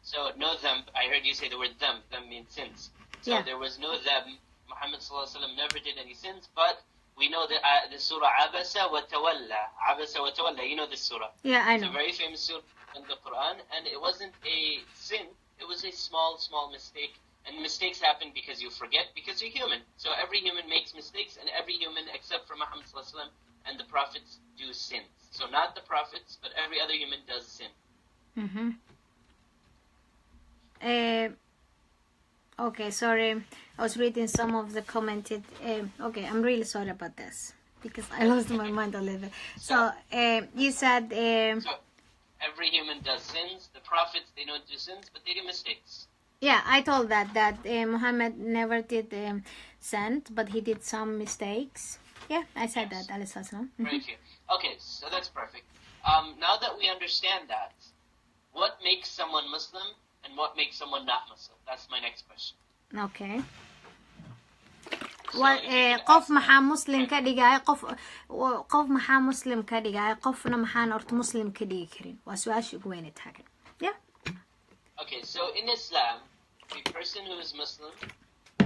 So no dhanb, I heard you say the word dhanb means sins. So there was no dhanb. Muhammad sallallahu alaihi wasallam never did any sins, but we know that the surah Abasa wa Tawalla, you know this surah. Yeah, I know. It's a very famous surah in the Quran, and it wasn't a sin, it was a small mistake. And mistakes happen because you forget, because you're human. So every human makes mistakes, and every human except for Muhammad sallallahu alaihi wasallam and the prophets do sins. So not the prophets, but every other human does sin. Okay, sorry. I was reading some of the commented. Okay, I'm really sorry about this because I lost my mind a little bit. So, you said. So every human does sins. The prophets, they don't do sins, but they do mistakes. Yeah, I told that Muhammad never did sin, but he did some mistakes. Yeah, I said that. Right here. Okay, so that's perfect. Now that we understand that, what makes someone Muslim and what makes someone not Muslim? That's my next question. Okay. Well, qof maxaa muslim ka dhigay qof maxaa muslim ka dhigay qofna maxaan horta muslim ka dhigi karin waa su'aasha ugu weyn ee taagan. Yeah. Okay, so in Islam, the person who is Muslim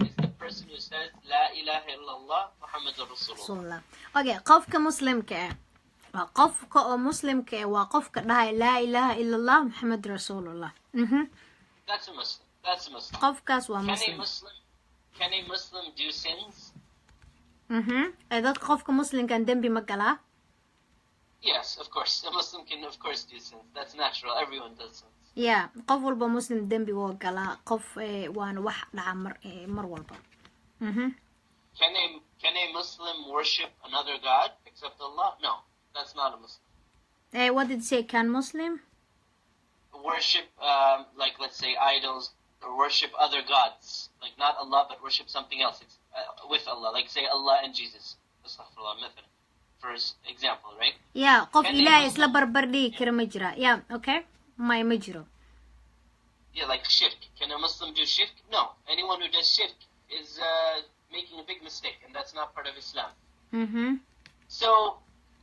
is the person who says La ilaha illallah Muhammadur Rasulullah. Okay, qofka muslimka waa qofka oo muslimka waa qofka dhahay La ilaha illallah Muhammadur Rasulullah. That's a Muslim. That's a Muslim. Qofkaas waa Muslim. Can a Muslim do sins? Dad qofka muslimkan dambi ma galaa? Yes, of course. A Muslim can, of course, do sins. That's natural. Everyone does sins. Yeah, qof walba muslim dambi wuu galaa. Qof waana wax dhaca mar walba. Can a Muslim worship another God except Allah? No, that's not a Muslim. What did you say? Can Muslim worship, like let's say idols, or worship other gods, like not Allah, but worship something else with Allah, like say Allah and Jesus. for example, right? Yeah, qof ilaahay isla barbar dhigi kara ma jira. Yeah, okay. Ma jiro. Yeah, like shirk. Can a Muslim do shirk? No. Anyone who does shirk is making a big mistake, and that's not part of Islam. So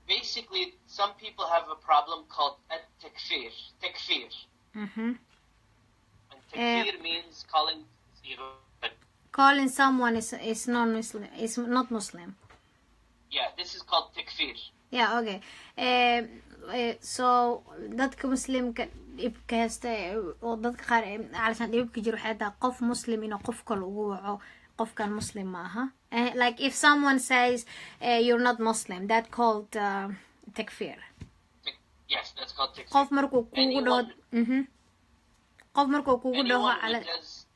basically, some people have a problem called takfir. Takfir. And takfir means calling someone is non-Muslim, is not Muslim. Yeah, this is called takfir. Yeah, okay. So dadka muslimka dhibka haysta oo dadka qaar calashan dhibka jiro waxay tahay qof muslim inuu qof kale ugu waco qofkan muslim ma aha. Like if someone says you're not Muslim, that called takfir. Yes, that's called takfir. qof markuu kugu dhaho qof markuu kugu dhaho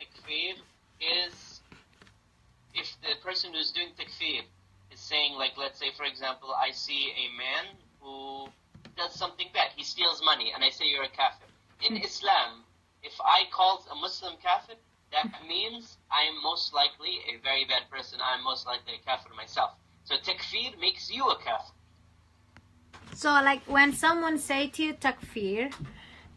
takfir is if the person who's doing takfir is saying, like, let's say, for example, I see a man who does something bad. He steals money, and I say you're a kafir. In Islam, if I call a Muslim kafir, that means I am most likely a very bad person. I'm most likely a kafir myself. So takfir makes you a kafir. So, like, when someone say to you takfir,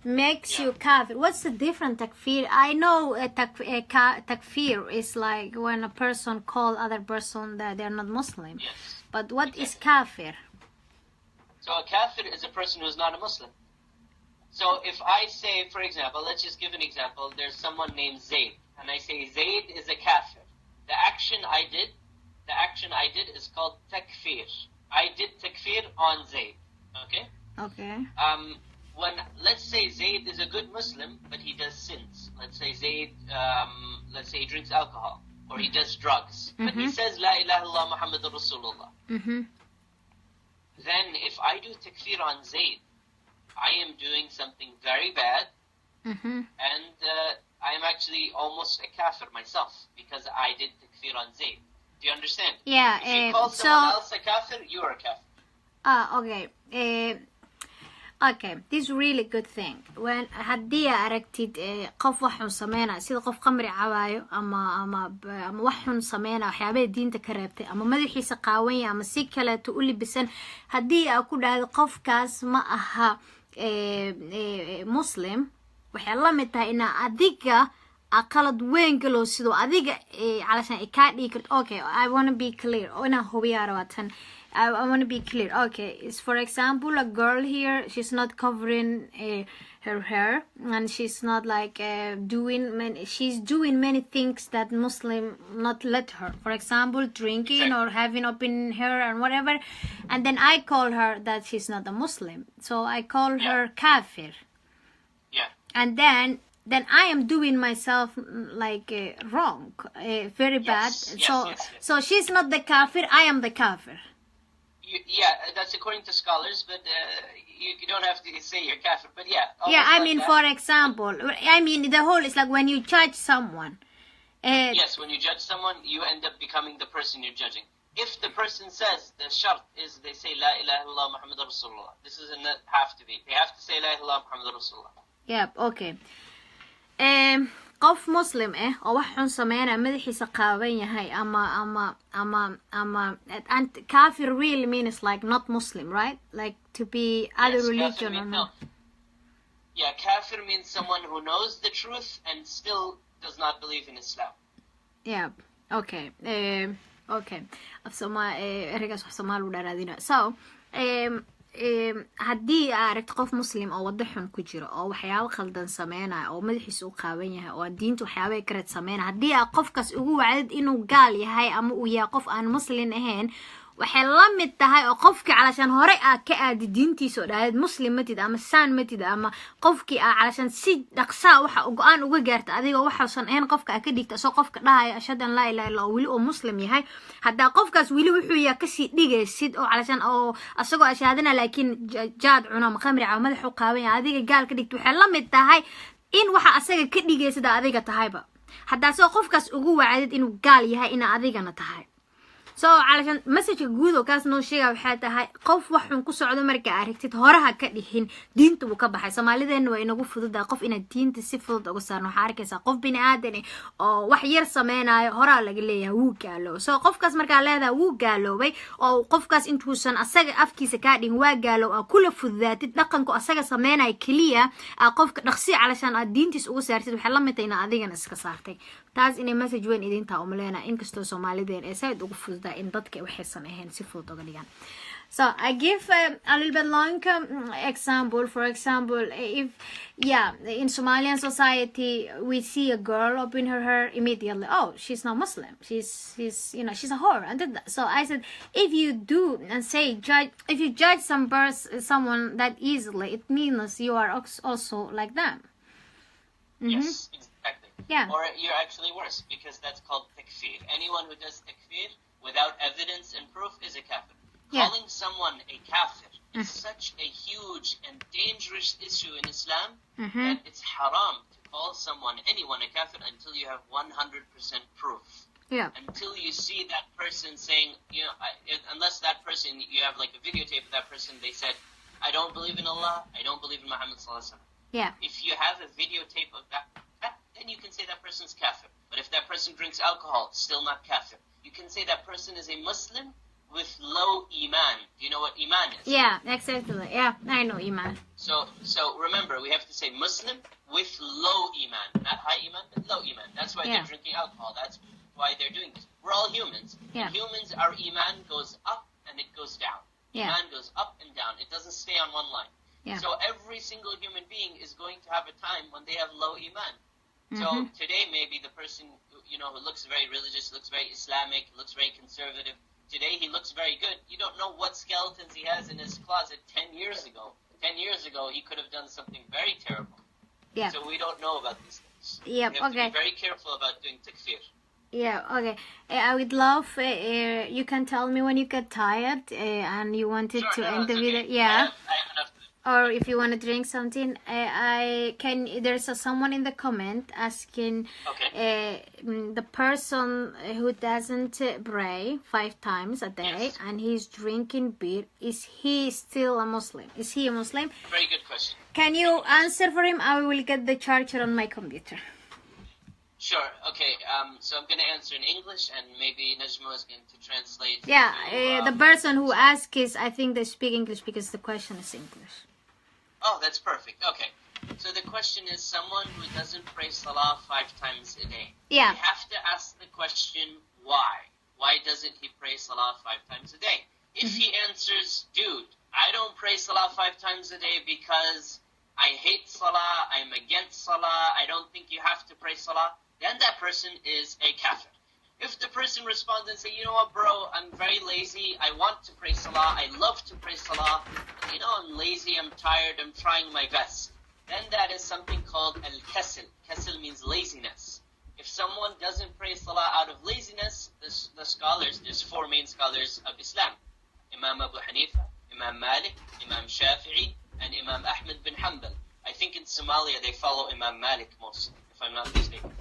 makes you kafir. What's the different takfir? I know takfir is like when a person call other person that they're not Muslim. Yes. But what is kafir? So a kafir is a person who's not a Muslim. So if I say, for example, let's just give an example. There's someone named Zayd, and I say Zayd is a kafir. The action I did is called takfir. I did takfir on Zayd. Okay. Okay. When, let's say Zayd is a good Muslim, but he does sins. Let's say Zayd, let's say he drinks alcohol, or he does drugs, but he says, La ilaha illallah Muhammadur Rasulullah. Then if I do takfir on Zayd, I am doing something very bad, and I am actually almost a kafir myself, because I did takfir on Zayd. Do you understand? Yeah. If you call someone else a kafir, you are a kafir. Okay. Okay, this is really good thing. When haddii aragtid qof wax xun sameynaa sida qof qamri cabaayo ama wax xun sameynaa waxyaabaha diinta ka reebtay ama madaxiisa qaawan ama si kale u libisan haddii aad ku dhahdo qofkaas ma aha Muslim waxay la mid tahay in adiga aqalad weyn galo sidoo adiga calashan ka dhigto. Okay, I want to be clear. Ina hubiyaa rabatan. I want to be clear. Okay, it's for example a girl here. She's not covering her hair, and she's not like she's doing many things that Muslim not let her. For example, drinking or having open hair and whatever. And then I call her that she's not a Muslim, so I call her kafir. Yeah. And then I am doing myself like wrong, very bad. So she's not the kafir. I am the kafir. Yeah, that's according to scholars, but you don't have to say you're kafir, but yeah. Yeah, I like mean, that. For example, I mean, the whole is like when you judge someone. Yes, when you judge someone, you end up becoming the person you're judging. If the person says, the shart is they say, La ilaha illallah Muhammadur Rasulullah. This doesn't have to be. They have to say, La ilaha illallah Muhammadur Rasulullah. Yep, okay. qof Muslim oo wax xun sameeyay madaxiisa qaaban yahay ama and kafir really means like not Muslim, right? Like to be other religion or not. Yeah, kafir means someone who knows the truth and still does not believe in Islam. Yeah, okay. Okay. Ergaas wax Soomaali u dharaadina. So, haddii aragto qof Muslim oo wada xun ku jiro oo waxyaabo khaldan sameynaa oo madaxiisa u qaaban yahay oo diinta waxyaabo ay kareed sameynaa haddii qofkaas ugu wacdid inuu gaal yahay ama uu yahay qof aan Muslim ahayn waxay la mid tahay oo qofkii calashan hore ka aadi diintiisa oo dhahayd Muslim matid ama saan matid ama qofkii calashan si dhaqsaa waxa go'aan uga gaarta adiga waxaan ahayn qofka ka dhigta soo qofka dhahayo ashadan la ilaaha illa wili oo Muslim yahay hadda qofkaas wili wuxuu yahay ka sii dhigaysid oo calashan oo asagoo ashaadana laakiin jaad cuna khamri ama madaxu qaaban yahay adiga gaal ka dhigto waxay la mid tahay in waxa asaga ka dhigaysid adiga tahayba hadda soo qofkaas ugu wacdid inuu gaal yahay in adigana tahay. so علشان message guud oo kaas noo sheega waxay tahay qof wax xun ku socdo marka aragtid horaha ka dhixin diinta uu ka baxay Soomaalideena waa inagu fududaa qof ina diinta si fudud uga saarno waxa arkaysaa qof bini aadan oo wax yar sameeynaayo horaa laga leeyahay wuu gaalo so qofkaas marka leedahay wuu gaaloobay oo qofkaas intuusan asaga afkiisa ka dhigin waa gaalo oo kula fududaatid dhaqanku asaga sameynay kaliya qofka dhaqsi علشان diintiis ugu saartid waxa la mid ah adigana iska saartay taas inay message weyn idinta u maleena in kasto Soomaalideen ay saad ugu fududaa in dadka waxay sameeyeen si fudud uga dhigan so I give a little bit long example for example if in Somalian society we see a girl open her hair immediately oh she's not Muslim she's she's a whore and so I said if you do and say if you judge someone that easily it means you are also like them. Yes, exactly. Yeah. Or you're actually worse because that's called takfir. Anyone who does takfir without evidence and proof is a kafir. Yeah. Calling someone a kafir is such a huge and dangerous issue in Islam that it's haram to call anyone a kafir until you have 100% proof. Yeah. Until you see that person saying, unless that person, you have like a videotape of that person, they said, I don't believe in Allah, I don't believe in Muhammad sallallahu alaihi wasallam. Yeah. If you have a videotape of that, then you can say that person's kafir. But if that person drinks alcohol, still not kafir. You can say that person is a Muslim with low iman. Do you know what iman is? Yeah, exactly. Yeah, I know iman. So remember, we have to say Muslim with low iman, not high iman, but low iman. That's why they're drinking alcohol. That's why they're doing this. We're all humans. Yeah. And humans, our iman goes up and it goes down. Yeah. Iman goes up and down. It doesn't stay on one line. Yeah. So every single human being is going to have a time when they have low iman. So today maybe the person who looks very religious, looks very Islamic, looks very conservative. Today he looks very good. You don't know what skeletons he has in his closet 10 years ago. 10 years ago he could have done something very terrible. Yeah. So we don't know about these things. Yeah. We have Okay. to be very careful about doing takfir. Yeah, okay. I would love you can tell me when you get tired and you wanted to end the video. Okay. Yeah. I have enough. Or if you want to drink something, there's someone in the comment asking the person who doesn't pray 5 times a day and he's drinking beer, is he still a Muslim? Is he a Muslim? Very good question. Can you answer for him? I will get the charger on my computer. Sure. Okay. So I'm going to answer in English, and maybe Najma is going to translate. Yeah. The person who asks is, I think they speak English because the question is English. Oh, that's perfect. Okay. So the question is, someone who doesn't pray Salah 5 times a day. Yeah. You have to ask the question, why? Why doesn't he pray Salah 5 times a day? If he answers, dude, I don't pray Salah 5 times a day because I hate Salah, I'm against Salah, I don't think you have to pray Salah, then that person is a kafir. If the person responds and say, you know what, bro, I'm very lazy, I want to pray Salah, I love to pray Salah, I'm lazy, I'm tired, I'm trying my best, then that is something called al-kasal. Kasal means laziness. If someone doesn't pray Salah out of laziness, the scholars, there's 4 main scholars of Islam. Imam Abu Hanifa, Imam Malik, Imam Shafi'i, and Imam Ahmed bin Hanbal. I think in Somalia they follow Imam Malik mostly, if I'm not mistaken.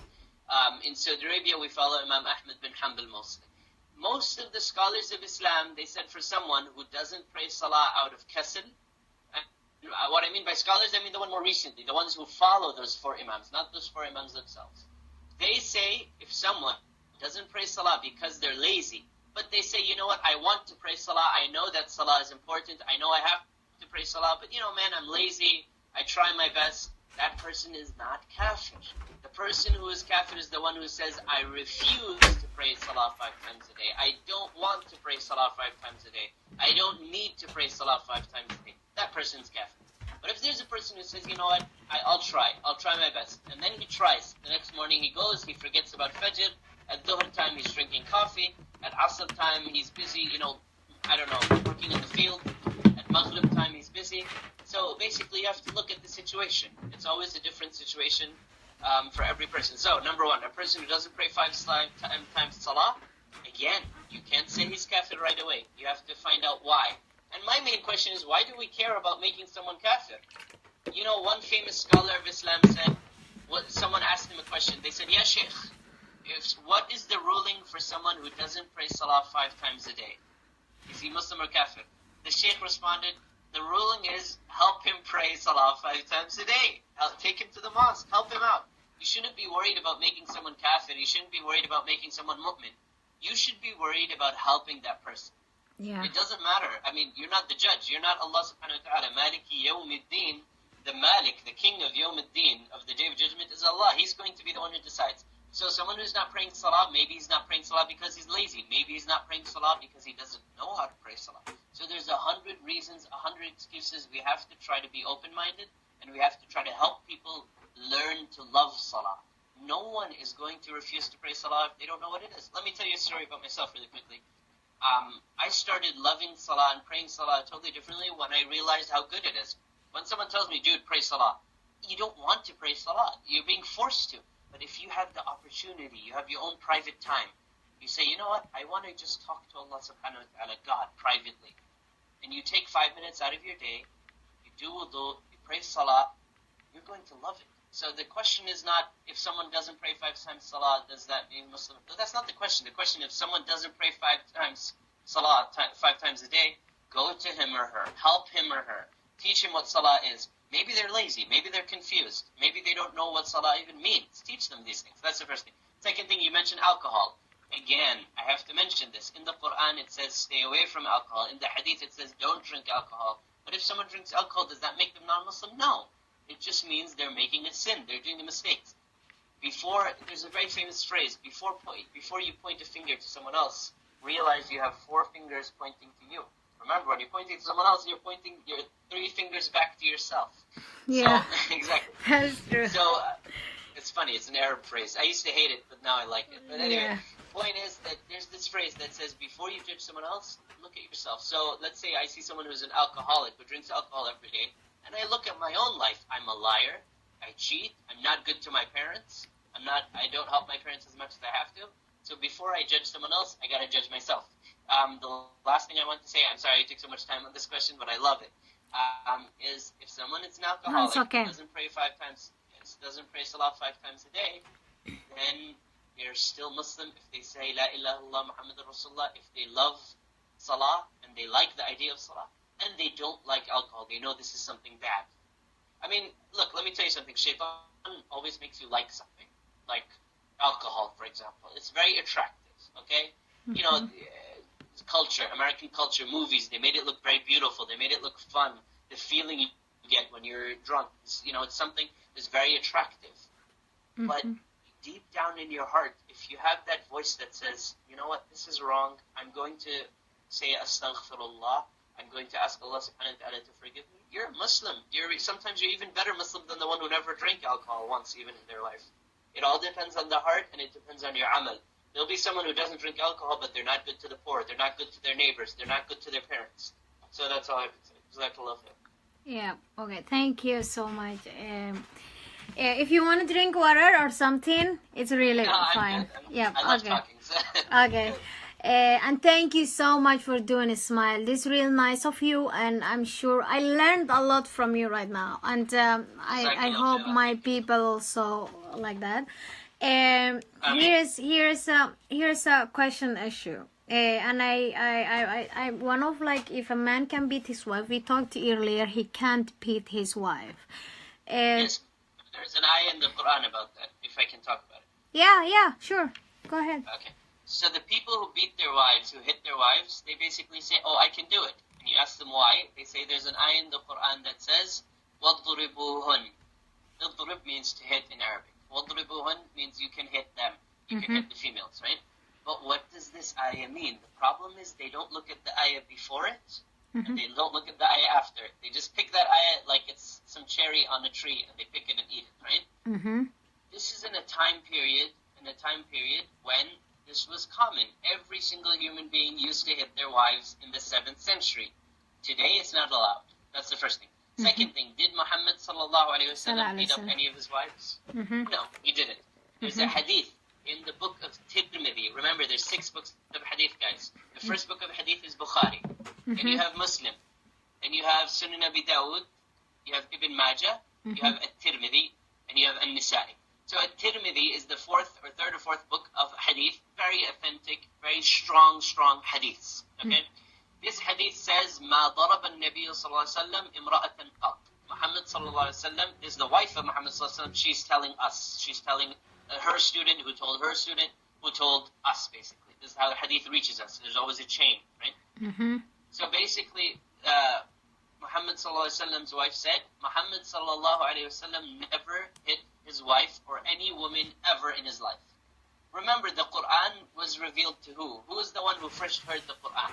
In Saudi Arabia, we follow Imam Ahmed bin Hanbal mostly. Most of the scholars of Islam, they said for someone who doesn't pray Salah out of kasal, what I mean by scholars, I mean the one more recently, the ones who follow those 4 imams, not those 4 imams themselves. They say if someone doesn't pray Salah because they're lazy, but they say, you know what, I want to pray Salah, I know that Salah is important, I know I have to pray Salah, but man, I'm lazy, I try my best, that person is not kafir. The person who is kafir is the one who says, I refuse to pray Salah 5 times a day. I don't want to pray Salah 5 times a day. I don't need to pray Salah 5 times a day. That person's kafir. But if there's a person who says, you know what, I'll try my best. And then he tries. The next morning he goes, he forgets about Fajr. At Dhuhr time he's drinking coffee. At Asr time he's busy, working in the field. At Maghrib time he's busy. So basically you have to look at the situation. It's always a different situation for every person. So number 1, a person who doesn't pray 5 times Salah, again, you can't say he's kafir right away. You have to find out why. And my main question is, why do we care about making someone kafir? One famous scholar of Islam said, someone asked him a question. They said, yeah, sheikh, what is the ruling for someone who doesn't pray salah 5 times a day? Is he Muslim or kafir? The sheikh responded, the ruling is help him pray salah 5 times a day. Take him to the mosque, help him out. You shouldn't be worried about making someone kafir. You shouldn't be worried about making someone mu'min. You should be worried about helping that person. Yeah. It doesn't matter. I mean, you're not the judge. You're not Allah subhanahu wa ta'ala. Maliki yawmiddin. The Malik, the king of yawmiddin, of the day of judgment, is Allah. He's going to be the one who decides. So someone who's not praying salah, maybe he's not praying salah because he's lazy. Maybe he's not praying salah because he doesn't know how to pray salah. So there's 100 reasons, 100 excuses. We have to try to be open-minded, and we have to try to help people learn to love salah. No one is going to refuse to pray salah if they don't know what it is. Let me tell you a story about myself really quickly. I started loving salah and praying salah totally differently when I realized how good it is. When someone tells me, dude, pray salah, you don't want to pray salah. You're being forced to. But if you have the opportunity, you have your own private time, you say, you know what, I want to just talk to Allah subhanahu wa ta'ala, God, privately. And you take 5 minutes out of your day, you do wudu, you pray salah, you're going to love it. So the question is not if someone doesn't pray 5 times salah, does that mean Muslim? That's not the question. The question is if someone doesn't pray 5 times salah, 5 times a day, go to him or her, help him or her, teach him what salah is. Maybe they're lazy, maybe they're confused, maybe they don't know what salah even means. Teach them these things. That's the first thing. Second thing, you mentioned alcohol. Again, I have to mention this. In the Quran it says stay away from alcohol. In the Hadith it says don't drink alcohol. But if someone drinks alcohol, does that make them non-Muslim? No. It just means they're making a sin. They're doing a mistake. There's a very famous phrase, before you point a finger to someone else, realize you have 4 fingers pointing to you. Remember, when you're pointing to someone else, you're pointing your 3 fingers back to yourself. Yeah. So, exactly. That's true. So, it's funny, it's an Arab phrase. I used to hate it, but now I like it. But anyway, point is that there's this phrase that says, before you judge someone else, look at yourself. So, let's say I see someone who's an alcoholic who drinks alcohol every day, and I look at my own life. I'm a liar. I cheat. I'm not good to my parents. I don't help my parents as much as I have to. So before I judge someone else, I gotta judge myself. The last thing I want to say, I'm sorry I took so much time on this question, but I love it, is if someone is an alcoholic, doesn't pray salah 5 times a day, then they're still Muslim if they say La ilaha illallah Muhammadur Rasulullah, if they love salah and they like the idea of salah, and they don't like alcohol, they know this is something bad. I mean, look, let me tell you something. Shaitan always makes you like something, like alcohol, for example. It's very attractive, okay? Mm-hmm. You know, culture, American culture, movies, they made it look very beautiful. They made it look fun. The feeling you get when you're drunk, it's something that's very attractive. Mm-hmm. But deep down in your heart, if you have that voice that says, you know what, this is wrong, I'm going to say astaghfirullah, I'm going to ask Allah subhanahu wa ta'ala to forgive me, you're a Muslim. Sometimes you're even better Muslim than the one who never drank alcohol once, even in their life. It all depends on the heart, and it depends on your amal. There'll be someone who doesn't drink alcohol, but they're not good to the poor. They're not good to their neighbors. They're not good to their parents. So that's all I would say. Jazakallah khair. Yeah, okay. Thank you so much. If you want to drink water or something, it's really fine. I love talking. So. Okay. And thank you so much for doing a smile. This is real nice of you, and I'm sure I learned a lot from you right now. And I hope my people also like that. Here's a question issue. And I one of like if a man can beat his wife, we talked earlier, he can't beat his wife. Yes, there's an ayah in the Quran about that, if I can talk about it. Yeah, sure. Go ahead. Okay. So the people who beat their wives, who hit their wives, they basically say, oh, I can do it. And you ask them why. They say there's an ayah in the Quran that says, وَضْرِبُوهُنْ. Idrib means to hit in Arabic. وَضْرِبُوهُنْ means you can hit them. You can hit the females, right? But what does this ayah mean? The problem is they don't look at the ayah before it, and they don't look at the ayah after it. They just pick that ayah like it's some cherry on a tree, and they pick it and eat it, right? Mm-hmm. This is in a time period when this was common. Every single human being used to hit their wives in the 7th century. Today, it's not allowed. That's the first thing. Second thing, did Muhammad sallallahu alayhi wa sallam beat up any of his wives? No, he didn't. There's a hadith in the book of Tirmidhi. Remember, there's 6 books of hadith, guys. The first book of hadith is Bukhari. And you have Muslim. And you have Sunan Abi Dawud. You have Ibn Majah. You have At-Tirmidhi. And you have An-Nisa'i. So At-Tirmidhi is the 4th or 3rd or 4th book of hadith. very authentic, very strong hadiths. Okay? This hadith says, مَا ضَرَبَ النَّبِيُّ صلى الله عليه وسلم امرأة قط. Muhammad sallallahu alaihi wasallam is the wife of Muhammad sallallahu alaihi wasallam. She's telling us. She's telling her student who told her student who told us, basically. This is how the hadith reaches us. There's always a chain, right? So basically, Muhammad sallallahu alaihi wasallam's wife said, Muhammad sallallahu alaihi wasallam never hit his wife or any woman ever in his life. Remember, the Quran was revealed to who? Who is the one who first heard the Quran?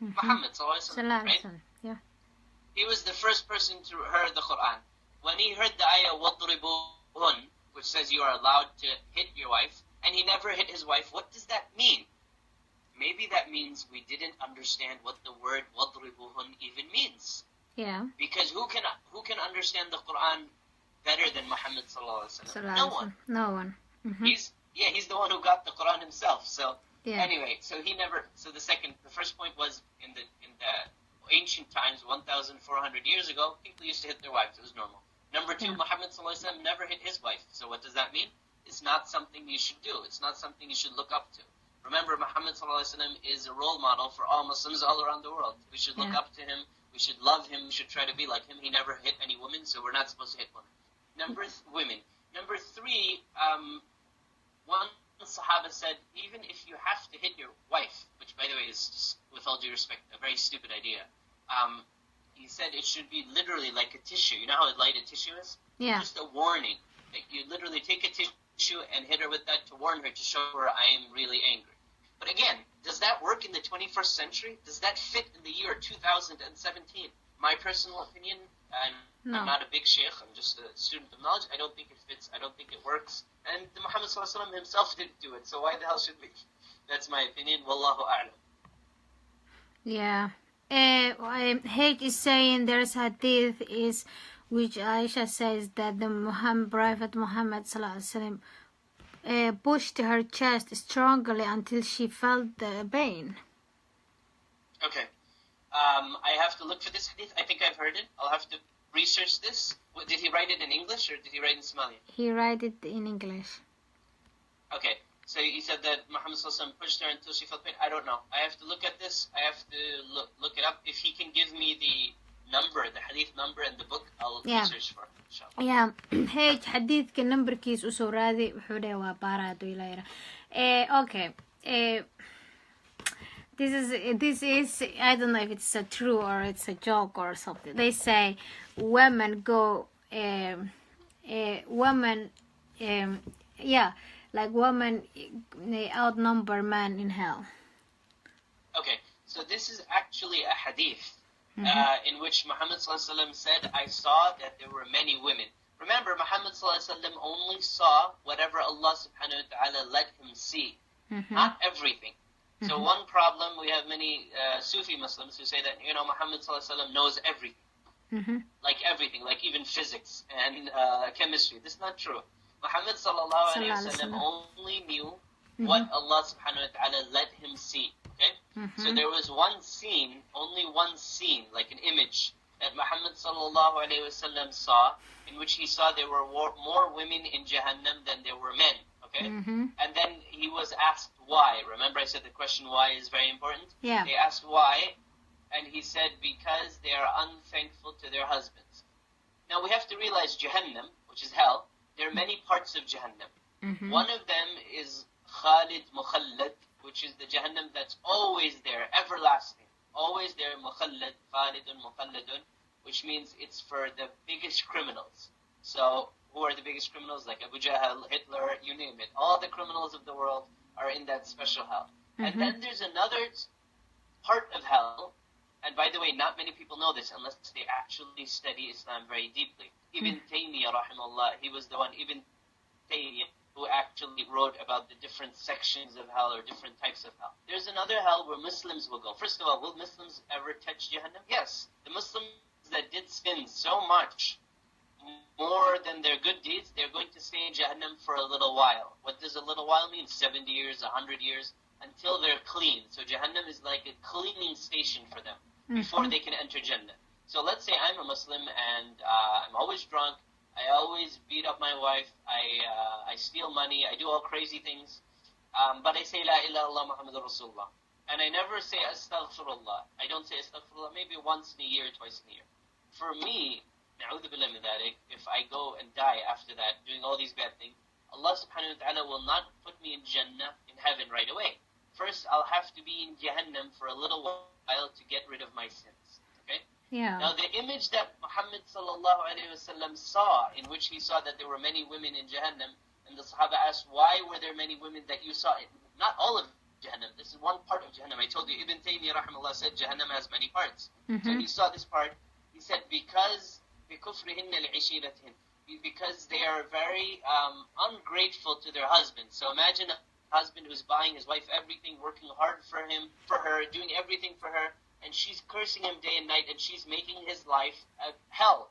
Muhammad sallallahu alaihi wasallam, right? Yeah. He was the first person to hear the Quran. When he heard the ayah, وَضْرِبُوهُنْ, which says you are allowed to hit your wife, and he never hit his wife, what does that mean? Maybe that means we didn't understand what the word وَضْرِبُوهُنْ even means. Yeah. Because who can understand the Quran better than Muhammad sallallahu alaihi wasallam? No one. No one. He's the one who got the Quran himself. So yeah. Anyway, so the first point was in the ancient times, 1,400 years ago, people used to hit their wives. It was normal. Number two, Muhammad sallallahu alaihi wasallam never hit his wife. So what does that mean? It's not something you should do. It's not something you should look up to. Remember, Muhammad sallallahu alaihi wasallam is a role model for all Muslims all around the world. We should look up to him. We should love him. We should try to be like him. He never hit any women, so we're not supposed to hit women. Women. Number three, one Sahaba said, even if you have to hit your wife, which by the way is, just, with all due respect, a very stupid idea. He said it should be literally like a tissue. You know how light a tissue is? Yeah. Just a warning. Like you literally take a tissue and hit her with that to warn her, to show her I am really angry. But again, does that work in the 21st century? Does that fit in the year 2017? My personal opinion, I'm not a big sheikh, I'm just a student of knowledge. I don't think it fits. I don't think it works. And Muhammad sallallahu alaihi wasallam himself didn't do it, so why the hell should we? That's my opinion. Wallahu a'lam. Yeah. Hate is saying there's hadith is which Aisha says that the Prophet Muhammad sallallahu alaihi wasallam pushed her chest strongly until she felt the pain. Okay. I have to look for this hadith. I think I've heard it. I'll have to research this. Did he write it in English or did he write it in Somali? He wrote it in English. Okay. So he said that Muhammad sallallahu alaihi wasallam pushed her until she felt pain. I don't know. I have to look at this. I have to look it up. If he can give me the number, the hadith number and the book, I'll research for it. Inshallah. Yeah. Hey, hadith ka number kiis usoo raadi wuxuu dhahay waa baaraado ilayra. Okay. This is I don't know if it's a true or it's a joke or something. They say women go like women they outnumber men in hell. Okay, so this is actually a hadith in which Muhammad sallallahu alaihi wasallam said, I saw that there were many women. Remember, Muhammad sallallahu alaihi wasallam only saw whatever Allah subhanahu wa ta'ala let him see, not everything. So one problem, we have many Sufi Muslims who say that, Muhammad sallallahu alaihi wasallam knows everything. Like everything, like even physics and chemistry. This is not true. Muhammad sallallahu alaihi wasallam only knew what Allah subhanahu wa ta'ala let him see. Okay? So there was only one scene, like an image that Muhammad sallallahu alaihi wasallam saw, in which he saw there were more women in Jahannam than there were men. Okay? And then he was asked why. Remember I said the question why is very important? Yeah. They asked why, and he said because they are unthankful to their husbands. Now we have to realize Jahannam, which is hell, there are many parts of Jahannam. One of them is Khalid Mukhallad, which is the Jahannam that's always there, everlasting. Always there, Mukhallad, Khalidun, Mukhalladun, which means it's for the biggest criminals. So, who are the biggest criminals? Like Abu Jahl, Hitler, you name it. All the criminals of the world are in that special hell. And then there's another part of hell, and by the way, not many people know this unless they actually study Islam very deeply. Ibn Taymiyyah, rahimahullah, he was the one, Ibn Taymiyyah, who actually wrote about the different sections of hell or different types of hell. There's another hell where Muslims will go. First of all, will Muslims ever touch Jahannam? Yes. The Muslims that did sin so much, more than their good deeds, they're going to stay in Jahannam for a little while. What does a little while mean? 70 years, 100 years, until they're clean. So Jahannam is like a cleaning station for them before they can enter Jannah. So let's say I'm a Muslim and I'm always drunk, I always beat up my wife, I steal money, I do all crazy things. but I say La ilaha illallah Muhammadur Rasulullah. And I never say astaghfirullah. I don't say astaghfirullah maybe once in a year, twice in a year. For me, na'udhu billah min dhalik, if I go and die after that, doing all these bad things, Allah subhanahu wa ta'ala will not put me in Jannah, in heaven right away. First, I'll have to be in Jahannam for a little while to get rid of my sins. Okay? Yeah. Now, the image that Muhammad sallallahu alayhi wa sallam saw, in which he saw that there were many women in Jahannam, and the Sahaba asked, why were there many women that you saw? Not all of Jahannam. This is one part of Jahannam. I told you, Ibn Taymiyyah rahimahullah said Jahannam has many parts. So he saw this part. He said, because they are very ungrateful to their husbands. So imagine a husband who's buying his wife everything, working hard for him, for her, doing everything for her, and she's cursing him day and night, and she's making his life a hell.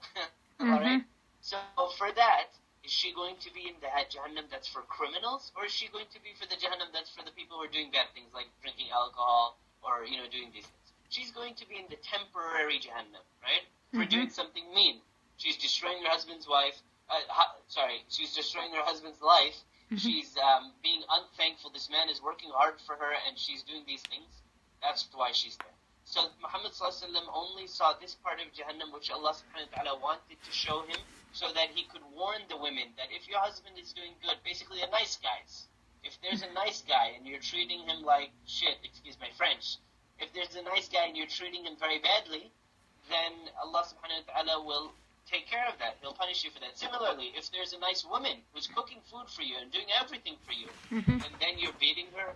All right? So for that, is she going to be in the Jahannam that's for criminals, or is she going to be for the Jahannam that's for the people who are doing bad things, like drinking alcohol, or, doing these things? She's going to be in the temporary Jahannam, right? For doing something mean. She's destroying her husband's wife. She's destroying her husband's life. She's being unthankful. This man is working hard for her, and she's doing these things. That's why she's there. So Muhammad sallallahu alaihi wasallam only saw this part of Jahannam, which Allah subhanahu wa ta'ala wanted to show him, so that he could warn the women that if your husband is doing good, basically the nice guys, if there's a nice guy and you're treating him like shit, excuse my French, if there's a nice guy and you're treating him very badly, then Allah subhanahu wa ta'ala will take care of that. He'll punish you for that. Similarly, if there's a nice woman who's cooking food for you and doing everything for you, and then you're beating her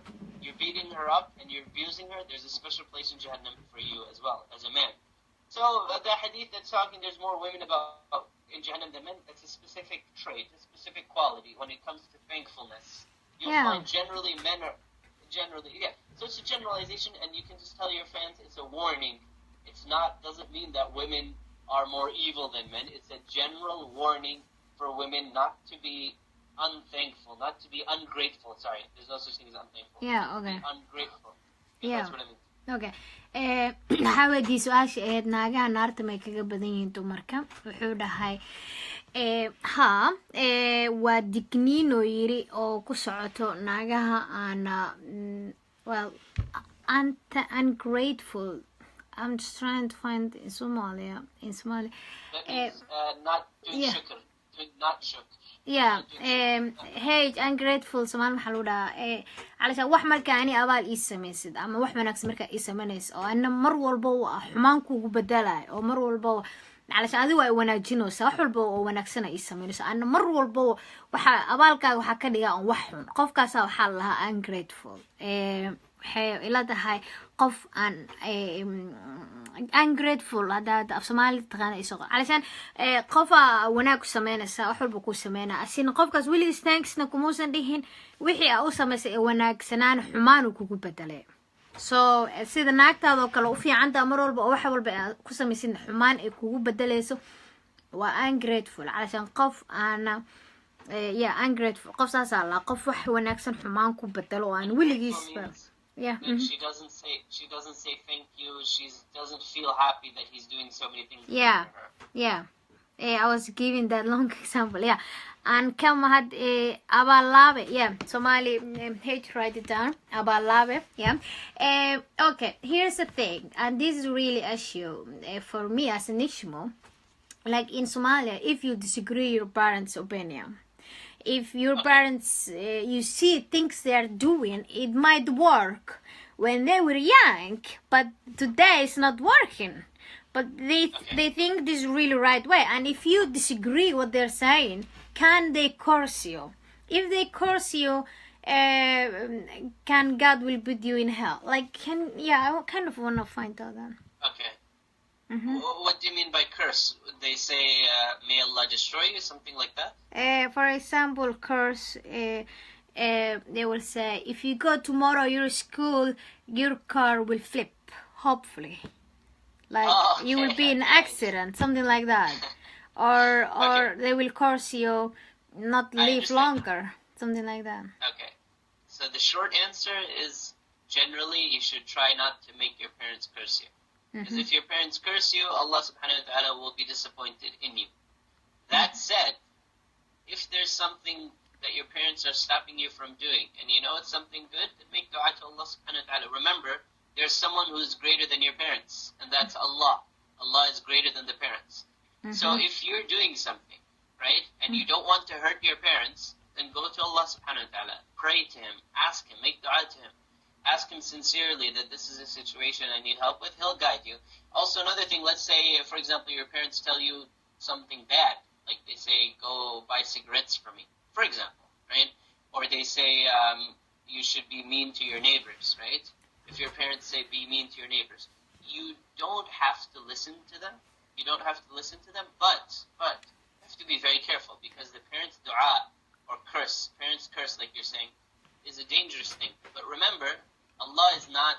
up and you're abusing her, there's a special place in Jahannam for you as well, as a man. So the hadith that's talking there's more women in Jahannam than men, that's a specific trait, a specific quality when it comes to thankfulness. You'll find generally men are, so it's a generalization, and you can just tell your fans it's a warning. It's not, doesn't mean that women are more evil than men. It's a general warning for women not to be unthankful, not to be ungrateful. Sorry, there's no such thing as unthankful. Yeah, okay. Ungrateful. Yeah. That's what I mean. Okay. Waxaa weydii su-aasha ahayd naagaha naarta may kaga badan yihiin dumarka. Wuxuu dhahay waa digniinoo yiri oo ku socoto naagaha aan ungrateful. I'm just trying to find in Somalia. That means not doing shukr. Not shukr. Yeah. Hey, ungrateful. Somalia maxaa lagu dhahaa علشان wax marka ani abaal ii samaysid ama wax wanaagsan marka ii samaynayso oo ana mar walba xumaan kugu bedelaay oo mar walba علشان adigu ay wanaajinayso wax walba oo wanaagsan ii samaynayso ana mar walba waxa abaalkaaga waxa ka dhigaa on wax xun qofkaas waxa la lahaa ungrateful waxay ila tahay qof aan ungrateful hada af Soomaali taqaan isoo علشان qof wanaag ku sameynaysa wax walba ku sameynaa asina qofkaas wili thanksna kumuusan dhihin wixii uu sameysay wanaagsanaan xumaan uu kugu bedelay so sida naagtaada oo kale u fiicanta mar walba wax walba ku sameysin xumaan ay kugu bedelayso waa ungrateful علشان qof aan ungrateful qof saas la qof wax wanaagsan xumaan ku bedelo aan wiligiisba She doesn't say thank you. She doesn't feel happy that he's doing so many things for her. I was giving that long example. And come had abalabe. Somali hate write it down. Abalabe. Okay, here's the thing, and this is really an issue for me as an Ishmo. Like in Somalia, if you disagree your parents' opinion, if your parents, you see things they are doing, it might work when they were young, but today it's not working. But they think this is really right way. And if you disagree what they're saying, can they curse you? If they curse you, can God will put you in hell? Like, I kind of want to find out that. Okay. What do you mean by curse? They say, may Allah destroy you, something like that? For example, curse, they will say, if you go tomorrow your school, your car will flip, hopefully. Like, you will be in an accident, something like that. Or they will curse you not live longer, something like that. Okay. So the short answer is, generally, you should try not to make your parents curse you. Because if your parents curse you, Allah subhanahu wa ta'ala will be disappointed in you. That said, if there's something that your parents are stopping you from doing, and you know it's something good, then make dua to Allah subhanahu wa ta'ala. Remember, there's someone who is greater than your parents, and that's Allah. Allah is greater than the parents. So if you're doing something, right, and you don't want to hurt your parents, then go to Allah subhanahu wa ta'ala. Pray to Him. Ask Him. Make dua to Him. Ask Him sincerely that this is a situation I need help with. He'll guide you. Also, another thing, let's say, for example, your parents tell you something bad. Like they say, go buy cigarettes for me, for example, right? Or they say, you should be mean to your neighbors, right? If your parents say, be mean to your neighbors, you don't have to listen to them. You don't have to listen to them, but you have to be very careful, because the parents' dua or parents' curse, like you're saying, is a dangerous thing. But remember, Allah is not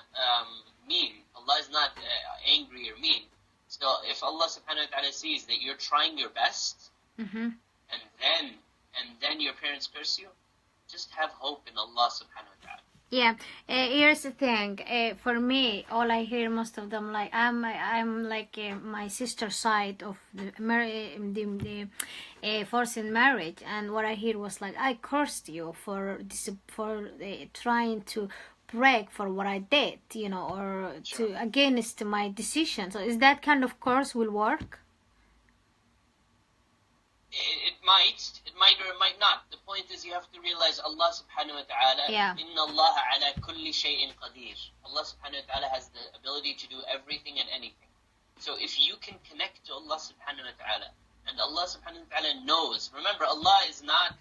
mean. Allah is not angry or mean. So if Allah subhanahu wa ta'ala sees that you're trying your best, and then your parents curse you, just have hope in Allah subhanahu wa ta'ala. Yeah, here's the thing. For me, all I hear most of them, like I'm like my sister's side of the forced marriage, and what I hear was like, I cursed you for trying to break for what I did, you know, or to against my decision. So is that kind of curse will work? It might or it might not. The point is you have to realize Allah subhanahu wa ta'ala, Inna Allah ala kulli shay'in qadir. Allah subhanahu wa ta'ala has the ability to do everything and anything. So if you can connect to Allah subhanahu wa ta'ala, and Allah subhanahu wa ta'ala knows, remember Allah is not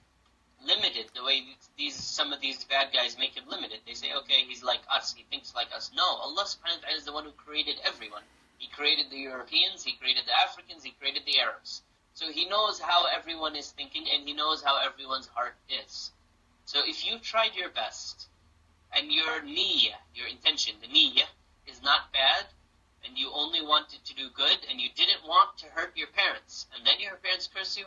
limited the way some of these bad guys make him limited. They say, okay, he's like us, he thinks like us. No, Allah subhanahu wa ta'ala is the one who created everyone. He created the Europeans, He created the Africans, He created the Arabs. So He knows how everyone is thinking, and He knows how everyone's heart is. So if you tried your best, and your niyyah, your intention, the niyyah, is not bad, and you only wanted to do good, and you didn't want to hurt your parents, and then your parents curse you,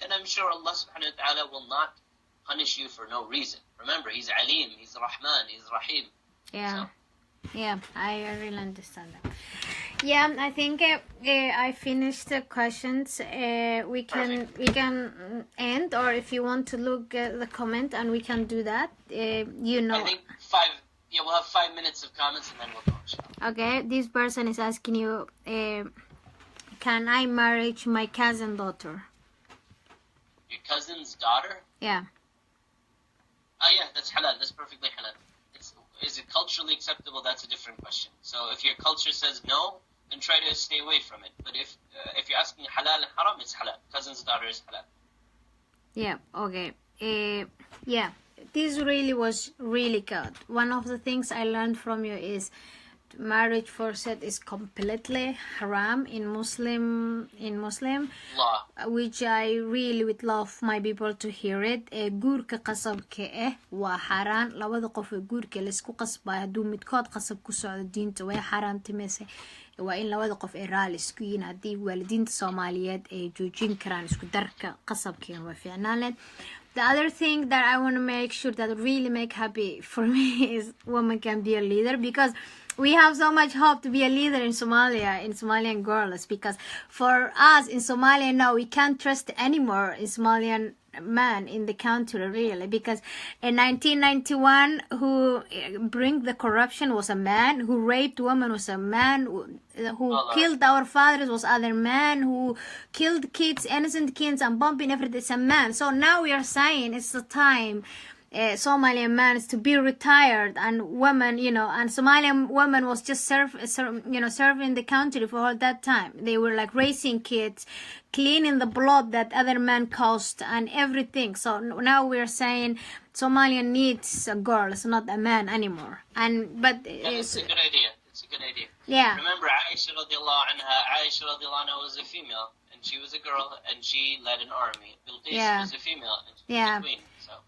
then I'm sure Allah subhanahu wa ta'ala will not punish you for no reason. Remember, He's Alim, He's Rahman, He's Rahim. Yeah. So. Yeah, I really understand that. Yeah, I think I finished the questions. We can end, or if you want to look at the comment, and we can do that. You know. I think we'll have 5 minutes of comments, and then we'll go. Okay, this person is asking you, can I marry my cousin daughter? Your cousin's daughter? Yeah. Oh yeah, that's halal. That's perfectly halal. Is it culturally acceptable? That's a different question. So if your culture says no, then try to stay away from it. But if you're asking halal and haram, it's halal. Cousin's daughter is halal. Yeah, okay. Yeah, this really was really good. One of the things I learned from you is marriage forced is completely haram in Muslim law, which I really would love my people to hear it. Guurka qasabka waa xaraan. Labada qof ee guurka la isku qasbay haduu midkood qasab ku socdo diinta way xaraantimaysa. Waa in labada qof ee raali isku yihiin hadii waalidiinta Soomaaliyeed ay joojin karaan isku darka qasabkeen waa fiicnaan. The other thing that I want to make sure that really make happy for me is women can be a leader, because we have so much hope to be a leader in Somalia, in Somalian girls, because for us in Somalia now we can't trust anymore in Somalian man in the country, really, because in 1991 who bring the corruption was a man, who raped women was a man, who killed our fathers was other man, who killed kids, innocent kids, and bombing everything is a man. So now we are saying it's the time Somalian men to be retired, and women, you know, and Somalian women was just serving the country for all that time. They were like raising kids, cleaning the blood that other men caused, and everything. So now we're saying Somalian needs a girl, it's not a man anymore. But it's a good idea. It's a good idea. Yeah. Remember, Aisha radiallahu anha was a female, and she was a girl, and she led an army. Bilqis was a female, and she was a queen.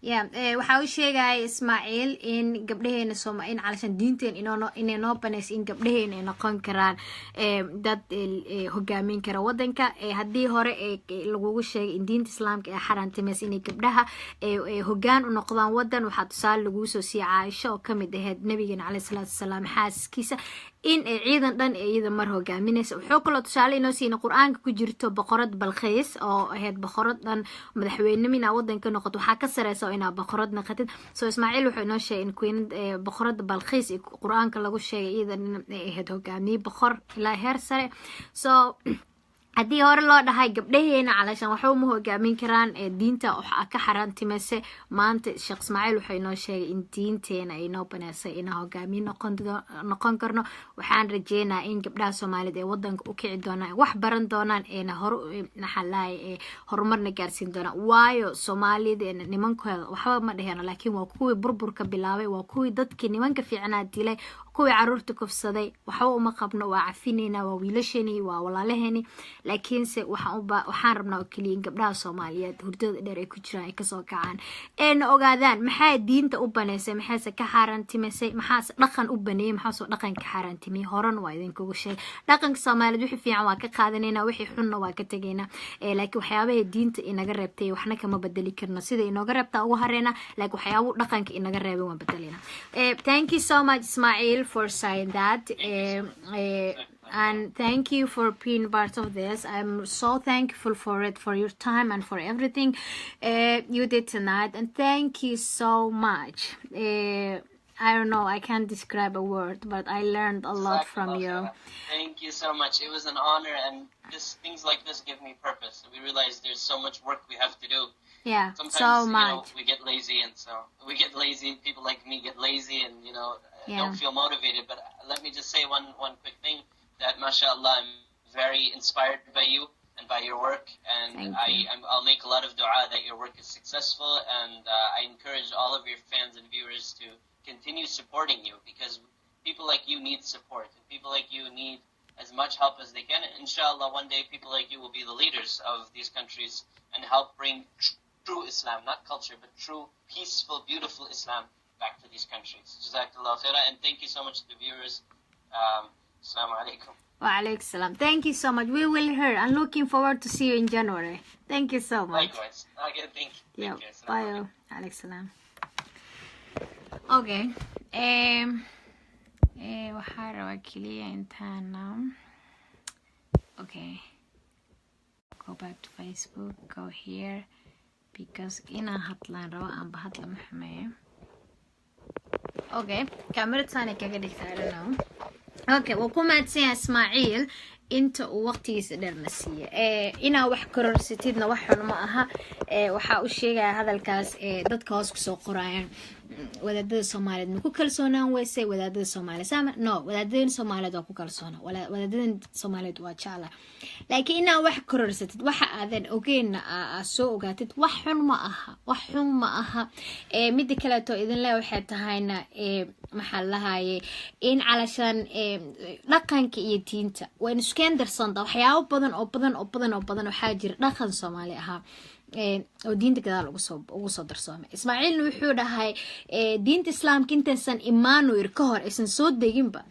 Yeah, waxa uu sheegay Ismaaciil in gabdhaheena Soomaaliya in calashan diinteen inay noo banays in gabdhaheena ay noqon karaan dad hogaamin kara wadanka. Hadii hore lagu sheegay in diinta Islaamka ay xaraantimaysay in gabdhaha hogaan u noqdaan wadan, waxa tusaale lagu soo siiyay Aisha oo kamid ahayd nabigeena Kaleey salaatu wasalaam xaaskiisa in ciidan dhan iyada mar hogaaminaysa wuxuu kala tusaale inoo siina quraanka ku jirto boqorad balqiis oo ahayd boqorad dhan madaxweynimada wadanka noqoto waxa ka sareysa inaa boqorad noqotid soo Ismaaciil wuxuu inoo sheegay in queen boqorad balqiis quraanka lagu sheegay iidan ahayd hogaamiye boqor ilaa heer sare soo haddii hore loo dhahay gabdhaheena calashan waxa uu hogaamin karaan diinta waxa ka xaraantimayse maanta sheekh Ismaaciil wuxuu inoo sheegay in diinteena ay noo banaasay in hogaamin noqon karno waxaan rajeenaa in gabdhaha Soomaaliyeed ee wadanka u kici doonaan wax baran doonaan eena hor naxalaay horumarna gaarsiin doonaan waayo Soomaaliyeed nimankooda waxba ma dhaheeno laakiin waa kuwii burburka bilaabay waa kuwii dadkii nimanka fiicnaa dilay kuwii caruurta kufsaday waxa uma qabno waa cafinayna waa wiilashani waa walaalaheeni laakiin se waxaan rabnaa oo kaliya in gabdhaha Soomaaliyeed hurdada dheer ay ku jiraan ay ka soo kacaan een ogaadaan maxay diinta u baneysay maxay ka xaaraantimisay maxaa dhaqan u baneeyay maxaa soo dhaqan ka xaaraantimay horan waa idin kugu sheeg dhaqanka Soomaaliyeed wixii fiican waa ka qaadanayna wixii xunna waa ka tagayna laakiin waxyaabaha diinta inaga reebtay waxna kama bedeli karno sida inaga reebta ugu hareena laakiin waxyaabaha dhaqanka inaga reebay waan bedelina thank you so much Ismail for saying that and thank you for being part of this. I'm so thankful for it, for your time and for everything you did tonight, and thank you so much. I don't know, I can't describe a word, but I learned a lot from you. Thank you so much. It was an honor, and things like this give me purpose. We realize there's so much work we have to do. Yeah, sometimes, so much. We get lazy, and so we get lazy. People like me get lazy, and don't feel motivated. But let me just say one quick thing: that mashallah, I'm very inspired by you and by your work, and I'll make a lot of dua that your work is successful, and I encourage all of your fans and viewers to continue supporting you, because people like you need support, and people like you need as much help as they can. And inshallah, one day people like you will be the leaders of these countries and help bring true Islam, not culture, but true, peaceful, beautiful Islam back to these countries. Jazakallah khairah, and thank you so much to the viewers. Assalamu alaikum. Wa alaikum salam. Thank you so much. We will hear. I'm looking forward to see you in January. Thank you so much. Likewise. Okay, thank you. Yeah. Thank you. Bye. Alaikum salam. Okay. Waxaa rabaa kaliya intaan okay. Go back to Facebook. Go here. Because inaan hadlaan rabo aan bahadla ma xumeeyo. Okay. Kamerad saani kaga dhigta I don't know. Okay. Waa ku mahadsan Ismaaciil inta uu waqtigiisa dheerna siiyay inaa wax kororsatidna wax xun ma aha waxa uu sheegay hadalkaas dadka hoos ku soo qorayaan wadaadada Soomaaliyeed ma ku kalsoonaan weysay wadaadada Soomaaliyeed no wadaadada Soomaaliyeed waa ku kalsoona wadaadada Soomaaliyeed waa jecla laakiin inaa wax kororsatid waxa aadan ogeena soo ogaatid wax xun ma aha mid kale to idin leeyahay waxay tahayna maxaa lahaye in calashan dhaqanka iyo diinta waa iskenderson waxyaabo badan waxaa jira dhaqan Soomaali aha oo diinta gadaal ugu soo darsoomay Ismaaciil wuxuu dhahay diinta Islaamka intaansan Emmanuel ka hor aysan soo deginba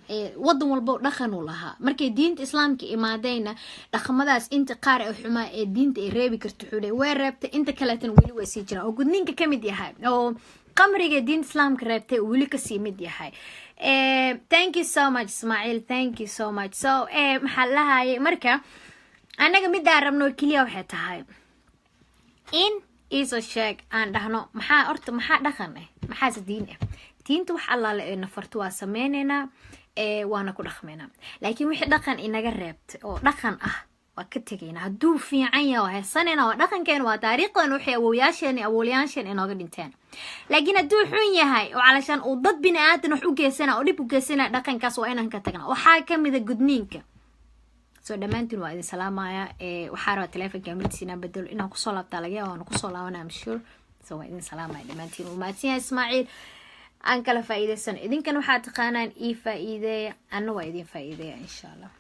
wadan walba dhaqan u lahaa markay diinta Islaamka imaadayna dhaqamadaas inta qaar ay xumaa diinta ay reebi karto xuday way reebtay inta kale tan wali way sii jiraan oo gudninka kamid yahay oo qamriga diinta Islaamka reebtay wali ka sii mid yahay thank you so much Ismaaciil thank you so much so maxaa lahaye marka anaga mid aan rabno kaliya waxay tahay in iso sheeg aan dhahno maxaa dhaqan maxaa diin diinta wax allaale ee nafartu waa sameeynayna waana ku dhaqmeynaa laakiin wixii dhaqan inaga reebtay oo dhaqan waa ka tagayna hadduu fiican yahay sanena waa dhaqankeen waa taariikhdan wixii awoowayaasheen inooga dhinteen laakiin hadduu xun yahay oo calashan uu dad bini aadan wax u geysana oo dhib u geysana dhaqankaas waa inaan ka tagna waxaa kamid gudniinka so dhamaantiin waa idin salaamaya waxaa rabaa telefonka amritiina bedel inaan kusoo laabtaa laga yaabaa ku soo laabanaa I'm sure so waa idin salaamaya dhamaantiin u maadsan Ismaaciil aan kala faa'iideysan idinkan waxaa taqaanaan faa'iideeya anna waa idin faa'iideeya insha Allah